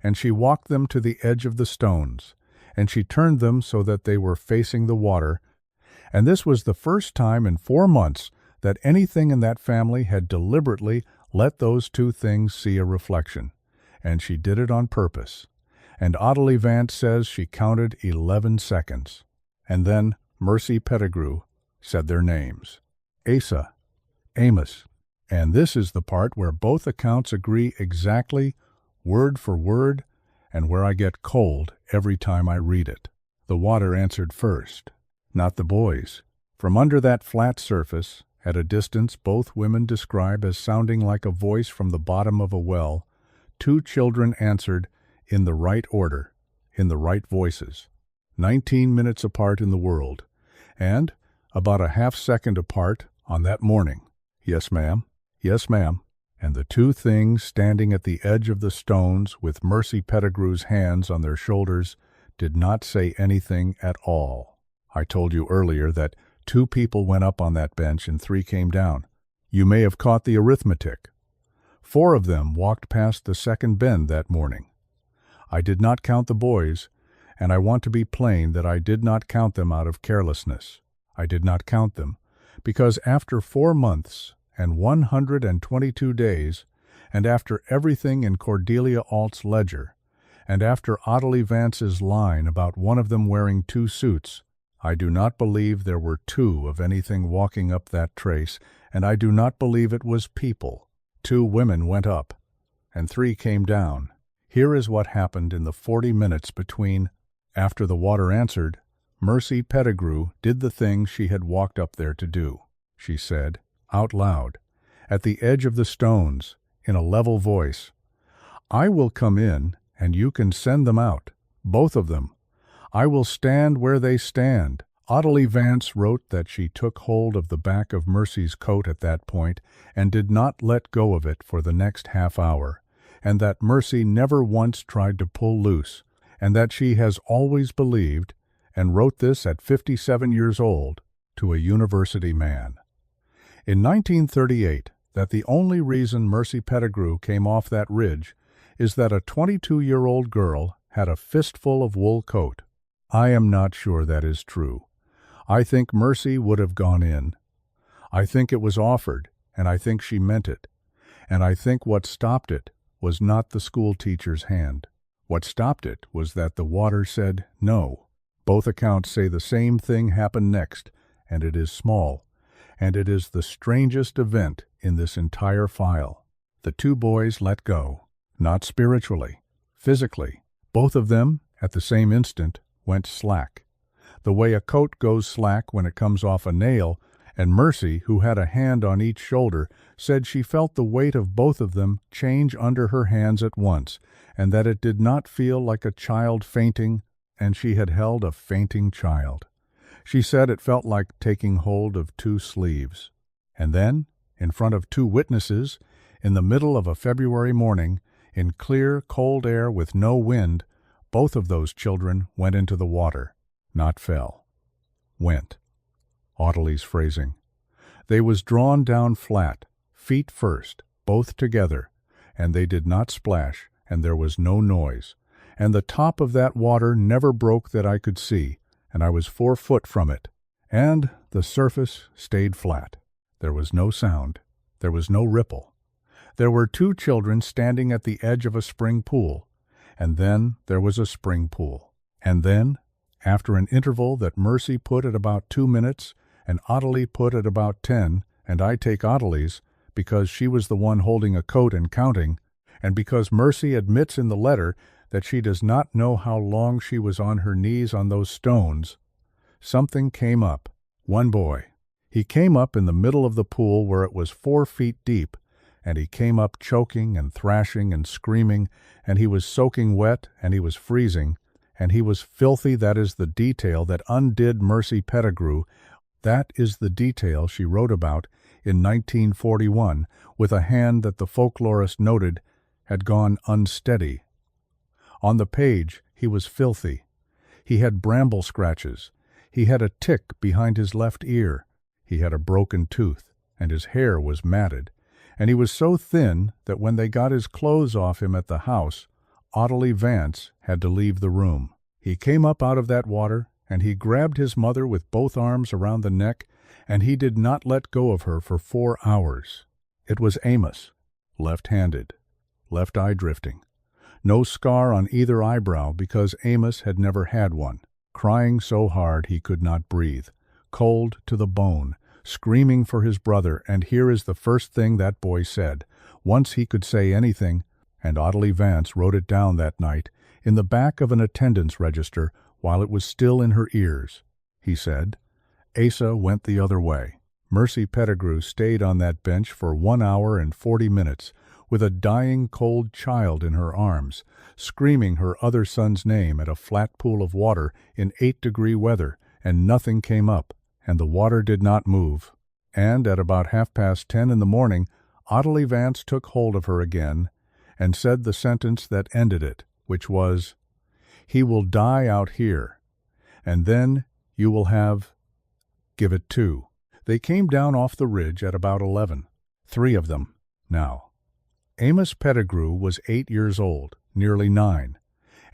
and she walked them to the edge of the stones, and she turned them so that they were facing the water, and this was the first time in 4 months that anything in that family had deliberately let those two things see a reflection, and she did it on purpose. And Ottilie Vance says she counted 11 seconds. And then Mercy Pettigrew said their names. Asa, Amos. And this is the part where both accounts agree exactly, word for word, and where I get cold every time I read it. The water answered first, not the boys. From under that flat surface, at a distance both women describe as sounding like a voice from the bottom of a well, two children answered in the right order, in the right voices, 19 minutes apart in the world, and about a half-second apart on that morning. Yes, ma'am. Yes, ma'am. And the two things standing at the edge of the stones with Mercy Pettigrew's hands on their shoulders did not say anything at all. I told you earlier that 2 people went up on that bench and 3 came down. You may have caught the arithmetic. 4 of them walked past the second bend that morning. I did not count the boys, and I want to be plain that I did not count them out of carelessness. I did not count them, because after 4 months and 122 days, and after everything in Cordelia Alt's ledger, and after Ottilie Vance's line about one of them wearing 2 suits, I do not believe there were 2 of anything walking up that trace, and I do not believe it was people. 2 women went up, and 3 came down. Here is what happened in the 40 minutes between. After the water answered, Mercy Pettigrew did the thing she had walked up there to do. She said, out loud, at the edge of the stones, in a level voice, "I will come in, and you can send them out, both of them. I will stand where they stand." Ottilie Vance wrote that she took hold of the back of Mercy's coat at that point and did not let go of it for the next half hour, and that Mercy never once tried to pull loose, and that she has always believed, and wrote this at 57 years old, to a university man. In 1938, that the only reason Mercy Pettigrew came off that ridge is that a 22-year-old girl had a fistful of wool coat. I am not sure that is true. I think Mercy would have gone in. I think it was offered, and I think she meant it. And I think what stopped it was not the school teacher's hand. What stopped it was that the water said no. Both accounts say the same thing happened next, and it is small, and it is the strangest event in this entire file. The two boys let go, not spiritually, physically. Both of them, at the same instant, went slack. The way a coat goes slack when it comes off a nail, and Mercy, who had a hand on each shoulder, said she felt the weight of both of them change under her hands at once, and that it did not feel like a child fainting, and she had held a fainting child. She said it felt like taking hold of two sleeves. And then, in front of two witnesses, in the middle of a February morning, in clear, cold air with no wind, both of those children went into the water. Not fell. Went. Audley's phrasing. They was drawn down flat, feet first, both together, and they did not splash, and there was no noise, and the top of that water never broke that I could see, and I was 4 foot from it, and the surface stayed flat. There was no sound. There was no ripple. There were two children standing at the edge of a spring pool, and then there was a spring pool. And then, after an interval that Mercy put at about 2 minutes, and Audley put at about 10, and I take Audley's, because she was the one holding a coat and counting, and because Mercy admits in the letter that she does not know how long she was on her knees on those stones, something came up. One boy. He came up in the middle of the pool where it was 4 feet deep, and he came up choking and thrashing and screaming, and he was soaking wet, and he was freezing, and he was filthy. That is the detail that undid Mercy Pettigrew. That is the detail she wrote about in 1941 with a hand that the folklorist noted had gone unsteady. On the page he was filthy. He had bramble scratches. He had a tick behind his left ear. He had a broken tooth, and his hair was matted. And he was so thin that when they got his clothes off him at the house, Audley Vance had to leave the room. He came up out of that water, and he grabbed his mother with both arms around the neck, and he did not let go of her for 4 hours. It was Amos, left-handed, left eye drifting. No scar on either eyebrow because Amos had never had one, crying so hard he could not breathe, cold to the bone, screaming for his brother, and here is the first thing that boy said, once he could say anything, and Audley Vance wrote it down that night in the back of an attendance register while it was still in her ears. He said, "Asa went the other way." Mercy Pettigrew stayed on that bench for 1 hour and 40 minutes, with a dying cold child in her arms, screaming her other son's name at a flat pool of water in 8-degree weather, and nothing came up, and the water did not move. And at about 10:30 in the morning, Audley Vance took hold of her again, and said the sentence that ended it, which was, "He will die out here, and then you will give it 2. They came down off the ridge at about 11, 3 of them, now. Amos Pettigrew was 8 years old, nearly 9,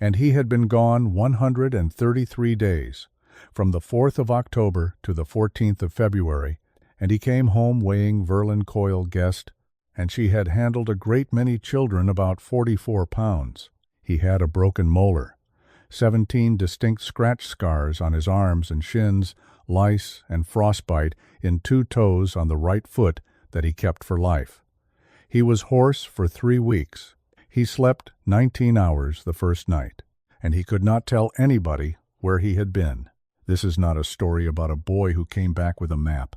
and he had been gone 133 days, from the 4th of October to the 14th of February, and he came home weighing Verlin Coyle guessed, and she had handled a great many children about 44 pounds. He had a broken molar, 17 distinct scratch scars on his arms and shins, lice and frostbite in 2 toes on the right foot that he kept for life. He was hoarse for 3 weeks. He slept 19 hours the first night, and he could not tell anybody where he had been. This is not a story about a boy who came back with a map.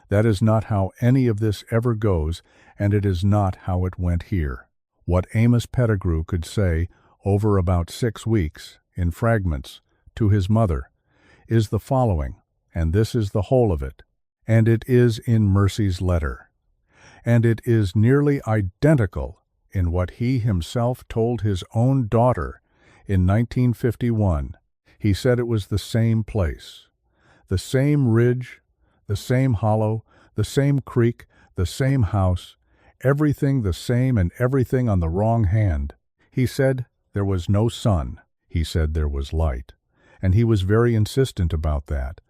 That is not how any of this ever goes, and it is not how it went here. What Amos Pettigrew could say over about 6 weeks, in fragments, to his mother, is the following, and this is the whole of it, and it is in Mercy's letter. And it is nearly identical in what he himself told his own daughter in 1951. He said it was the same place, the same ridge, the same hollow, the same creek, the same house, everything the same and everything on the wrong hand. He said there was no sun. He said there was light, and he was very insistent about that,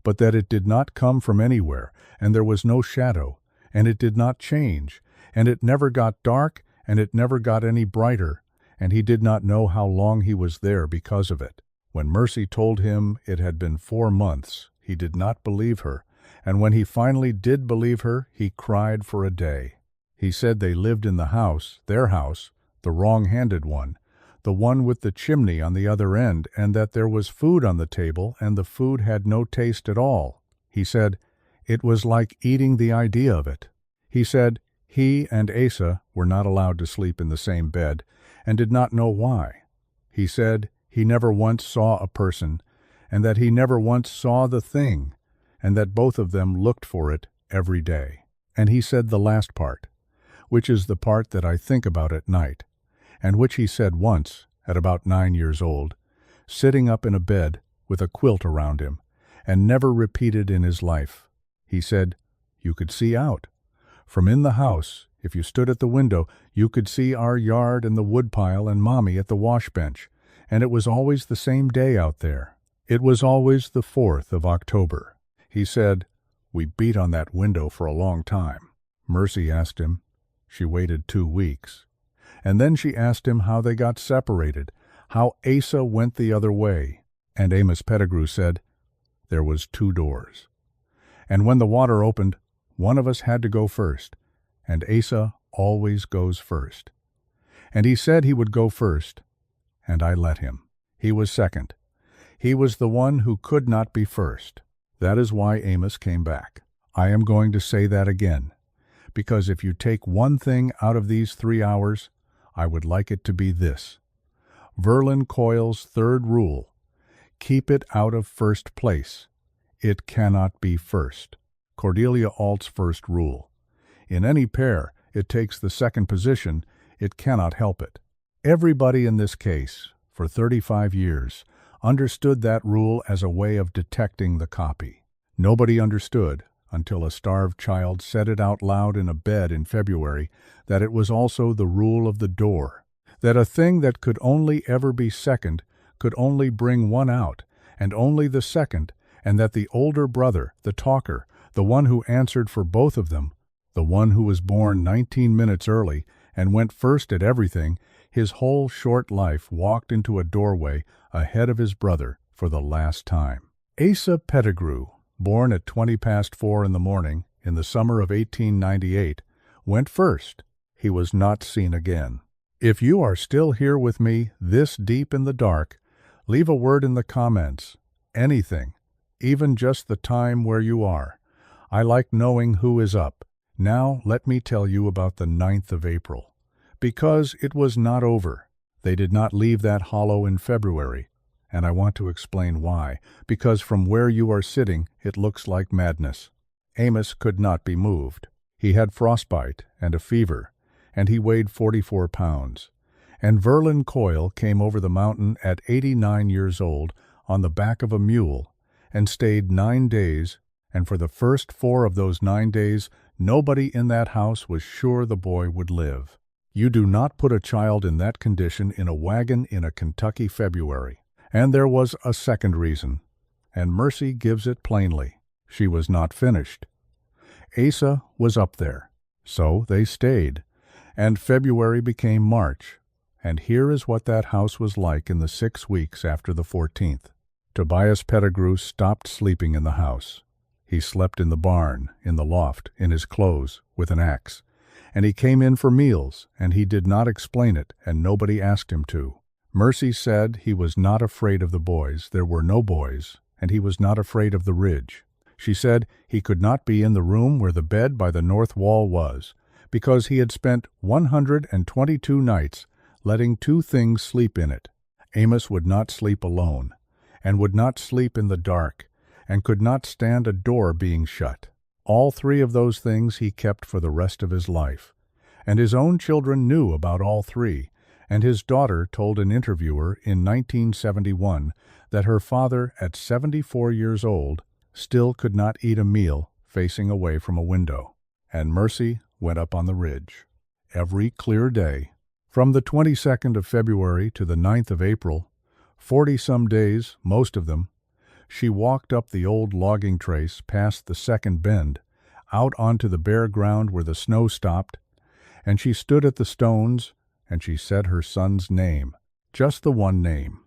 but that it did not come from anywhere, and there was no shadow, and it did not change, and it never got dark, and it never got any brighter, and he did not know how long he was there because of it. When Mercy told him it had been 4 months, he did not believe her, and when he finally did believe her, he cried for a day. He said they lived in the house, their house, the wrong-handed one, the one with the chimney on the other end, and that there was food on the table, and the food had no taste at all. He said it was like eating the idea of it. He said he and Asa were not allowed to sleep in the same bed, and did not know why. He said he never once saw a person, and that he never once saw the thing, and that both of them looked for it every day. And he said the last part, which is the part that I think about at night, and which he said once, at about 9 years old, sitting up in a bed with a quilt around him, and never repeated in his life. He said, you could see out. From in the house, if you stood at the window, you could see our yard and the woodpile and Mommy at the wash bench, and it was always the same day out there. It was always the 4th of October. He said, we beat on that window for a long time. Mercy asked him. She waited 2 weeks. And then she asked him how they got separated, how Asa went the other way. And Amos Pettigrew said, there was 2 doors. And when the water opened, one of us had to go first, and Asa always goes first. And he said he would go first, and I let him. He was second. He was the one who could not be first. That is why Amos came back. I am going to say that again, because if you take one thing out of these 3 hours, I would like it to be this. Verlin Coyle's 3rd rule: keep it out of first place. It cannot be first. Cordelia Alt's 1st rule: in any pair, it takes the 2nd position, it cannot help it. Everybody in this case, for 35 years, understood that rule as a way of detecting the copy. Nobody understood, until a starved child said it out loud in a bed in February, that it was also the rule of the door, that a thing that could only ever be second could only bring one out, and only the second, and that the older brother, the talker, the one who answered for both of them, the one who was born 19 minutes early and went first at everything, his whole short life walked into a doorway ahead of his brother for the last time. Asa Pettigrew, born at 4:20 in the morning in the summer of 1898, went first. He was not seen again. If you are still here with me this deep in the dark, leave a word in the comments. Anything, even just the time where you are. I like knowing who is up. Now let me tell you about the 9th of April. Because it was not over. They did not leave that hollow in February. And I want to explain why. Because from where you are sitting, it looks like madness. Amos could not be moved. He had frostbite and a fever, and he weighed 44 pounds. And Verlin Coyle came over the mountain at 89 years old on the back of a mule, and stayed 9 days, and for the first 4 of those 9 days, nobody in that house was sure the boy would live. You do not put a child in that condition in a wagon in a Kentucky February. And there was a second reason, and Mercy gives it plainly. She was not finished. Asa was up there, so they stayed, and February became March, and here is what that house was like in the 6 weeks after the 14th. Tobias Pettigrew stopped sleeping in the house. He slept in the barn, in the loft, in his clothes, with an axe, and he came in for meals, and he did not explain it, and nobody asked him to. Mercy said he was not afraid of the boys, there were no boys, and he was not afraid of the ridge. She said he could not be in the room where the bed by the north wall was, because he had spent 122 nights letting 2 things sleep in it. Amos would not sleep alone, and would not sleep in the dark, and could not stand a door being shut. All 3 of those things he kept for the rest of his life, and his own children knew about all 3, and his daughter told an interviewer in 1971 that her father, at 74 years old, still could not eat a meal facing away from a window. And Mercy went up on the ridge. Every clear day, from the 22nd of February to the 9th of April, 40-some days, most of them, she walked up the old logging trace past the second bend, out onto the bare ground where the snow stopped, and she stood at the stones, and she said her son's name, just the one name,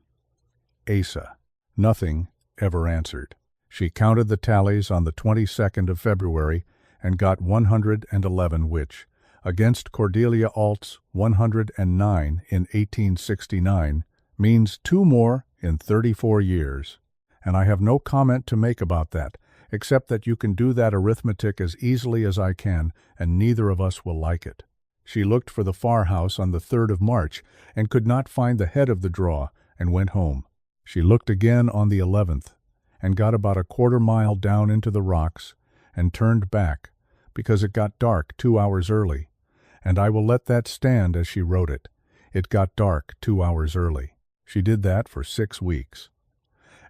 Asa. Nothing ever answered. She counted the tallies on the 22nd of February and got 111, which, against Cordelia Alt's 109 in 1869, means 2 more in 34 years. And I have no comment to make about that, except that you can do that arithmetic as easily as I can, and neither of us will like it. She looked for the farmhouse on the 3rd of March and could not find the head of the draw and went home. She looked again on the 11th and got about a quarter mile down into the rocks and turned back because it got dark 2 hours early, and I will let that stand as she wrote it. It got dark 2 hours early. She did that for 6 weeks.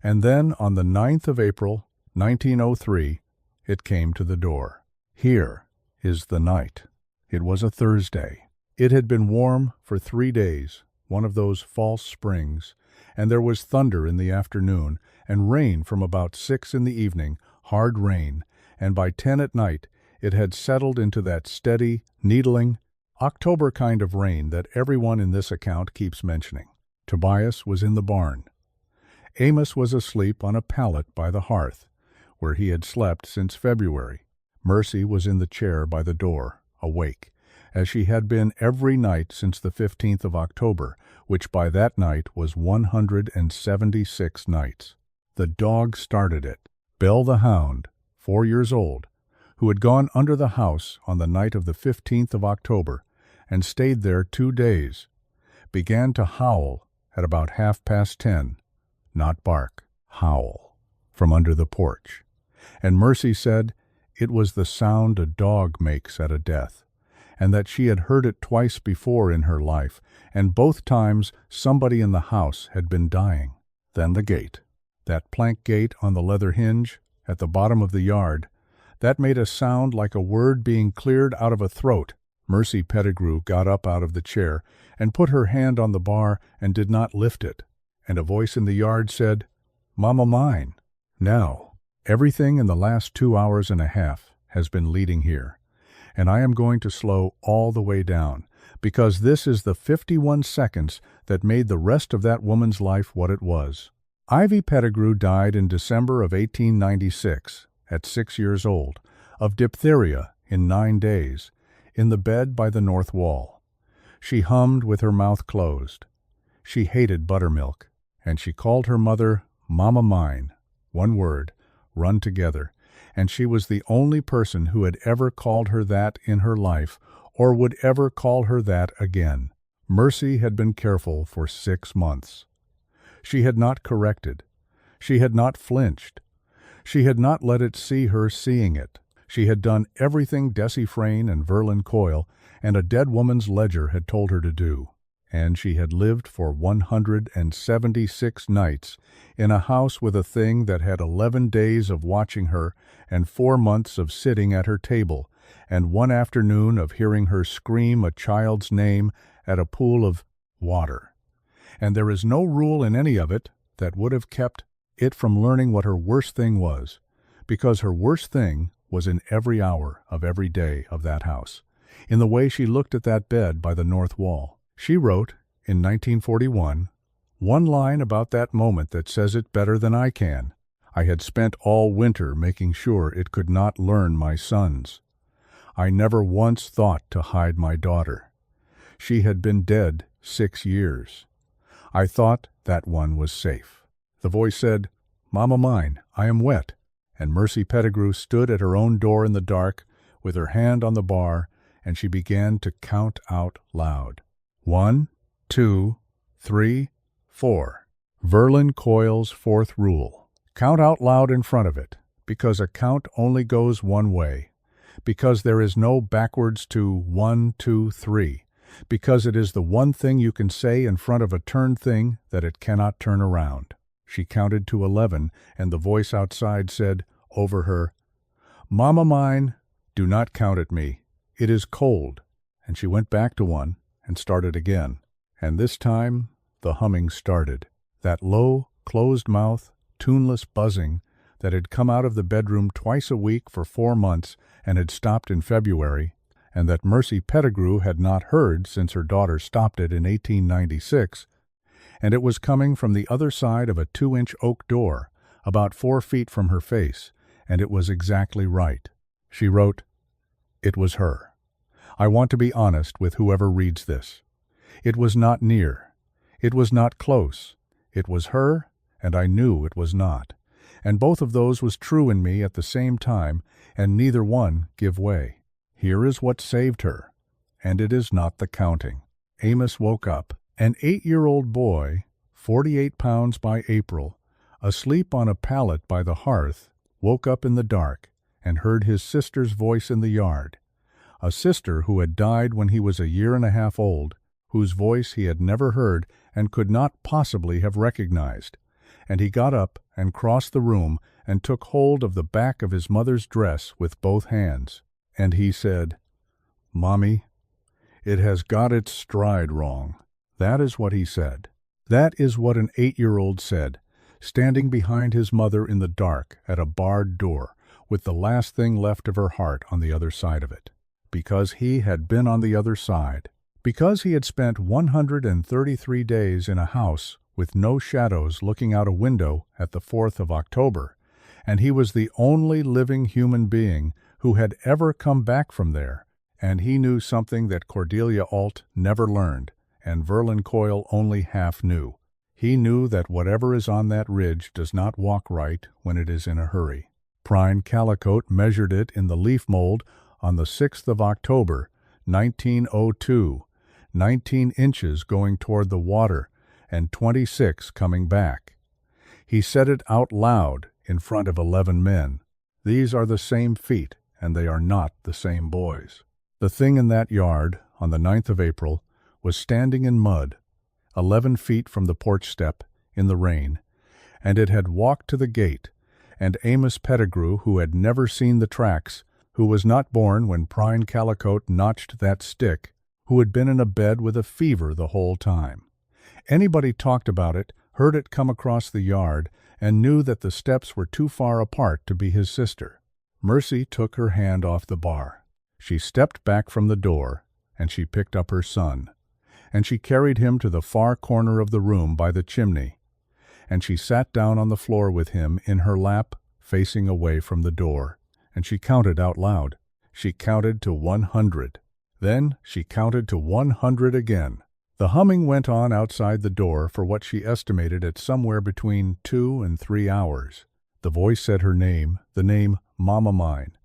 And then on the 9th of April, 1903, it came to the door. Here is the night. It was a Thursday. It had been warm for 3 days, one of those false springs, and there was thunder in the afternoon, and rain from about 6 in the evening, hard rain, and by 10 at night it had settled into that steady, needling, October kind of rain that everyone in this account keeps mentioning. Tobias was in the barn. Amos was asleep on a pallet by the hearth, where he had slept since February. Mercy was in the chair by the door, awake, as she had been every night since the 15th of October, which by that night was 176 nights. The dog started it. Bell the hound, 4 years old, who had gone under the house on the night of the 15th of October and stayed there 2 days, began to howl at about 10:30, not bark, howl, from under the porch. And Mercy said it was the sound a dog makes at a death, and that she had heard it twice before in her life, and both times somebody in the house had been dying. Then the gate, that plank gate on the leather hinge at the bottom of the yard, that made a sound like a word being cleared out of a throat. Mercy Pettigrew got up out of the chair and put her hand on the bar and did not lift it, and a voice in the yard said, "Mama mine." Now, everything in the last 2 hours and a half has been leading here, and I am going to slow all the way down, because this is the 51 seconds that made the rest of that woman's life what it was. Ivy Pettigrew died in December of 1896, at 6 years old, of diphtheria in 9 days, in the bed by the north wall. She hummed with her mouth closed. She hated buttermilk, and she called her mother Mama Mine, one word, run together, and she was the only person who had ever called her that in her life, or would ever call her that again. Mercy had been careful for 6 months. She had not corrected. She had not flinched. She had not let it see her seeing it. She had done everything Desi Frayne and Verlin Coyle and a dead woman's ledger had told her to do. And she had lived for 176 nights in a house with a thing that had 11 days of watching her and 4 months of sitting at her table, and 1 afternoon of hearing her scream a child's name at a pool of water. And there is no rule in any of it that would have kept it from learning what her worst thing was, because her worst thing was in every hour of every day of that house, in the way she looked at that bed by the north wall. She wrote, in 1941, one line about that moment that says it better than I can. I had spent all winter making sure it could not learn my sons. I never once thought to hide my daughter. She had been dead 6 years. I thought that one was safe. The voice said, "Mama mine, I am wet." And Mercy Pettigrew stood at her own door in the dark with her hand on the bar, and she began to count out loud. 1, 2, 3, 4. Verlin Coyle's 4th rule. Count out loud in front of it, because a count only goes one way, because there is no backwards to 1, 2, 3, because it is the one thing you can say in front of a turned thing that it cannot turn around. She counted to 11, and the voice outside said, over her, "Mama mine, do not count at me. It is cold." And she went back to 1 and started again. And this time the humming started. that low, closed mouth, tuneless buzzing that had come out of the bedroom twice a week for 4 months and had stopped in February, and that Mercy Pettigrew had not heard since her daughter stopped it in 1896, and it was coming from the other side of a 2-inch oak door, about 4 feet from her face, and it was exactly right. She wrote, "It was her. I want to be honest with whoever reads this. It was not near. It was not close. It was her, and I knew it was not. And both of those was true in me at the same time, and neither one give way. Here is what saved her, and it is not the counting." Amos woke up. An 8-year-old boy, 48 pounds by April, asleep on a pallet by the hearth, woke up in the dark and heard his sister's voice in the yard, a sister who had died when he was a 1.5 years old, whose voice he had never heard and could not possibly have recognized. And he got up and crossed the room and took hold of the back of his mother's dress with both hands. And he said, "Mommy, it has got its stride wrong." That is what he said. That is what an 8-year-old said, standing behind his mother in the dark at a barred door, with the last thing left of her heart on the other side of it. Because he had been on the other side. Because he had spent 133 days in a house with no shadows looking out a window at the 4th of October, and he was the only living human being who had ever come back from there, and he knew something that Cordelia Alt never learned, and Verlin Coyle only half knew. He knew that whatever is on that ridge does not walk right when it is in a hurry. Prine Calicote measured it in the leaf mold on the 6th of October, 1902, 19 inches going toward the water and 26 coming back. He said it out loud in front of 11 men. These are the same feet, and they are not the same boys. The thing in that yard, on the 9th of April, was standing in mud, 11 feet from the porch step, in the rain, and it had walked to the gate, and Amos Pettigrew, who had never seen the tracks, who was not born when Prine Calicote notched that stick, who had been in a bed with a fever the whole time. Anybody talked about it, heard it come across the yard, and knew that the steps were too far apart to be his sister. Mercy took her hand off the bar. She stepped back from the door, and she picked up her son, and she carried him to the far corner of the room by the chimney, and she sat down on the floor with him in her lap, facing away from the door, and she counted out loud. She counted to 100. Then she counted to 100 again. The humming went on outside the door for what she estimated at somewhere between 2 and 3 hours. The voice said her name, the name Mama Mine,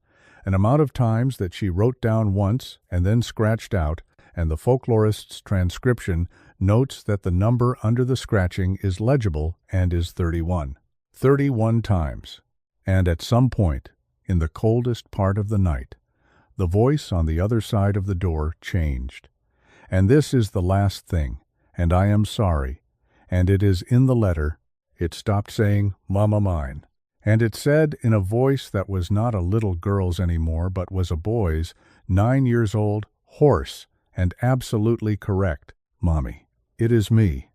an amount of times that she wrote down once and then scratched out, and the folklorist's transcription notes that the number under the scratching is legible and is 31. 31 times. And at some point, in the coldest part of the night, the voice on the other side of the door changed. And this is the last thing, and I am sorry, and it is in the letter. It stopped saying, "Mama Mine," and it said in a voice that was not a little girl's anymore, but was a boy's, 9 years old, hoarse, and absolutely correct, "Mommy, it is me.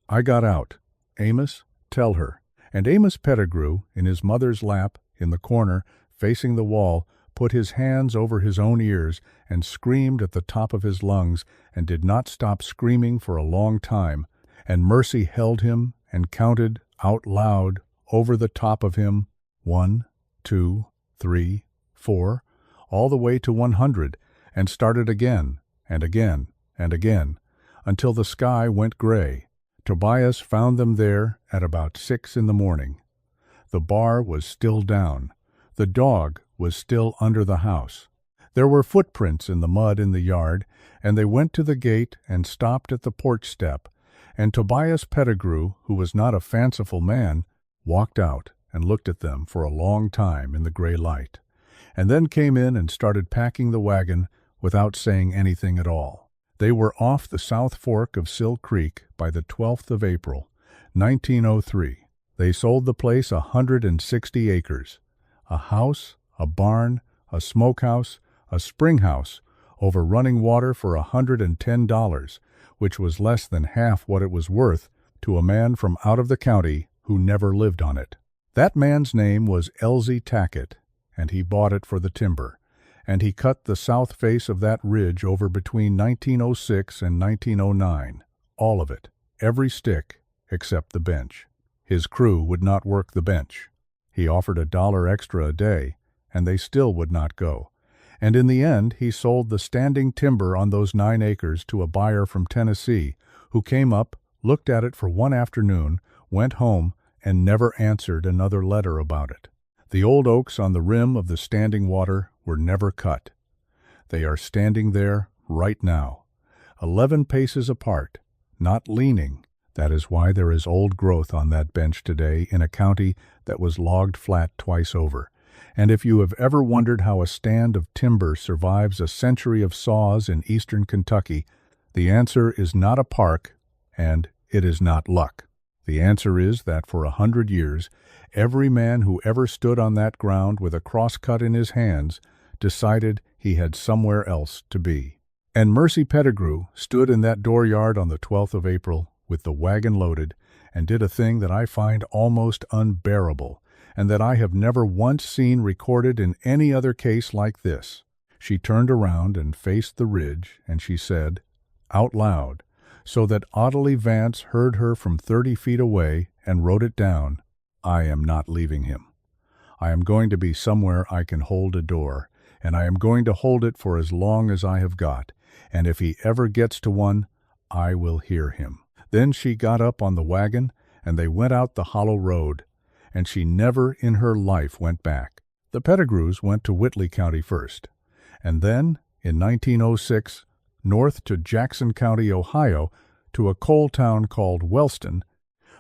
I got out. Amos, tell her." And Amos Pettigrew, in his mother's lap, in the corner, facing the wall, put his hands over his own ears and screamed at the top of his lungs, and did not stop screaming for a long time, and Mercy held him and counted out loud over the top of him 1, 2, 3, 4, all the way to 100, and started again and again and again, until the sky went gray. Tobias found them there at about 6 in the morning. The bar was still down. The dog was still under the house. There were footprints in the mud in the yard, and they went to the gate and stopped at the porch step, and Tobias Pettigrew, who was not a fanciful man, walked out and looked at them for a long time in the gray light, and then came in and started packing the wagon without saying anything at all. They were off the South Fork of Sill Creek by the 12th of April, 1903. They sold the place 160 acres, a house, a barn, a smokehouse, a spring house, over running water for $110, which was less than half what it was worth, to a man from out of the county who never lived on it. That man's name was Elsie Tackett, and he bought it for the timber, and he cut the south face of that ridge over between 1906 and 1909, all of it, every stick except the bench. His crew would not work the bench. He offered $1 extra a day, and they still would not go. And in the end, he sold the standing timber on those 9 acres to a buyer from Tennessee, who came up, looked at it for one afternoon, went home, and never answered another letter about it. The old oaks on the rim of the standing water were never cut. They are standing there right now, 11 paces apart, not leaning. That is why there is old growth on that bench today in a county that was logged flat twice over. And if you have ever wondered how a stand of timber survives a century of saws in eastern Kentucky, the answer is not a park, and it is not luck. The answer is that for 100 years, every man who ever stood on that ground with a crosscut in his hands decided he had somewhere else to be. And Mercy Pettigrew stood in that dooryard on the 12th of April with the wagon loaded and did a thing that I find almost unbearable, and that I have never once seen recorded in any other case like this. She turned around and faced the ridge, and she said, out loud, so that Ottilie Vance heard her from 30 feet away, and wrote it down, I am not leaving him. I am going to be somewhere I can hold a door, and I am going to hold it for as long as I have got, and if he ever gets to one, I will hear him. Then she got up on the wagon, and they went out the hollow road, and she never in her life went back. The Pettigrews went to Whitley County first, and then, in 1906, north to Jackson County, Ohio, to a coal town called Wellston,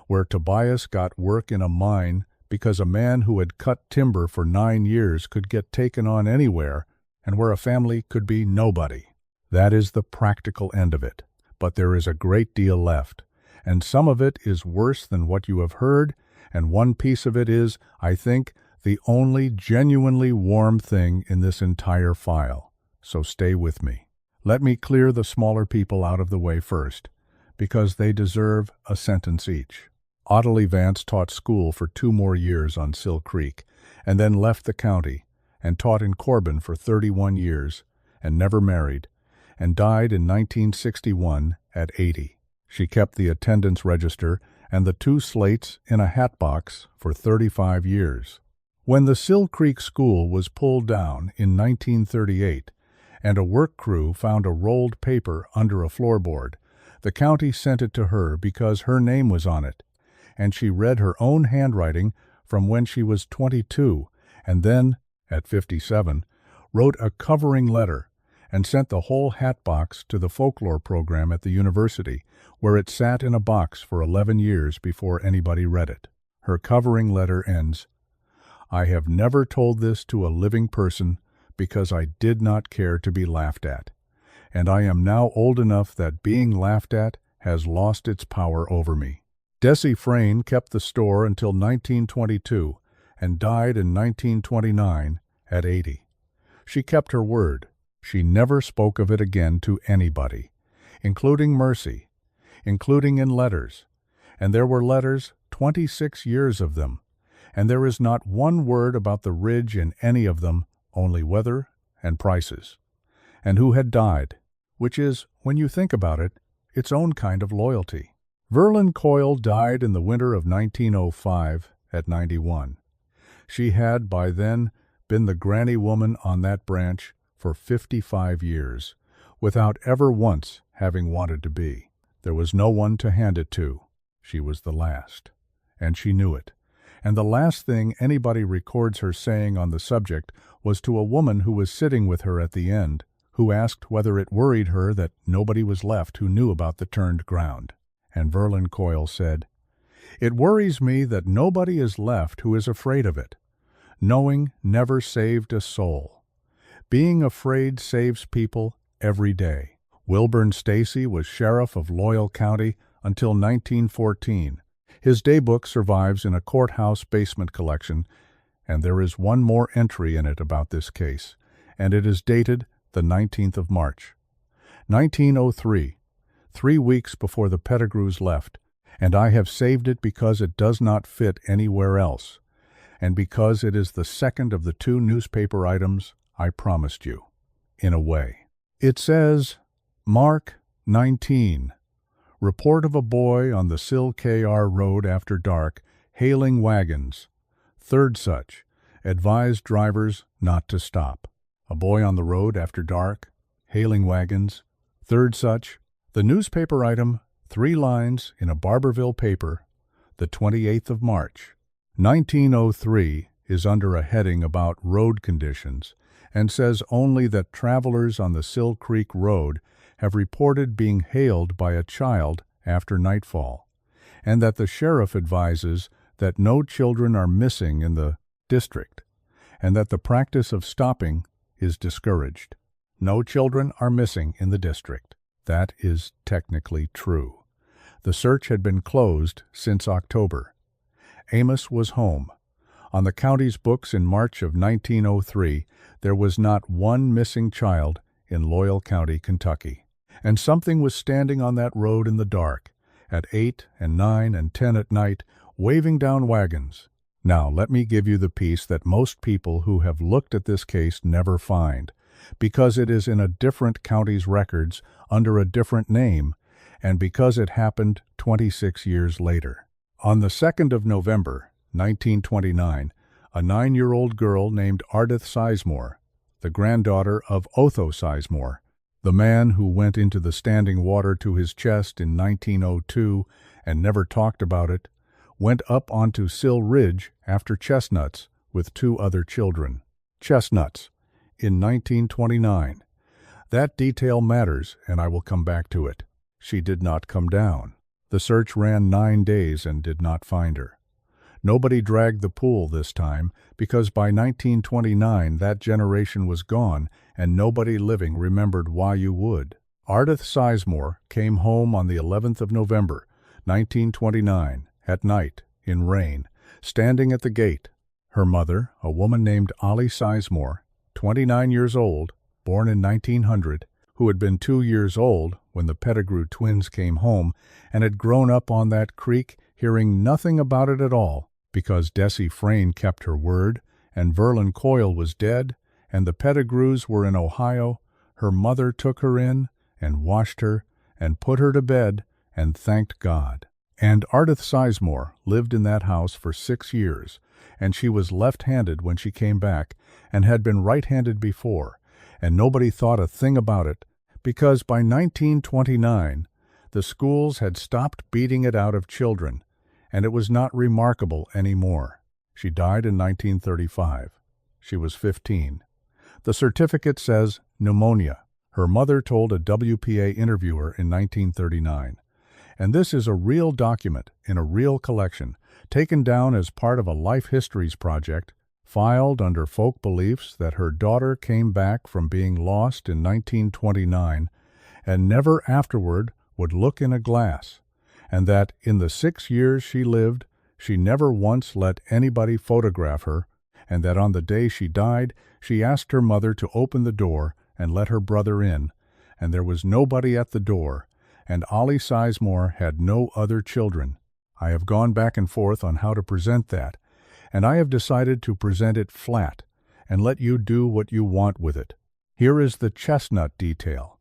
where Tobias got work in a mine because a man who had cut timber for 9 years could get taken on anywhere, and where a family could be nobody. That is the practical end of it. But there is a great deal left, and some of it is worse than what you have heard, and one piece of it is, I think, the only genuinely warm thing in this entire file. So stay with me. Let me clear the smaller people out of the way first, because they deserve a sentence each. Ottilie Vance taught school for 2 more years on Sill Creek, and then left the county, and taught in Corbin for 31 years, and never married, and died in 1961 at 80. She kept the attendance register and the 2 slates in a hat box for 35 years. When the Sill Creek School was pulled down in 1938, and a work crew found a rolled paper under a floorboard, the county sent it to her because her name was on it, and she read her own handwriting from when she was 22, and then, at 57, wrote a covering letter and sent the whole hat box to the folklore program at the university, where it sat in a box for 11 years before anybody read it. Her covering letter ends, I have never told this to a living person because I did not care to be laughed at, and I am now old enough that being laughed at has lost its power over me. Desi Frayne kept the store until 1922 and died in 1929 at 80. She kept her word. She never spoke of it again to anybody, including Mercy, including in letters. And there were letters, 26 years of them, and there is not one word about the ridge in any of them, only weather and prices, and who had died, which is, when you think about it, its own kind of loyalty. Verlin Coyle died in the winter of 1905 at 91. She had, by then, been the granny woman on that branch for 55 years, without ever once having wanted to be. There was no one to hand it to. She was the last, and she knew it. And the last thing anybody records her saying on the subject was to a woman who was sitting with her at the end, who asked whether it worried her that nobody was left who knew about the turned ground. And Verlin Coyle said, It worries me that nobody is left who is afraid of it. Knowing never saved a soul. Being afraid saves people every day. Wilburn Stacy was sheriff of Loyal County until 1914. His daybook survives in a courthouse basement collection, and there is one more entry in it about this case, and it is dated the 19th of March. 1903, 3 weeks before the Pettigrews left, And I have saved it because it does not fit anywhere else, and because it is the second of the 2 newspaper items I promised you, in a way. It says, Mark 19. Report of a boy on the Sill-KR Road after dark, hailing wagons. Third such. Advised drivers not to stop. A boy on the road after dark, hailing wagons. Third such. The newspaper item, 3 lines in a Barberville paper, the 28th of March. 1903 is under a heading about road conditions and says only that travelers on the Sill Creek Road have reported being hailed by a child after nightfall, and that the sheriff advises that no children are missing in the district, and that the practice of stopping is discouraged. No children are missing in the district. That is technically true. The search had been closed since October. Amos was home. On the county's books in March of 1903, there was not one missing child in Loyal County, Kentucky. And something was standing on that road in the dark, at 8 and 9 and 10 at night, waving down wagons. Now, let me give you the piece that most people who have looked at this case never find, because it is in a different county's records under a different name, and because it happened 26 years later. On the 2nd of November, 1929, a 9-year-old girl named Ardith Sizemore, the granddaughter of Otho Sizemore, the man who went into the standing water to his chest in 1902 and never talked about it, went up onto Sill Ridge after chestnuts with 2 other children. Chestnuts, in 1929. That detail matters, and I will come back to it. She did not come down. The search ran 9 days and did not find her. Nobody dragged the pool this time, because by 1929 that generation was gone, and nobody living remembered why you would. Ardith Sizemore came home on the 11th of November, 1929, at night, in rain, standing at the gate. Her mother, a woman named Ollie Sizemore, 29 years old, born in 1900, who had been 2 years old when the Pettigrew twins came home and had grown up on that creek, hearing nothing about it at all, because Desi Frayne kept her word, and Verlin Coyle was dead, and the Pettigrews were in Ohio. Her mother took her in, and washed her, and put her to bed, and thanked God. And Ardith Sizemore lived in that house for 6 years, and she was left-handed when she came back, and had been right-handed before, and nobody thought a thing about it, because by 1929 the schools had stopped beating it out of children, and it was not remarkable anymore. She died in 1935. She was 15. The certificate says pneumonia. Her mother told a WPA interviewer in 1939. And this is a real document in a real collection, taken down as part of a Life Histories project, filed under folk beliefs that her daughter came back from being lost in 1929 and never afterward would look in a glass, and that in the 6 years she lived, she never once let anybody photograph her, and that on the day she died, she asked her mother to open the door and let her brother in, and there was nobody at the door, and Ollie Sizemore had no other children. I have gone back and forth on how to present that, and I have decided to present it flat and let you do what you want with it. Here is the chestnut detail,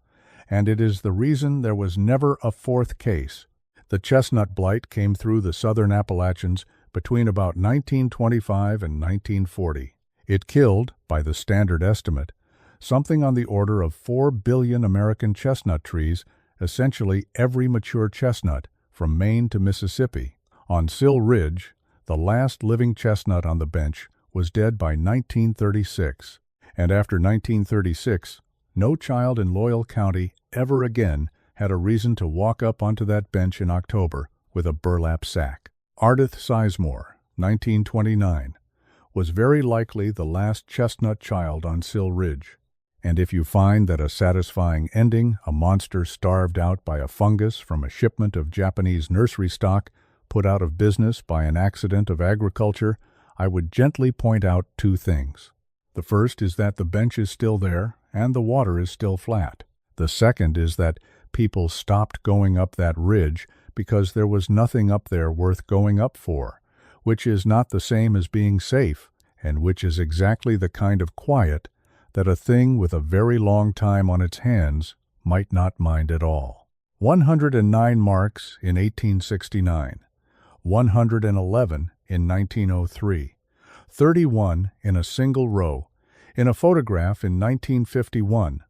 and it is the reason there was never a 4th case. The chestnut blight came through the southern Appalachians between about 1925 and 1940. It killed, by the standard estimate, something on the order of 4 billion American chestnut trees, essentially every mature chestnut, from Maine to Mississippi. On Sill Ridge, the last living chestnut on the bench was dead by 1936, and after 1936, no child in Loyal County ever again had a reason to walk up onto that bench in October with a burlap sack. Ardith Sizemore, 1929, was very likely the last chestnut child on Sill Ridge. And if you find that a satisfying ending, a monster starved out by a fungus from a shipment of Japanese nursery stock put out of business by an accident of agriculture, I would gently point out 2 things. The first is that the bench is still there and the water is still flat. The second is that people stopped going up that ridge because there was nothing up there worth going up for, which is not the same as being safe, and which is exactly the kind of quiet that a thing with a very long time on its hands might not mind at all. 109 marks in 1869, 111 in 1903, 31 in a single row, in a photograph in 1951,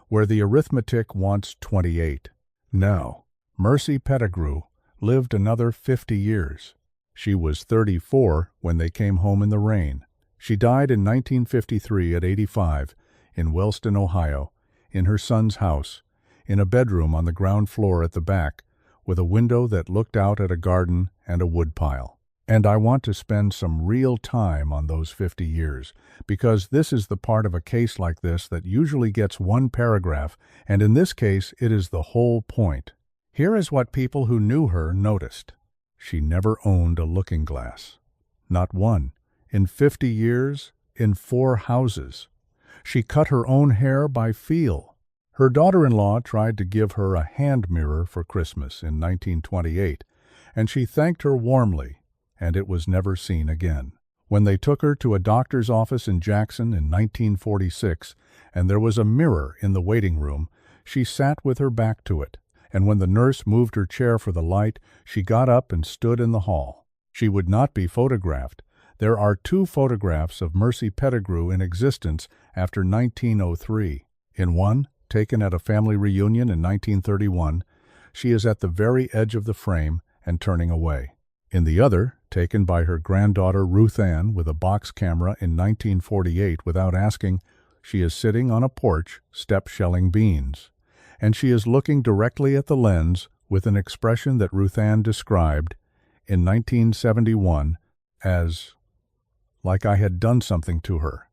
where the arithmetic wants 28. Now, Mercy Pettigrew lived another 50 years. She was 34 when they came home in the rain. She died in 1953 at 85 in Wellston, Ohio, in her son's house, in a bedroom on the ground floor at the back, with a window that looked out at a garden and a woodpile. And I want to spend some real time on those 50 years, because this is the part of a case like this that usually gets one paragraph, and in this case it is the whole point. Here is what people who knew her noticed. She never owned a looking glass. Not one. In 50 years, in 4 houses. She cut her own hair by feel. Her daughter-in-law tried to give her a hand mirror for Christmas in 1928, and she thanked her warmly, and it was never seen again. When they took her to a doctor's office in Jackson in 1946, and there was a mirror in the waiting room, she sat with her back to it, and when the nurse moved her chair for the light, she got up and stood in the hall. She would not be photographed. There are 2 photographs of Mercy Pettigrew in existence after 1903. In one, taken at a family reunion in 1931, she is at the very edge of the frame and turning away. In the other, taken by her granddaughter Ruth Ann with a box camera in 1948 without asking, she is sitting on a porch step-shelling beans, and she is looking directly at the lens with an expression that Ruth Ann described in 1971 as like I had done something to her,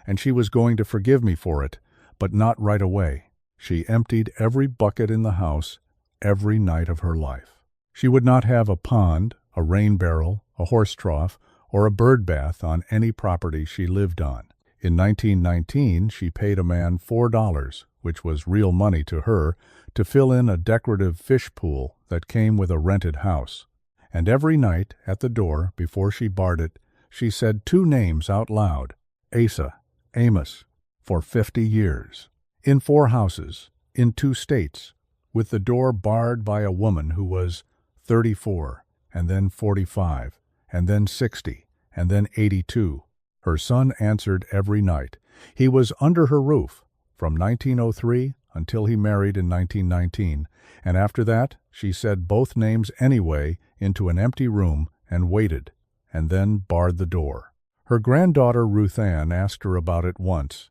and she was going to forgive me for it, but not right away. She emptied every bucket in the house every night of her life. She would not have a pond, a rain barrel, a horse trough, or a bird bath on any property she lived on. In 1919, she paid a man $4, which was real money to her, to fill in a decorative fish pool that came with a rented house. And every night, at the door, before she barred it, she said 2 names out loud, Asa, Amos, for 50 years. In 4 houses, in 2 states, with the door barred by a woman who was 34, and then 45, and then 60, and then 82. Her son answered every night. He was under her roof from 1903 until he married in 1919, and after that she said both names anyway into an empty room and waited, and then barred the door. Her granddaughter Ruth Ann asked her about it once.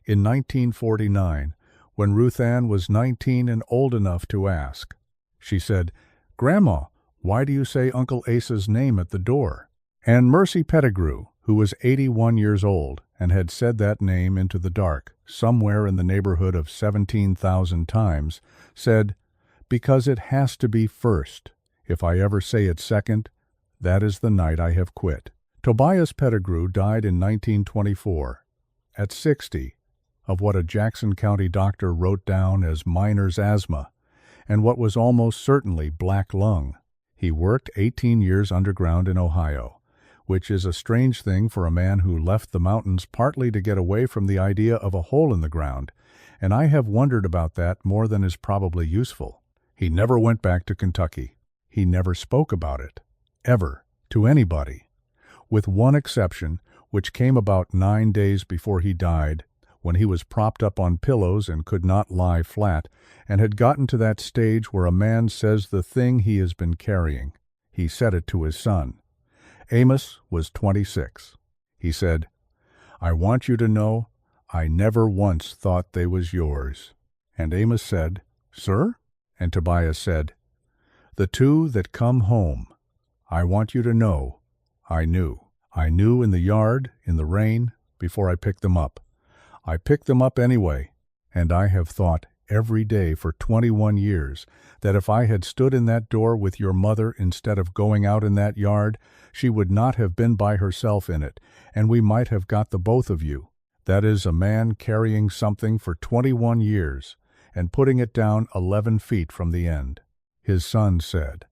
In 1949, when Ruth Ann was 19 and old enough to ask, she said, "Grandma, why do you say Uncle Asa's name at the door?" And Mercy Pettigrew, who was 81 years old and had said that name into the dark, somewhere in the neighborhood of 17,000 times, said, "Because it has to be first. If I ever say it second, that is the night I have quit." Tobias Pettigrew died in 1924, at 60, of what a Jackson County doctor wrote down as miner's asthma, and what was almost certainly black lung. He worked 18 years underground in Ohio, which is a strange thing for a man who left the mountains partly to get away from the idea of a hole in the ground, and I have wondered about that more than is probably useful. He never went back to Kentucky. He never spoke about it, ever, to anybody, with one exception, which came about 9 days before he died, when he was propped up on pillows and could not lie flat, and had gotten to that stage where a man says the thing he has been carrying. He said it to his son. Amos was 26. He said, "I want you to know I never once thought they was yours." And Amos said, "Sir?" And Tobias said, "The 2 that come home. I want you to know I knew. I knew in the yard, in the rain, before I picked them up. I picked them up anyway, and I have thought every day for 21 years that if I had stood in that door with your mother instead of going out in that yard, she would not have been by herself in it, and we might have got the both of you. That is a man carrying something for 21 years and putting it down 11 feet from the end." His son said,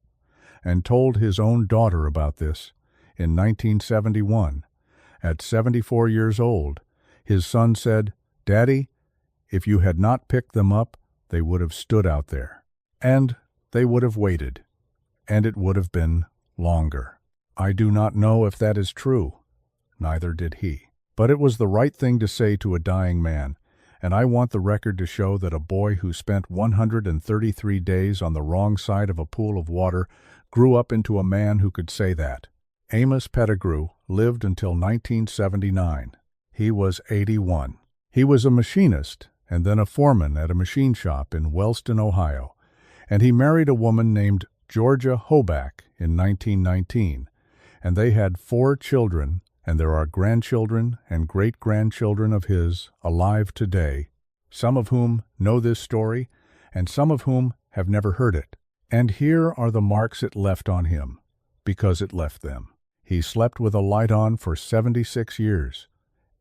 and told his own daughter about this in 1971. At 74 years old, his son said, "Daddy, if you had not picked them up, they would have stood out there. And they would have waited. And it would have been longer." I do not know if that is true. Neither did he. But it was the right thing to say to a dying man, and I want the record to show that a boy who spent 133 days on the wrong side of a pool of water grew up into a man who could say that. Amos Pettigrew lived until 1979. He was 81. He was a machinist and then a foreman at a machine shop in Wellston, Ohio, and he married a woman named Georgia Hoback in 1919, and they had 4 children, and there are grandchildren and great-grandchildren of his alive today, some of whom know this story, and some of whom have never heard it. And here are the marks it left on him, because it left them. He slept with a light on for 76 years,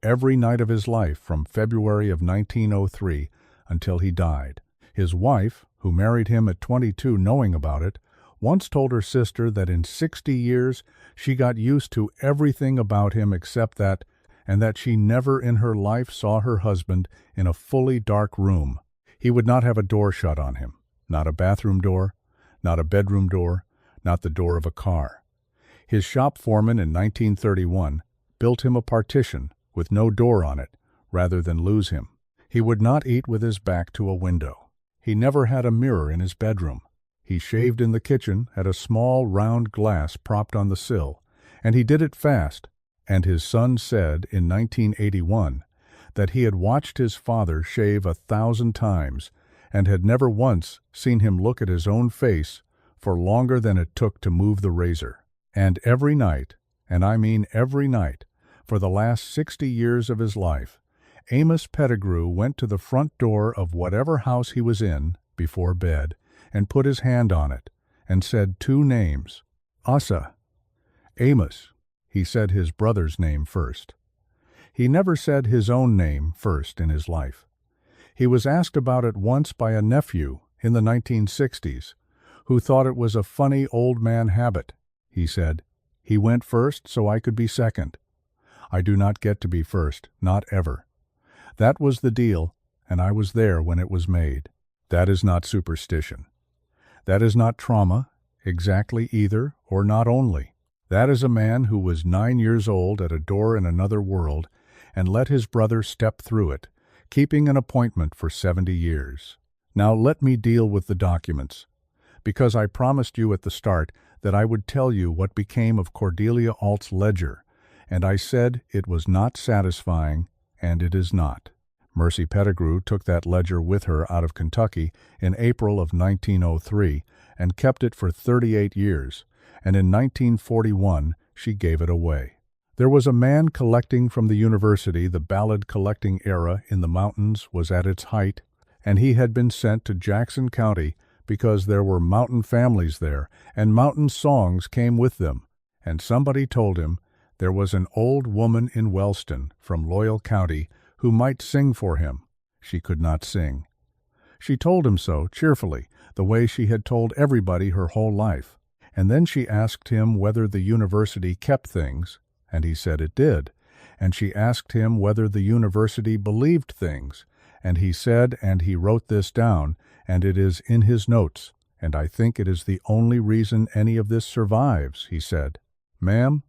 every night of his life from February of 1903 until he died. His wife, who married him at 22 knowing about it, once told her sister that in 60 years she got used to everything about him except that, and that she never in her life saw her husband in a fully dark room. He would not have a door shut on him, not a bathroom door, not a bedroom door, not the door of a car. His shop foreman in 1931 built him a partition with no door on it, rather than lose him. He would not eat with his back to a window. He never had a mirror in his bedroom. He shaved in the kitchen at a small round glass propped on the sill, and he did it fast, and his son said in 1981 that he had watched his father shave 1,000 times and had never once seen him look at his own face for longer than it took to move the razor. And every night, and I mean every night, for the last 60 years of his life, Amos Pettigrew went to the front door of whatever house he was in before bed and put his hand on it, and said 2 names, Asa, Amos. He said his brother's name first. He never said his own name first in his life. He was asked about it once by a nephew in the 1960s, who thought it was a funny old man habit. He said, "He went first so I could be second. I do not get to be first, not ever. That was the deal, and I was there when it was made." That is not superstition. That is not trauma, exactly either, or not only. That is a man who was 9 years old at a door in another world and let his brother step through it, keeping an appointment for 70 years. Now let me deal with the documents, because I promised you at the start that I would tell you what became of Cordelia Alt's ledger, and I said it was not satisfying, and it is not. Mercy Pettigrew took that ledger with her out of Kentucky in April of 1903 and kept it for 38 years, and in 1941 she gave it away. There was a man collecting from the university. The ballad collecting era in the mountains was at its height, and he had been sent to Jackson County because there were mountain families there, and mountain songs came with them, and somebody told him there was an old woman in Wellston from Loyal County who might sing for him. She could not sing. She told him so, cheerfully, the way she had told everybody her whole life. And then she asked him whether the university kept things, and he said it did. And she asked him whether the university believed things, and he said, and he wrote this down, and it is in his notes, and I think it is the only reason any of this survives, he said. "Ma'am,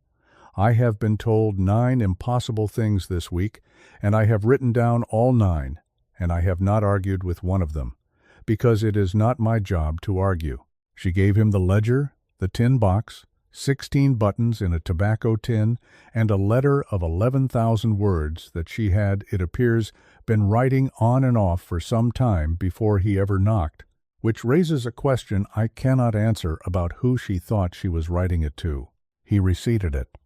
I have been told 9 impossible things this week, and I have written down all 9, and I have not argued with one of them, because it is not my job to argue." She gave him the ledger, the tin box, 16 buttons in a tobacco tin, and a letter of 11,000 words that she had, it appears, been writing on and off for some time before he ever knocked, which raises a question I cannot answer about who she thought she was writing it to. He receipted it.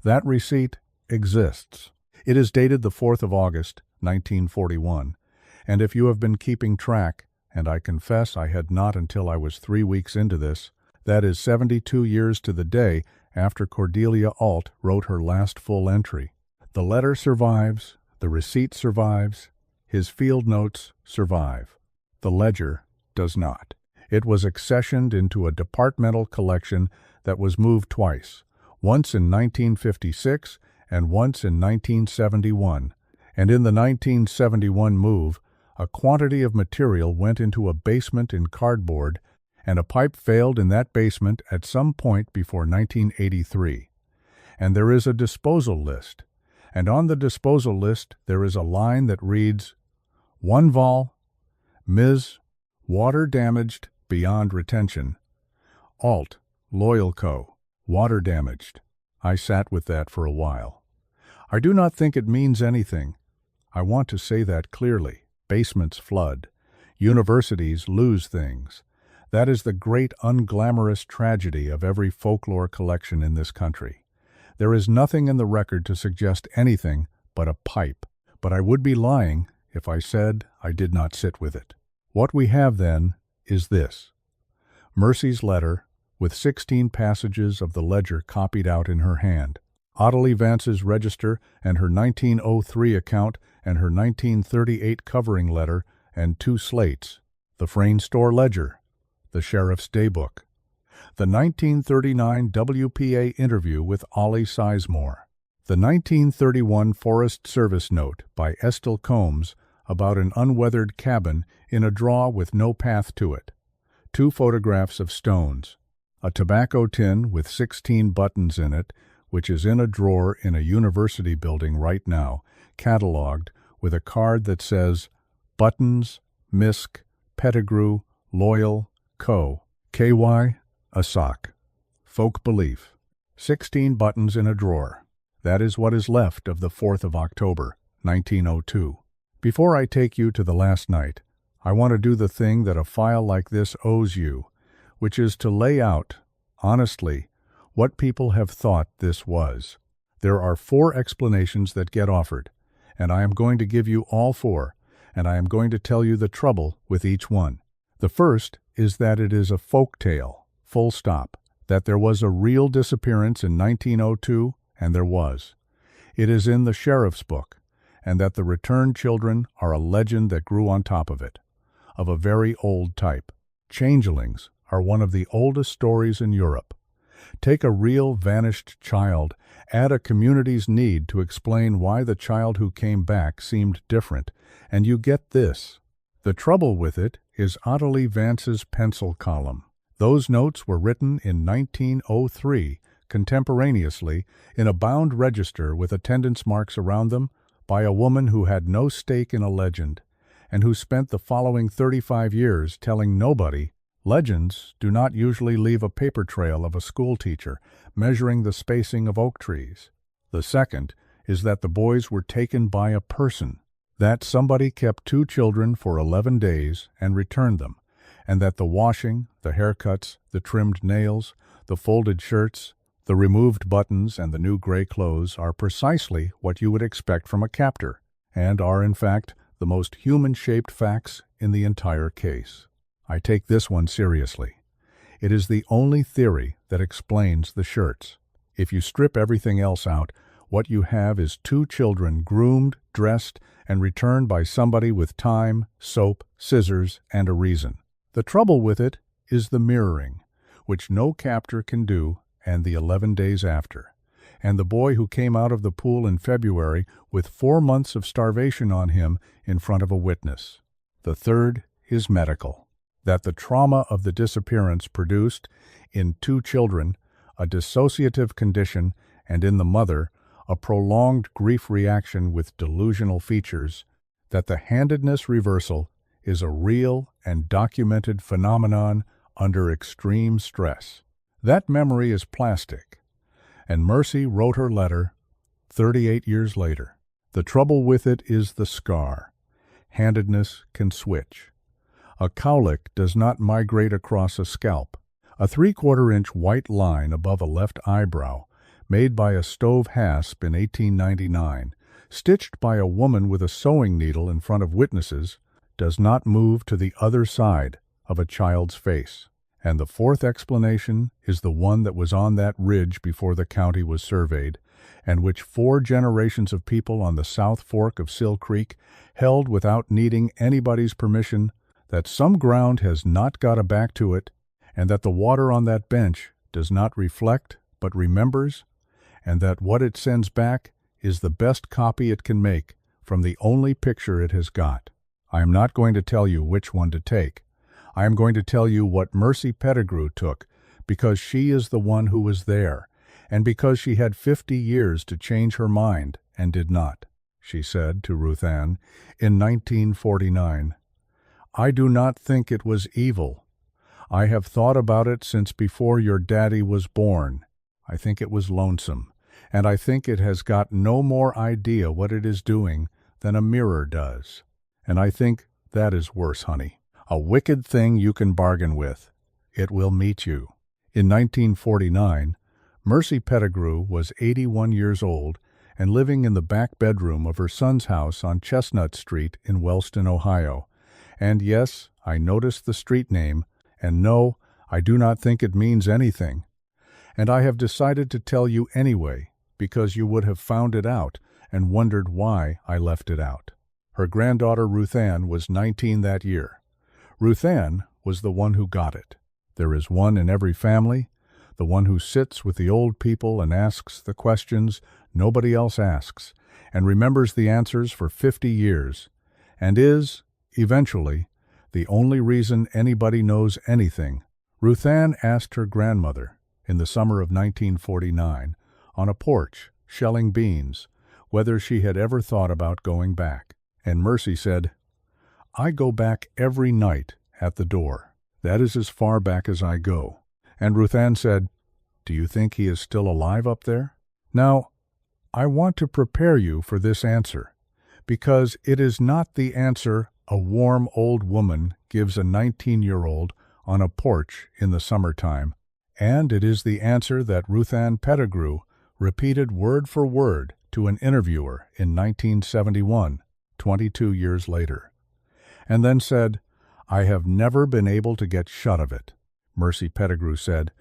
That receipt exists. It is dated the 4th of August, 1941, and if you have been keeping track, and I confess I had not until I was 3 weeks into this, that is 72 years to the day after Cordelia Alt wrote her last full entry. The letter survives, the receipt survives, his field notes survive. The ledger does not. It was accessioned into a departmental collection that was moved twice, once in 1956 and once in 1971. And in the 1971 move, a quantity of material went into a basement in cardboard, and a pipe failed in that basement at some point before 1983. And there is a disposal list, and on the disposal list there is a line that reads, 1 vol, Ms. Water damaged beyond retention. Alt, Loyal Co., water damaged. I sat with that for a while. I do not think it means anything. I want to say that clearly. Basements flood. Universities lose things. That is the great unglamorous tragedy of every folklore collection in this country. There is nothing in the record to suggest anything but a pipe, but I would be lying if I said I did not sit with it. What we have then is this. Mercy's letter, with 16 passages of the ledger copied out in her hand, Ottilie Vance's register and her 1903 account and her 1938 covering letter and 2 slates, the Frayne store ledger, the sheriff's daybook, the 1939 WPA interview with Ollie Sizemore, the 1931 Forest Service note by Estill Combs about an unweathered cabin in a draw with no path to it, 2 photographs of stones, a tobacco tin with 16 buttons in it, which is in a drawer in a university building right now, catalogued with a card that says, Buttons, Misk, Pettigrew, Loyal, Co., KY, a sock. Folk belief. 16 buttons in a drawer. That is what is left of the 4th of October, 1902. Before I take you to the last night, I want to do the thing that a file like this owes you, which is to lay out, honestly, what people have thought this was. There are 4 explanations that get offered, and I am going to give you all 4, and I am going to tell you the trouble with each one. The first is that it is a folk tale, full stop, that there was a real disappearance in 1902, and there was. It is in the sheriff's book, and that the returned children are a legend that grew on top of it, of a very old type. Changelings are one of the oldest stories in Europe. Take a real vanished child, add a community's need to explain why the child who came back seemed different, and you get this. The trouble with it is Ottilie Vance's pencil column. Those notes were written in 1903, contemporaneously, in a bound register with attendance marks around them, by a woman who had no stake in a legend, and who spent the following 35 years telling nobody. Legends do not usually leave a paper trail of a schoolteacher measuring the spacing of oak trees. The second is that the boys were taken by a person, that somebody kept 2 children for 11 days and returned them, and that the washing, the haircuts, the trimmed nails, the folded shirts, the removed buttons, and the new gray clothes are precisely what you would expect from a captor, and are, in fact, the most human-shaped facts in the entire case. I take this one seriously. It is the only theory that explains the shirts. If you strip everything else out, what you have is 2 children groomed, dressed, and returned by somebody with time, soap, scissors, and a reason. The trouble with it is the mirroring, which no captor can do, and the 11 days after. And the boy who came out of the pool in February with 4 months of starvation on him in front of a witness. The third is medical. That the trauma of the disappearance produced, in 2 children, a dissociative condition, and in the mother, a prolonged grief reaction with delusional features, that the handedness reversal is a real and documented phenomenon under extreme stress. That memory is plastic, and Mercy wrote her letter 38 years later. The trouble with it is the scar. Handedness can switch. A cowlick does not migrate across a scalp. A 3/4-inch white line above a left eyebrow, made by a stove hasp in 1899, stitched by a woman with a sewing needle in front of witnesses, does not move to the other side of a child's face. And the 4th explanation is the one that was on that ridge before the county was surveyed, and which 4 generations of people on the South Fork of Sill Creek held without needing anybody's permission, that some ground has not got a back to it, and that the water on that bench does not reflect but remembers, and that what it sends back is the best copy it can make from the only picture it has got. I am not going to tell you which one to take. I am going to tell you what Mercy Pettigrew took, because she is the one who was there, and because she had 50 years to change her mind and did not. She said to Ruth Ann in 1949, "I do not think it was evil. I have thought about it since before your daddy was born. I think it was lonesome, and I think it has got no more idea what it is doing than a mirror does. And I think that is worse, honey. A wicked thing you can bargain with. It will meet you." In 1949, Mercy Pettigrew was 81 years old and living in the back bedroom of her son's house on Chestnut Street in Wellston, Ohio. And yes, I noticed the street name, and no, I do not think it means anything. And I have decided to tell you anyway, because you would have found it out and wondered why I left it out. Her granddaughter Ruth Ann was 19 that year. Ruth Ann was the one who got it. There is one in every family, the one who sits with the old people and asks the questions nobody else asks, and remembers the answers for 50 years, and is, eventually, the only reason anybody knows anything. Ruth Ann asked her grandmother, in the summer of 1949, on a porch, shelling beans, whether she had ever thought about going back. And Mercy said, "I go back every night at the door. That is as far back as I go." And Ruth Ann said, "Do you think he is still alive up there?" Now, I want to prepare you for this answer, because it is not the answer a warm old woman gives a 19-year-old on a porch in the summertime, and it is the answer that Ruth Ann Pettigrew repeated word for word to an interviewer in 1971, 22 years later, and then said, "I have never been able to get shut of it." Mercy Pettigrew said,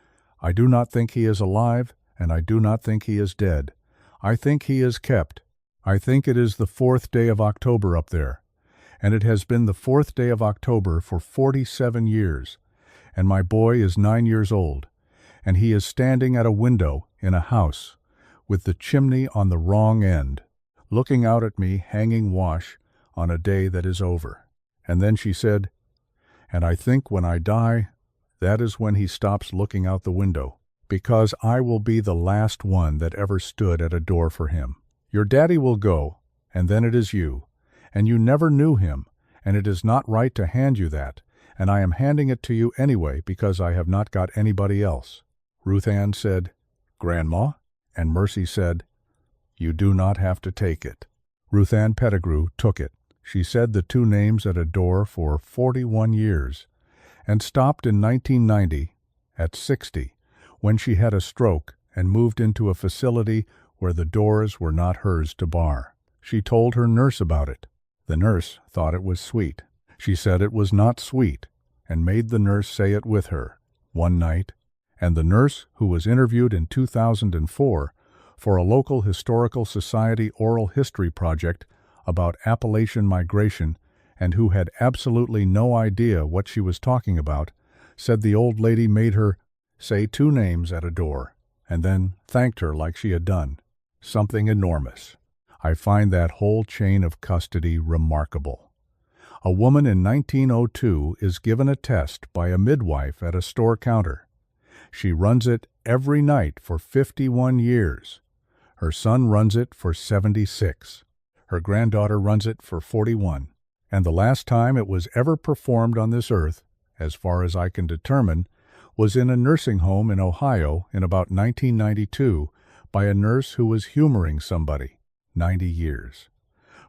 "I do not think he is alive, and I do not think he is dead. I think he is kept. I think it is the 4th day of October up there, and it has been the 4th day of October for 47 years, and my boy is 9 years old, and he is standing at a window in a house with the chimney on the wrong end, looking out at me hanging wash on a day that is over." And then she said, "And I think when I die, that is when he stops looking out the window, because I will be the last one that ever stood at a door for him. Your daddy will go, and then it is you, and you never knew him, and it is not right to hand you that, and I am handing it to you anyway because I have not got anybody else." Ruth Ann said, "Grandma?" And Mercy said, "You do not have to take it." Ruth Ann Pettigrew took it. She said the two names at a door for 41 years, and stopped in 1990 at 60, when she had a stroke and moved into a facility where the doors were not hers to bar. She told her nurse about it. The nurse thought it was sweet. She said it was not sweet, and made the nurse say it with her one night, and the nurse, who was interviewed in 2004 for a local historical society oral history project about Appalachian migration, and who had absolutely no idea what she was talking about, said the old lady made her say two names at a door, and then thanked her like she had done. Something enormous. I find that whole chain of custody remarkable. A woman in 1902 is given a test by a midwife at a store counter. She runs it every night for 51 years. Her son runs it for 76. Her granddaughter runs it for 41. And the last time it was ever performed on this earth, as far as I can determine, was in a nursing home in Ohio in about 1992 by a nurse who was humoring somebody, 90 years.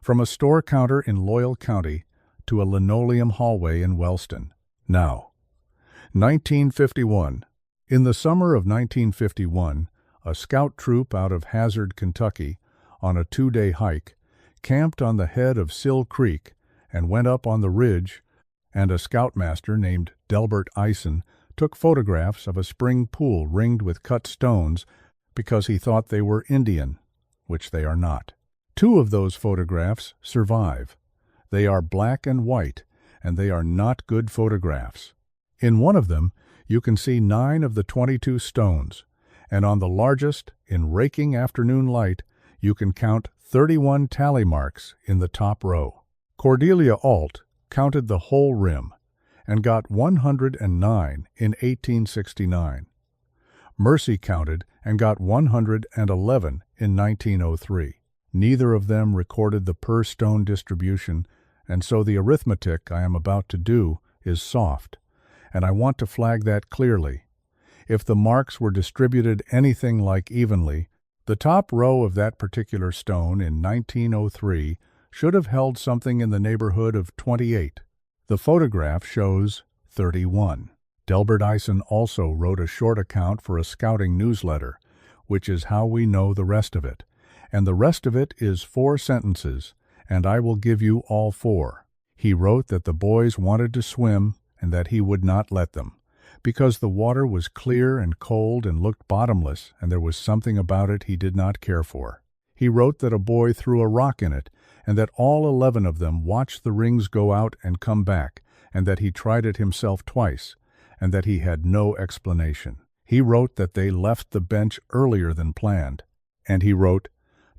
From a store counter in Loyal County to a linoleum hallway in Wellston. Now, 1951. In the summer of 1951, a scout troop out of Hazard, Kentucky, on a 2-day hike, camped on the head of Sill Creek and went up on the ridge, and a scoutmaster named Delbert Eisen took photographs of a spring pool ringed with cut stones because he thought they were Indian, which they are not. 2 of those photographs survive. They are black and white, and they are not good photographs. In one of them, you can see 9 of the 22 stones, and on the largest, in raking afternoon light, you can count 31 tally marks in the top row. Cordelia Alt counted the whole rim and got 109 in 1869. Mercy counted and got 111 in 1903. Neither of them recorded the per-stone distribution, and so the arithmetic I am about to do is soft, and I want to flag that clearly. If the marks were distributed anything like evenly, the top row of that particular stone in 1903 should have held something in the neighborhood of 28. The photograph shows 31. Delbert Eisen also wrote a short account for a scouting newsletter, which is how we know the rest of it. And the rest of it is 4 sentences, and I will give you all 4. He wrote that the boys wanted to swim and that he would not let them, because the water was clear and cold and looked bottomless, and there was something about it he did not care for. He wrote that a boy threw a rock in it, and that all 11 of them watched the rings go out and come back, and that he tried it himself twice, and that he had no explanation. He wrote that they left the bench earlier than planned, and he wrote,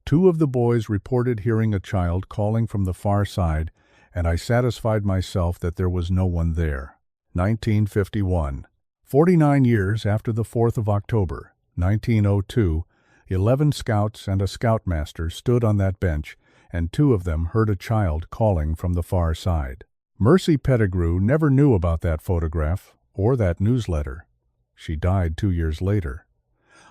2 of the boys reported hearing a child calling from the far side, and I satisfied myself that there was no one there. 1951. 49 years after the 4th of October, 1902, 11 scouts and a scoutmaster stood on that bench, and 2 of them heard a child calling from the far side. Mercy Pettigrew never knew about that photograph or that newsletter. She died 2 years later.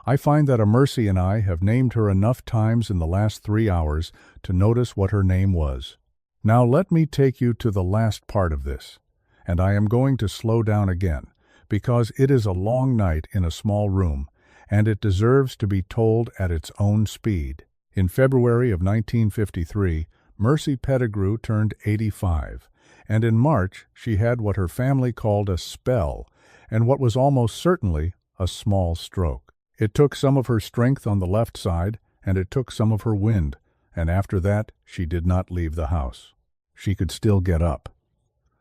I find that a Mercy and I have named her enough times in the last 3 hours to notice what her name was. Now let me take you to the last part of this, and I am going to slow down again, because it is a long night in a small room, and it deserves to be told at its own speed. In February of 1953, Mercy Pettigrew turned 85, and in March she had what her family called a spell, and what was almost certainly a small stroke. It took some of her strength on the left side, and it took some of her wind, and after that she did not leave the house. She could still get up.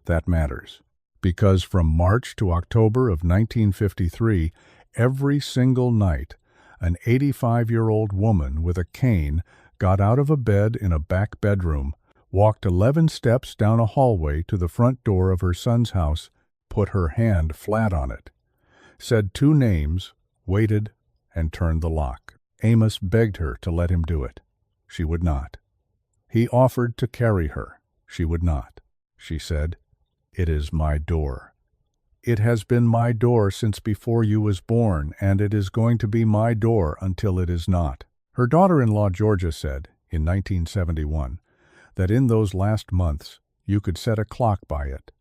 That matters, because from March to October of 1953, every single night, an 85-year-old woman with a cane got out of a bed in a back bedroom, walked 11 steps down a hallway to the front door of her son's house, put her hand flat on it, said 2 names, waited, and turned the lock. Amos begged her to let him do it. She would not. He offered to carry her. She would not. She said, "It is my door. It has been my door since before you was born, and it is going to be my door until it is not." Her daughter-in-law Georgia said, in 1971, that in those last months you could set a clock by it.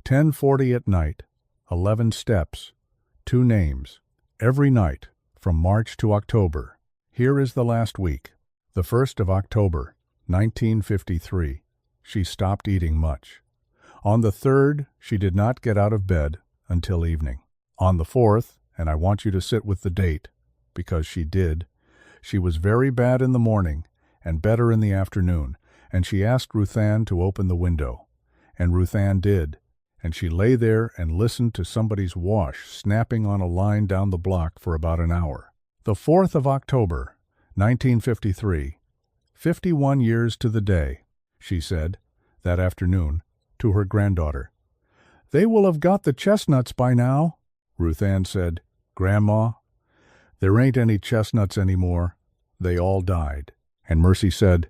10:40 at night, 11 steps, 2 names, every night, from March to October. Here is the last week. The 1st of October, 1953. She stopped eating much. On the 3rd, she did not get out of bed until evening. On the 4th, and I want you to sit with the date, because she did, she was very bad in the morning and better in the afternoon, and she asked Ruth Ann to open the window. And Ruth Ann did, and she lay there and listened to somebody's wash snapping on a line down the block for about an hour. The 4th of October, 1953, 51 years to the day, she said, that afternoon, to her granddaughter. "They will have got the chestnuts by now." Ruth Ann said, "Grandma, there ain't any chestnuts anymore. They all died." And Mercy said,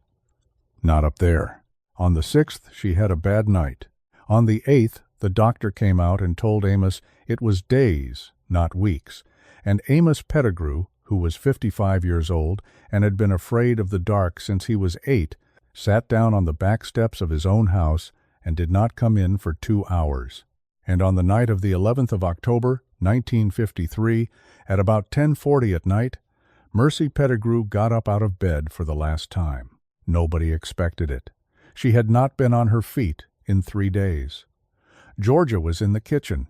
"Not up there." On the 6th, she had a bad night. On the 8th, the doctor came out and told Amos it was days, not weeks, and Amos Pettigrew, who was 55 years old and had been afraid of the dark since he was 8, sat down on the back steps of his own house and did not come in for 2 hours. And on the night of the 11th of October, 1953, at about 10:40 at night, Mercy Pettigrew got up out of bed for the last time. Nobody expected it. She had not been on her feet in 3 days. Georgia was in the kitchen.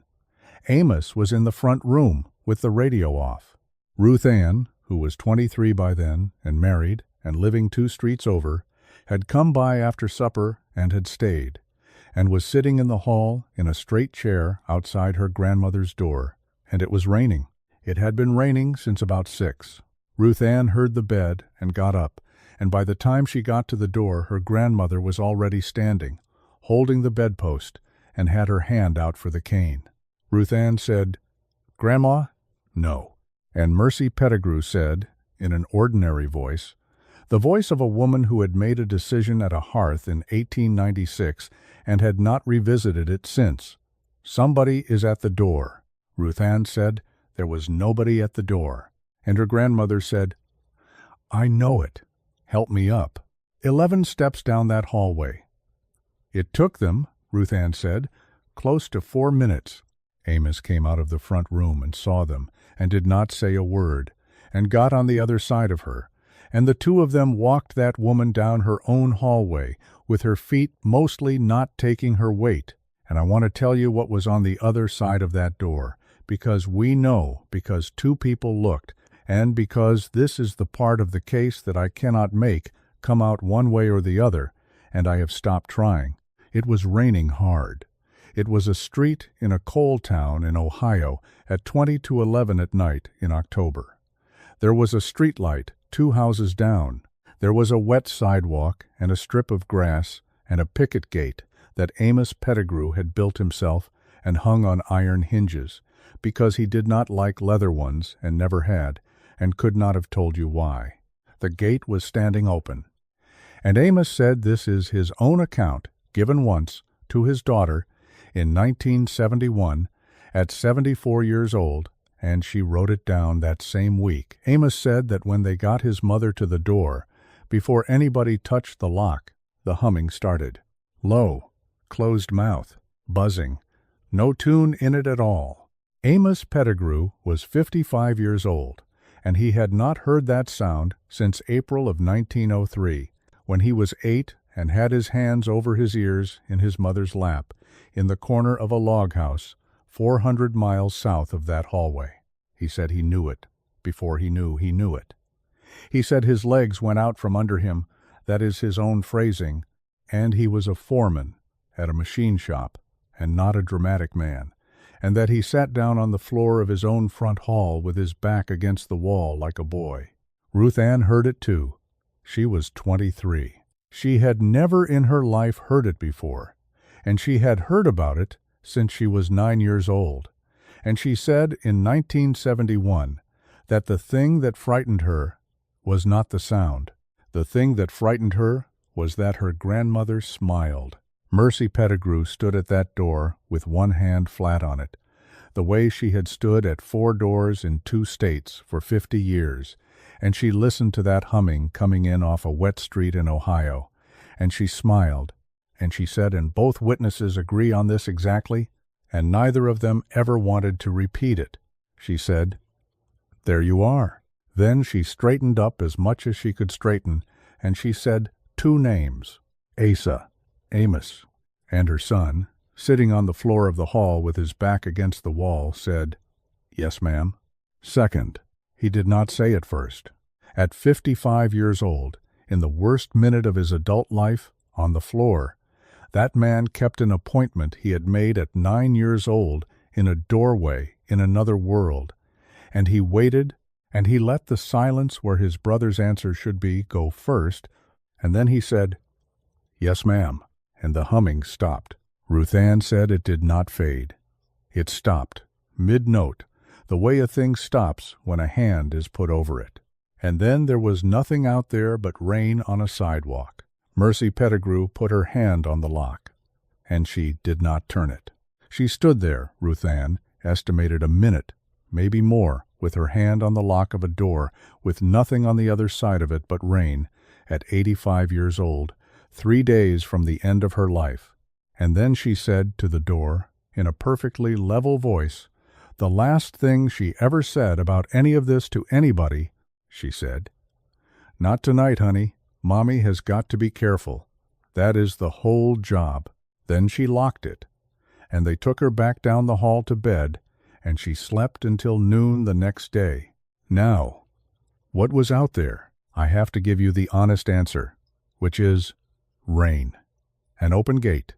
Amos was in the front room with the radio off. Ruth Ann, who was 23 by then and married and living 2 streets over, had come by after supper and had stayed. and was sitting in the hall in a straight chair outside her grandmother's door, and it was raining. It had been raining since about 6. Ruth Ann heard the bed and got up, and by the time she got to the door her grandmother was already standing, holding the bedpost, and had her hand out for the cane. Ruth Ann said, "Grandma?" "No." And Mercy Pettigrew said, in an ordinary voice, the voice of a woman who had made a decision at a hearth in 1896 and had not revisited it since, "Somebody is at the door." Ruth Ann said there was nobody at the door, and her grandmother said, "I know it. Help me up." 11 steps down that hallway. It took them, Ruth Ann said, close to 4 minutes. Amos came out of the front room and saw them, and did not say a word, and got on the other side of her, and the two of them walked that woman down her own hallway, with her feet mostly not taking her weight. And I want to tell you what was on the other side of that door, because we know, because 2 people looked, and because this is the part of the case that I cannot make come out one way or the other, and I have stopped trying. It was raining hard. It was a street in a coal town in Ohio at 20 to 11 at night in October. There was a street light 2 houses down. There was a wet sidewalk and a strip of grass and a picket gate that Amos Pettigrew had built himself and hung on iron hinges, because he did not like leather ones and never had, and could not have told you why. The gate was standing open. And Amos said this is his own account, given once, to his daughter, in 1971, at 74 years old, and she wrote it down that same week. Amos said that when they got his mother to the door, before anybody touched the lock, the humming started. Low, closed mouth, buzzing, no tune in it at all. Amos Pettigrew was 55 years old, and he had not heard that sound since April of 1903, when he was 8 and had his hands over his ears in his mother's lap, in the corner of a log house, 400 miles south of that hallway. He said he knew it, before he knew it. He said his legs went out from under him, that is his own phrasing, and he was a foreman at a machine shop, and not a dramatic man, and that he sat down on the floor of his own front hall with his back against the wall like a boy. Ruth Ann heard it too. She was 23. She had never in her life heard it before, and she had heard about it since she was 9 years old. And she said in 1971 that the thing that frightened her was not the sound. The thing that frightened her was that her grandmother smiled. Mercy Pettigrew stood at that door with one hand flat on it, the way she had stood at 4 doors in 2 states for 50 years, and she listened to that humming coming in off a wet street in Ohio, and she smiled, and she said, and both witnesses agree on this exactly, and neither of them ever wanted to repeat it. She said, "There you are." Then she straightened up as much as she could straighten, and she said 2 names, Asa, Amos, and her son, sitting on the floor of the hall with his back against the wall, said, "Yes, ma'am." Second, he did not say it first. At 55 years old, in the worst minute of his adult life, on the floor, that man kept an appointment he had made at 9 years old in a doorway in another world, and he waited, and he let the silence where his brother's answer should be go first, and then he said, "Yes, ma'am," and the humming stopped. Ruth Ann said it did not fade. It stopped, mid-note, the way a thing stops when a hand is put over it. And then there was nothing out there but rain on a sidewalk. Mercy Pettigrew put her hand on the lock, and she did not turn it. She stood there, Ruth Ann estimated a minute, maybe more, with her hand on the lock of a door, with nothing on the other side of it but rain, at 85 years old, 3 days from the end of her life. And then she said to the door, in a perfectly level voice, the last thing she ever said about any of this to anybody, she said, "Not tonight, honey. Mommy has got to be careful. That is the whole job." Then she locked it, and they took her back down the hall to bed, and she slept until noon the next day. Now, what was out there? I have to give you the honest answer, which is rain, an open gate,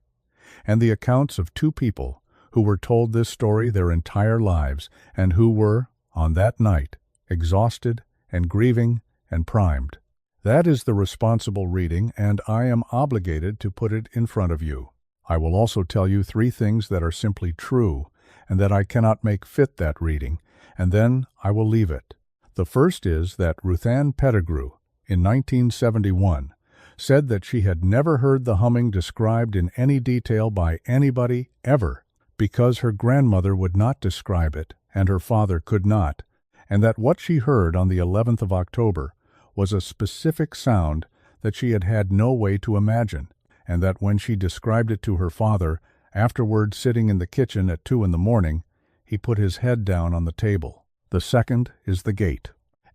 and the accounts of two people who were told this story their entire lives and who were, on that night, exhausted and grieving and primed. That is the responsible reading, and I am obligated to put it in front of you. I will also tell you three things that are simply true and that I cannot make fit that reading, and then I will leave it. The first is that Ruthann Pettigrew, in 1971, said that she had never heard the humming described in any detail by anybody ever, because her grandmother would not describe it and her father could not, and that what she heard on the 11th of October was a specific sound that she had had no way to imagine, and that when she described it to her father, afterward sitting in the kitchen at 2 in the morning, he put his head down on the table. The second is the gate.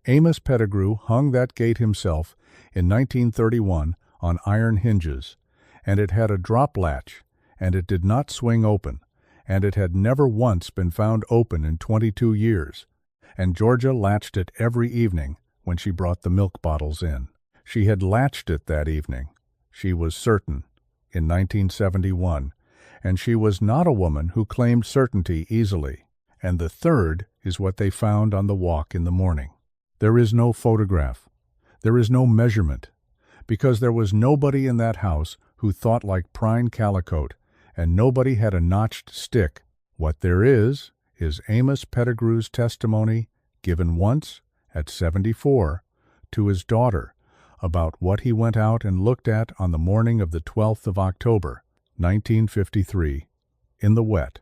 Amos Pettigrew hung that gate himself in 1931 on iron hinges, and it had a drop latch, and it did not swing open, and it had never once been found open in 22 years, and Georgia latched it every evening when she brought the milk bottles in. She had latched it that evening, she was certain, in 1971, and she was not a woman who claimed certainty easily. And the third is what they found on the walk in the morning. There is no photograph. There is no measurement, because there was nobody in that house who thought like Prine Calicote, and nobody had a notched stick. What there is Amos Pettigrew's testimony, given once, at 74, to his daughter, about what he went out and looked at on the morning of the 12th of October, 1953, in the wet,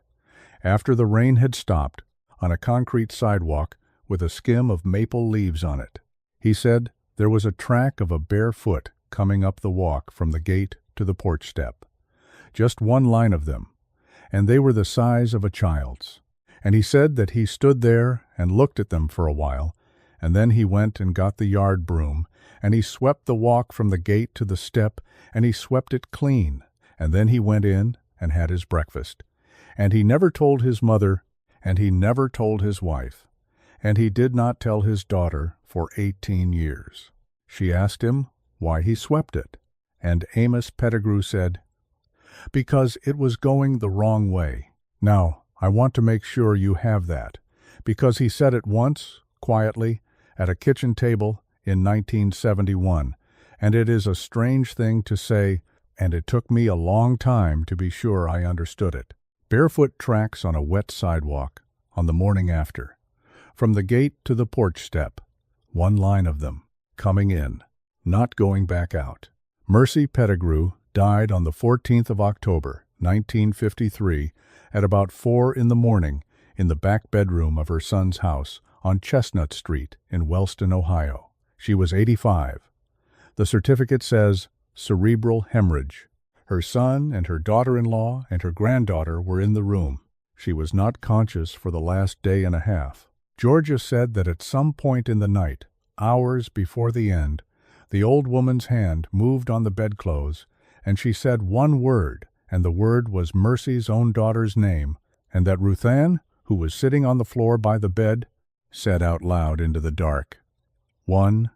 after the rain had stopped, on a concrete sidewalk with a skim of maple leaves on it. He said there was a track of a bare foot coming up the walk from the gate to the porch step. Just one line of them, and they were the size of a child's. And he said that he stood there and looked at them for a while, and then he went and got the yard broom, and he swept the walk from the gate to the step, and he swept it clean, and then he went in and had his breakfast. And he never told his mother, and he never told his wife, and he did not tell his daughter for 18 years. She asked him why he swept it, and Amos Pettigrew said, "Because it was going the wrong way." Now, I want to make sure you have that, because he said it once, quietly, at a kitchen table in 1971, and it is a strange thing to say, and it took me a long time to be sure I understood it. Barefoot tracks on a wet sidewalk, on the morning after. From the gate to the porch step, one line of them, coming in, not going back out. Mercy Pettigrew died on the 14th of October, 1953, at about 4 in the morning in the back bedroom of her son's house on Chestnut Street in Wellston, Ohio. She was 85. The certificate says cerebral hemorrhage. Her son and her daughter-in-law and her granddaughter were in the room. She was not conscious for the last day and a half. Georgia said that at some point in the night, hours before the end, the old woman's hand moved on the bedclothes, and she said one word, and the word was Mercy's own daughter's name, and that Ruthann, who was sitting on the floor by the bed, said out loud into the dark, 1,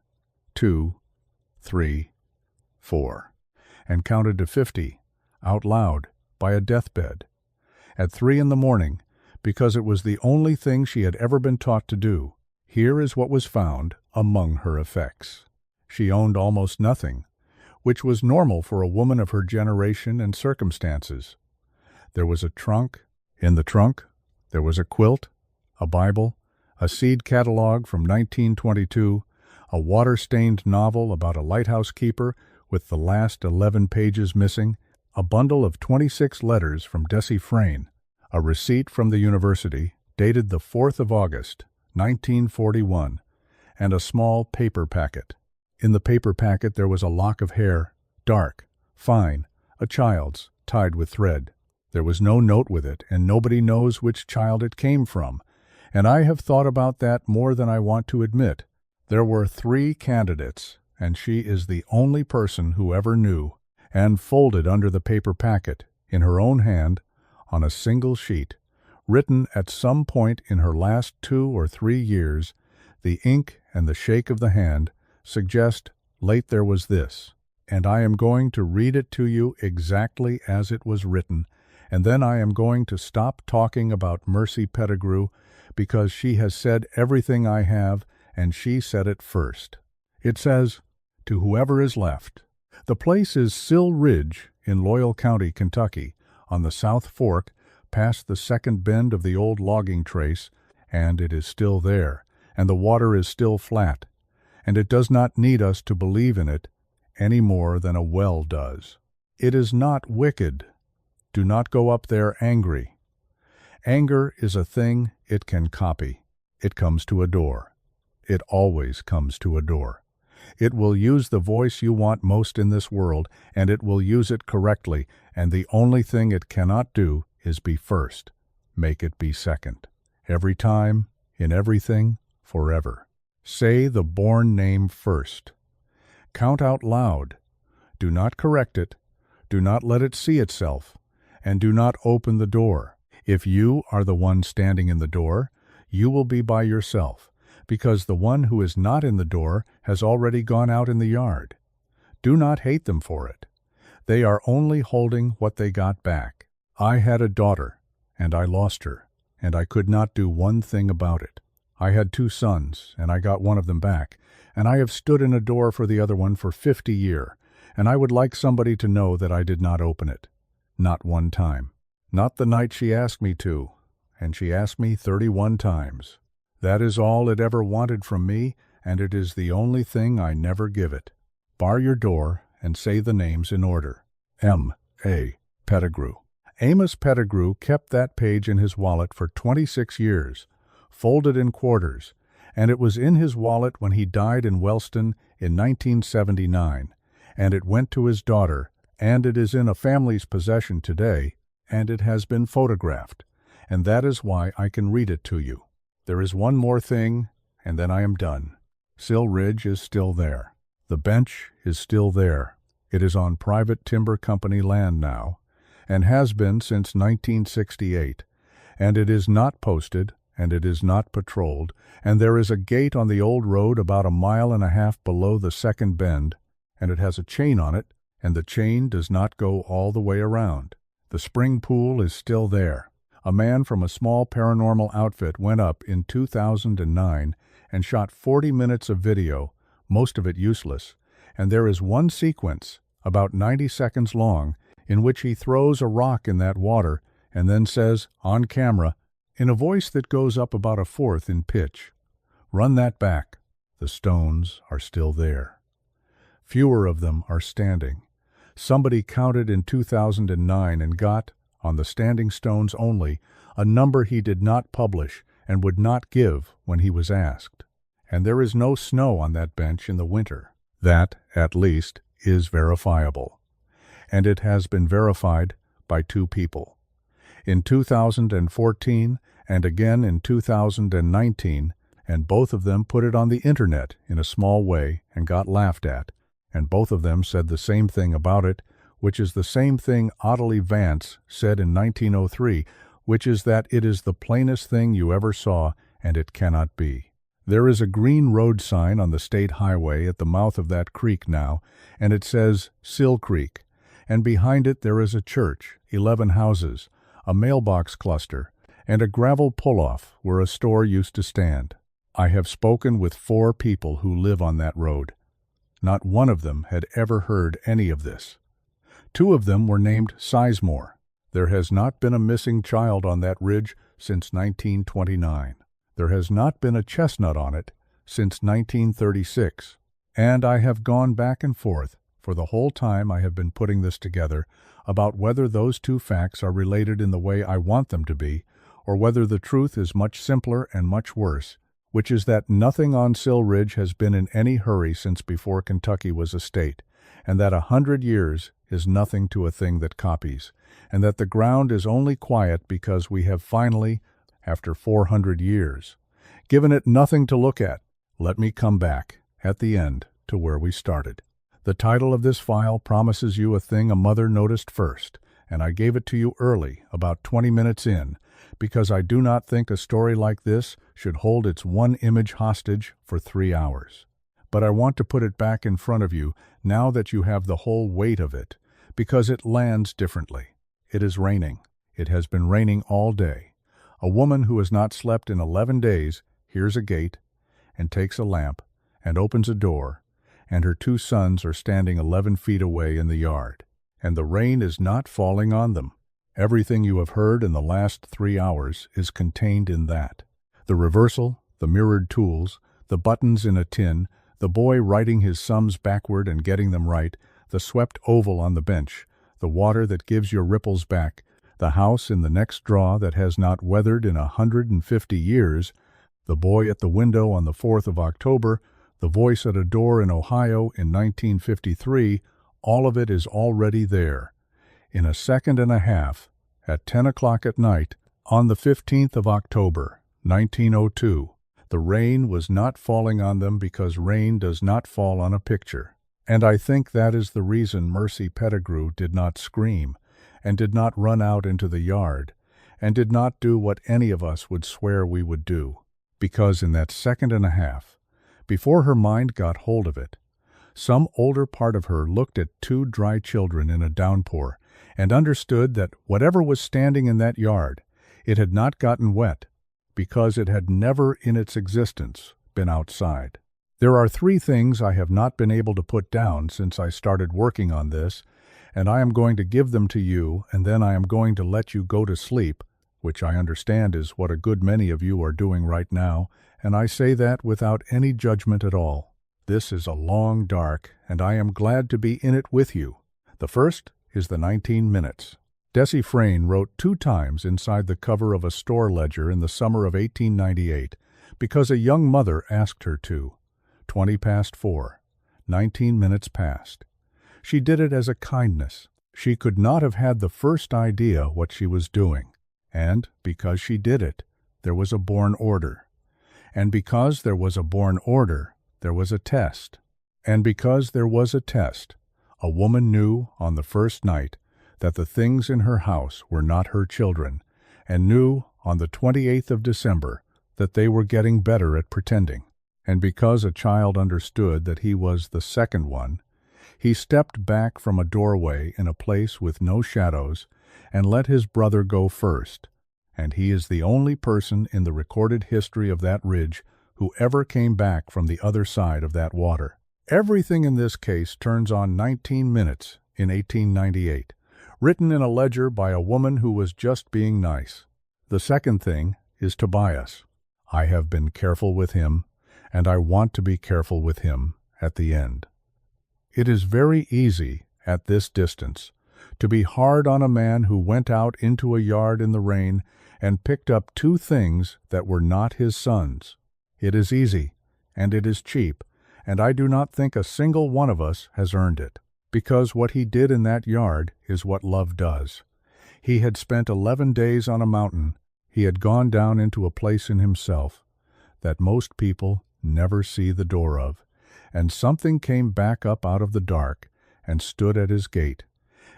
2, 3, 4, and counted to 50, out loud, by a deathbed, at 3 in the morning, because it was the only thing she had ever been taught to do. Here is what was found among her effects. She owned almost nothing, which was normal for a woman of her generation and circumstances. There was a trunk. In the trunk, there was a quilt, a Bible, a seed catalog from 1922, a water-stained novel about a lighthouse keeper with the last 11 pages missing, a bundle of 26 letters from Desi Frayne, a receipt from the university dated the 4th of August, 1941, and a small paper packet. In the paper packet there was a lock of hair, dark, fine, a child's, tied with thread. There was no note with it, and nobody knows which child it came from, and I have thought about that more than I want to admit. There were 3 candidates, and she is the only person who ever knew, and folded under the paper packet, in her own hand, on a single sheet, written at some point in her last 2 or 3 years, the ink and the shake of the hand suggest late there was this, and I am going to read it to you exactly as it was written, And then I am going to stop talking about Mercy Pettigrew because she has said everything I have, and she said it first. It says, "To whoever is left." The place is Sill Ridge in Loyal County, Kentucky, on the South Fork, past the second bend of the old logging trace, and it is still there, and the water is still flat, and it does not need us to believe in it any more than a well does. It is not wicked. Do not go up there angry. Anger is a thing it can copy. It comes to a door. It always comes to a door. It will use the voice you want most in this world, and it will use it correctly, and the only thing it cannot do is be first. Make it be second. Every time, in everything, forever. Say the born name first. Count out loud. Do not correct it. Do not let it see itself. And do not open the door. If you are the one standing in the door, you will be by yourself, because the one who is not in the door has already gone out in the yard. Do not hate them for it. They are only holding what they got back. I had a daughter, and I lost her, and I could not do one thing about it. I had 2 sons, and I got one of them back, and I have stood in a door for the other one for 50 years, and I would like somebody to know that I did not open it. Not one time. Not the night she asked me to, and she asked me 31 times. That is all it ever wanted from me, and it is the only thing I never give it. Bar your door and say the names in order. M.A. Pettigrew. Amos Pettigrew kept that page in his wallet for 26 years, folded in quarters, and it was in his wallet when he died in Wellston in 1979, and it went to his daughter, and it is in a family's possession today, and it has been photographed, and that is why I can read it to you. There is one more thing, and then I am done. Sill Ridge is still there. The bench is still there. It is on private timber company land now, and has been since 1968, and it is not posted, and it is not patrolled, and there is a gate on the old road about 1.5 miles below the second bend, and it has a chain on it, and the chain does not go all the way around. The spring pool is still there. A man from a small paranormal outfit went up in 2009 and shot 40 minutes of video, most of it useless, and there is one sequence, about 90 seconds long, in which he throws a rock in that water and then says, on camera, in a voice that goes up about 1/4 in pitch, "Run that back. The stones are still there." Fewer of them are standing. Somebody counted in 2009 and got, on the standing stones only, a number he did not publish and would not give when he was asked. And there is no snow on that bench in the winter. That, at least, is verifiable. And it has been verified by 2 people. In 2014 and again in 2019, and both of them put it on the internet in a small way and got laughed at, and both of them said the same thing about it, which is the same thing Ottilie Vance said in 1903, which is that it is the plainest thing you ever saw, and it cannot be. There is a green road sign on the state highway at the mouth of that creek now, and it says Sill Creek, and behind it there is a church, 11 houses, a mailbox cluster, and a gravel pull-off where a store used to stand. I have spoken with 4 people who live on that road. Not one of them had ever heard any of this. 2 of them were named Sizemore. There has not been a missing child on that ridge since 1929. There has not been a chestnut on it since 1936. And I have gone back and forth, for the whole time I have been putting this together, about whether those 2 facts are related in the way I want them to be, or whether the truth is much simpler and much worse, which is that nothing on Sill Ridge has been in any hurry since before Kentucky was a state, and that 100 years is nothing to a thing that copies, and that the ground is only quiet because we have finally, after 400 years, given it nothing to look at. Let me come back, at the end, to where we started. The title of this file promises you a thing a mother noticed first, and I gave it to you early, about 20 minutes in, because I do not think a story like this should hold its one image hostage for 3 hours. But I want to put it back in front of you now that you have the whole weight of it, because it lands differently. It is raining. It has been raining all day. A woman who has not slept in 11 days hears a gate and takes a lamp and opens a door, and her 2 sons are standing 11 feet away in the yard, and the rain is not falling on them. Everything you have heard in the last 3 hours is contained in that. The reversal, the mirrored tools, the buttons in a tin, the boy writing his sums backward and getting them right, the swept oval on the bench, the water that gives your ripples back, the house in the next draw that has not weathered in 150 years, the boy at the window on the 4th of October, the voice at a door in Ohio in 1953, all of it is already there. In a second and a half, at 10 o'clock at night, on the 15th of October, 1902, the rain was not falling on them because rain does not fall on a picture. And I think that is the reason Mercy Pettigrew did not scream, and did not run out into the yard, and did not do what any of us would swear we would do. Because in that second and a half, before her mind got hold of it, some older part of her looked at 2 dry children in a downpour, and understood that whatever was standing in that yard, it had not gotten wet, because it had never in its existence been outside. There are 3 things I have not been able to put down since I started working on this, and I am going to give them to you, and then I am going to let you go to sleep, which I understand is what a good many of you are doing right now, and I say that without any judgment at all. This is a long dark, and I am glad to be in it with you. The first is the 19 minutes. Desi Frayne wrote 2 times inside the cover of a store ledger in the summer of 1898, because a young mother asked her to. 20 past 4. 19 minutes past. She did it as a kindness. She could not have had the first idea what she was doing. And because she did it, there was a born order. And because there was a born order, there was a test. And because there was a test, a woman knew on the first night that the things in her house were not her children, and knew on the 28th of December that they were getting better at pretending. And because a child understood that he was the second one, he stepped back from a doorway in a place with no shadows and let his brother go first, and he is the only person in the recorded history of that ridge who ever came back from the other side of that water. Everything in this case turns on 19 minutes in 1898, written in a ledger by a woman who was just being nice. The second thing is Tobias. I have been careful with him, and I want to be careful with him at the end. It is very easy, at this distance, to be hard on a man who went out into a yard in the rain and picked up 2 things that were not his sons. It is easy, and it is cheap, and I do not think a single one of us has earned it, because what he did in that yard is what love does. He had spent 11 days on a mountain. He had gone down into a place in himself that most people never see the door of, and something came back up out of the dark and stood at his gate.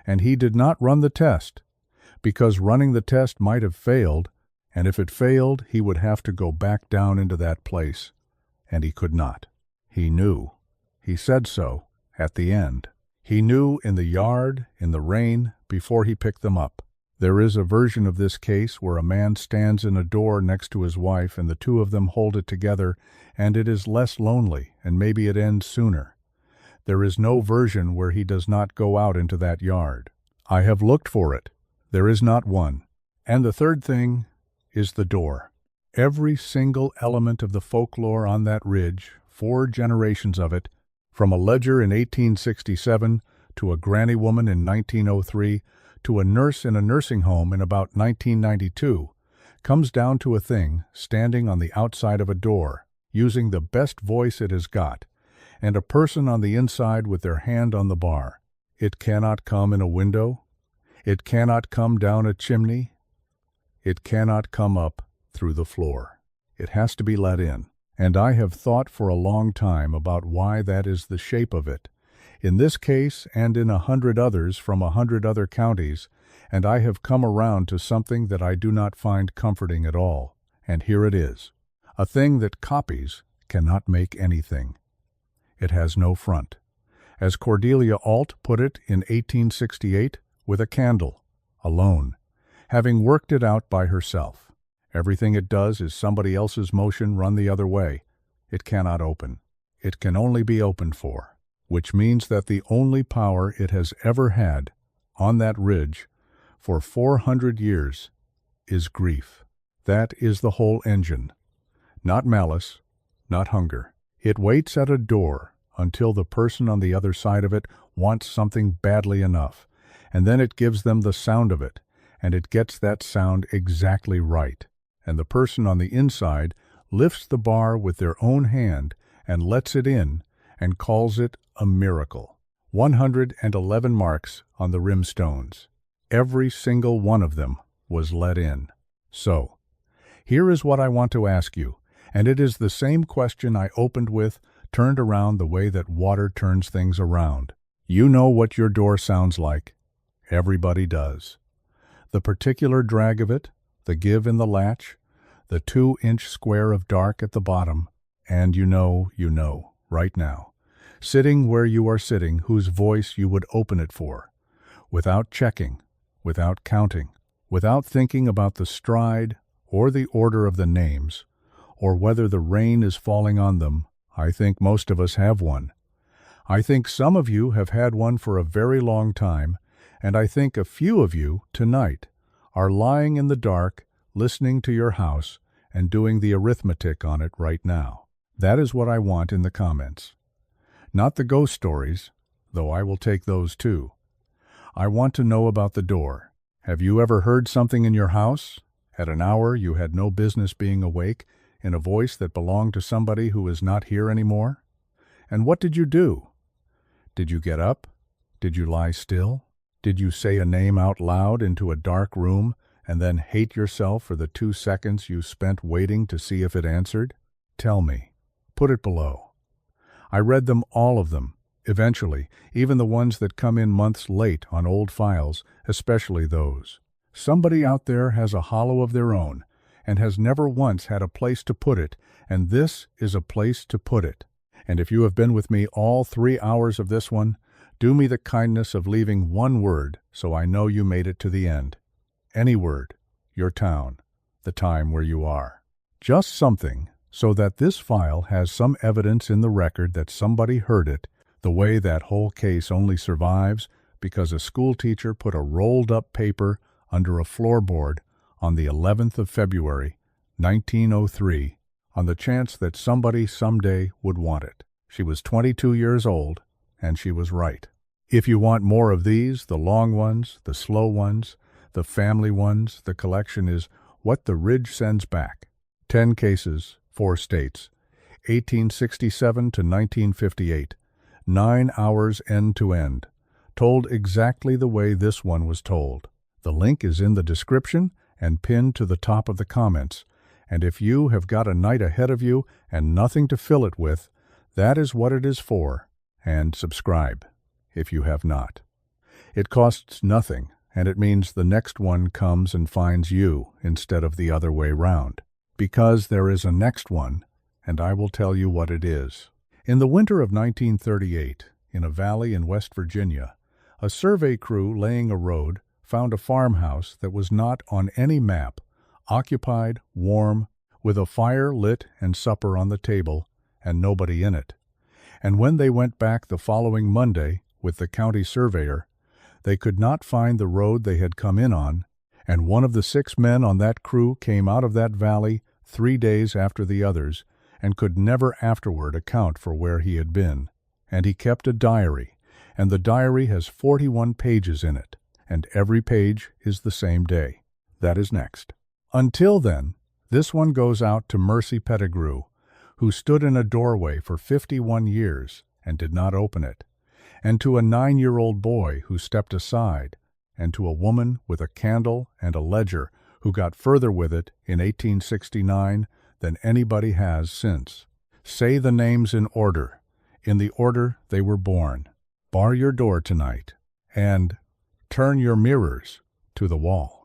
And he did not run the test, because running the test might have failed, and if it failed, he would have to go back down into that place, and he could not. He knew. He said so at the end. He knew in the yard, in the rain, before he picked them up. There is a version of this case where a man stands in a door next to his wife and the 2 of them hold it together, and it is less lonely, and maybe it ends sooner. There is no version where he does not go out into that yard. I have looked for it. There is not one. And the third thing is the door. Every single element of the folklore on that ridge, 4 generations of it, from a ledger in 1867 to a granny woman in 1903 to a nurse in a nursing home in about 1992, comes down to a thing standing on the outside of a door, using the best voice it has got, and a person on the inside with their hand on the bar. It cannot come in a window. It cannot come down a chimney. It cannot come up through the floor. It has to be let in. And I have thought for a long time about why that is the shape of it, in this case and in 100 others from 100 other counties, and I have come around to something that I do not find comforting at all, and here it is. A thing that copies cannot make anything. It has no front. As Cordelia Ault put it in 1868, with a candle, alone. having worked it out by herself. Everything it does is somebody else's motion run the other way. It cannot open. It can only be opened for, which means that the only power it has ever had on that ridge for 400 years is grief. That is the whole engine. Not malice, not hunger. It waits at a door until the person on the other side of it wants something badly enough, and then it gives them the sound of it, and it gets that sound exactly right. And the person on the inside lifts the bar with their own hand and lets it in and calls it a miracle. 111 marks on the rim stones. Every single one of them was let in. So, here is what I want to ask you, and it is the same question I opened with, turned around the way that water turns things around. You know what your door sounds like. Everybody does. The particular drag of it, the give in the latch, the 2-inch square of dark at the bottom, and you know, right now, sitting where you are sitting, whose voice you would open it for, without checking, without counting, without thinking about the stride or the order of the names, or whether the rain is falling on them. I think most of us have one. I think some of you have had one for a very long time, and I think a few of you, tonight, are lying in the dark, listening to your house, and doing the arithmetic on it right now. That is what I want in the comments. Not the ghost stories, though I will take those too. I want to know about the door. Have you ever heard something in your house, at an hour you had no business being awake, in a voice that belonged to somebody who is not here anymore? And what did you do? Did you get up? Did you lie still? Did you say a name out loud into a dark room and then hate yourself for the 2 seconds you spent waiting to see if it answered? Tell me. Put it below. I read them, all of them, eventually, even the ones that come in months late on old files, especially those. Somebody out there has a hollow of their own and has never once had a place to put it, and this is a place to put it. And if you have been with me all 3 hours of this one, do me the kindness of leaving one word so I know you made it to the end. Any word, your town, the time where you are. Just something so that this file has some evidence in the record that somebody heard it, the way that whole case only survives because a school teacher put a rolled-up paper under a floorboard on the 11th of February, 1903, on the chance that somebody someday would want it. She was 22 years old, and she was right. If you want more of these, the long ones, the slow ones, the family ones, the collection is What the Ridge Sends Back. 10 cases, 4 states, 1867 to 1958, 9 hours end to end, told exactly the way this one was told. The link is in the description and pinned to the top of the comments, and if you have got a night ahead of you and nothing to fill it with, that is what it is for, and subscribe if you have not. It costs nothing, and it means the next one comes and finds you instead of the other way round, because there is a next one, and I will tell you what it is. In the winter of 1938, in a valley in West Virginia, a survey crew laying a road found a farmhouse that was not on any map, occupied, warm, with a fire lit and supper on the table, and nobody in it. And when they went back the following Monday with the county surveyor, they could not find the road they had come in on, and one of the 6 men on that crew came out of that valley 3 days after the others, and could never afterward account for where he had been. And he kept a diary, and the diary has 41 pages in it, and every page is the same day. That is next. Until then, this one goes out to Mercy Pettigrew, who stood in a doorway for 51 years and did not open it, and to a 9-year-old boy who stepped aside, and to a woman with a candle and a ledger who got further with it in 1869 than anybody has since. Say the names in the order they were born. Bar your door tonight, and turn your mirrors to the wall.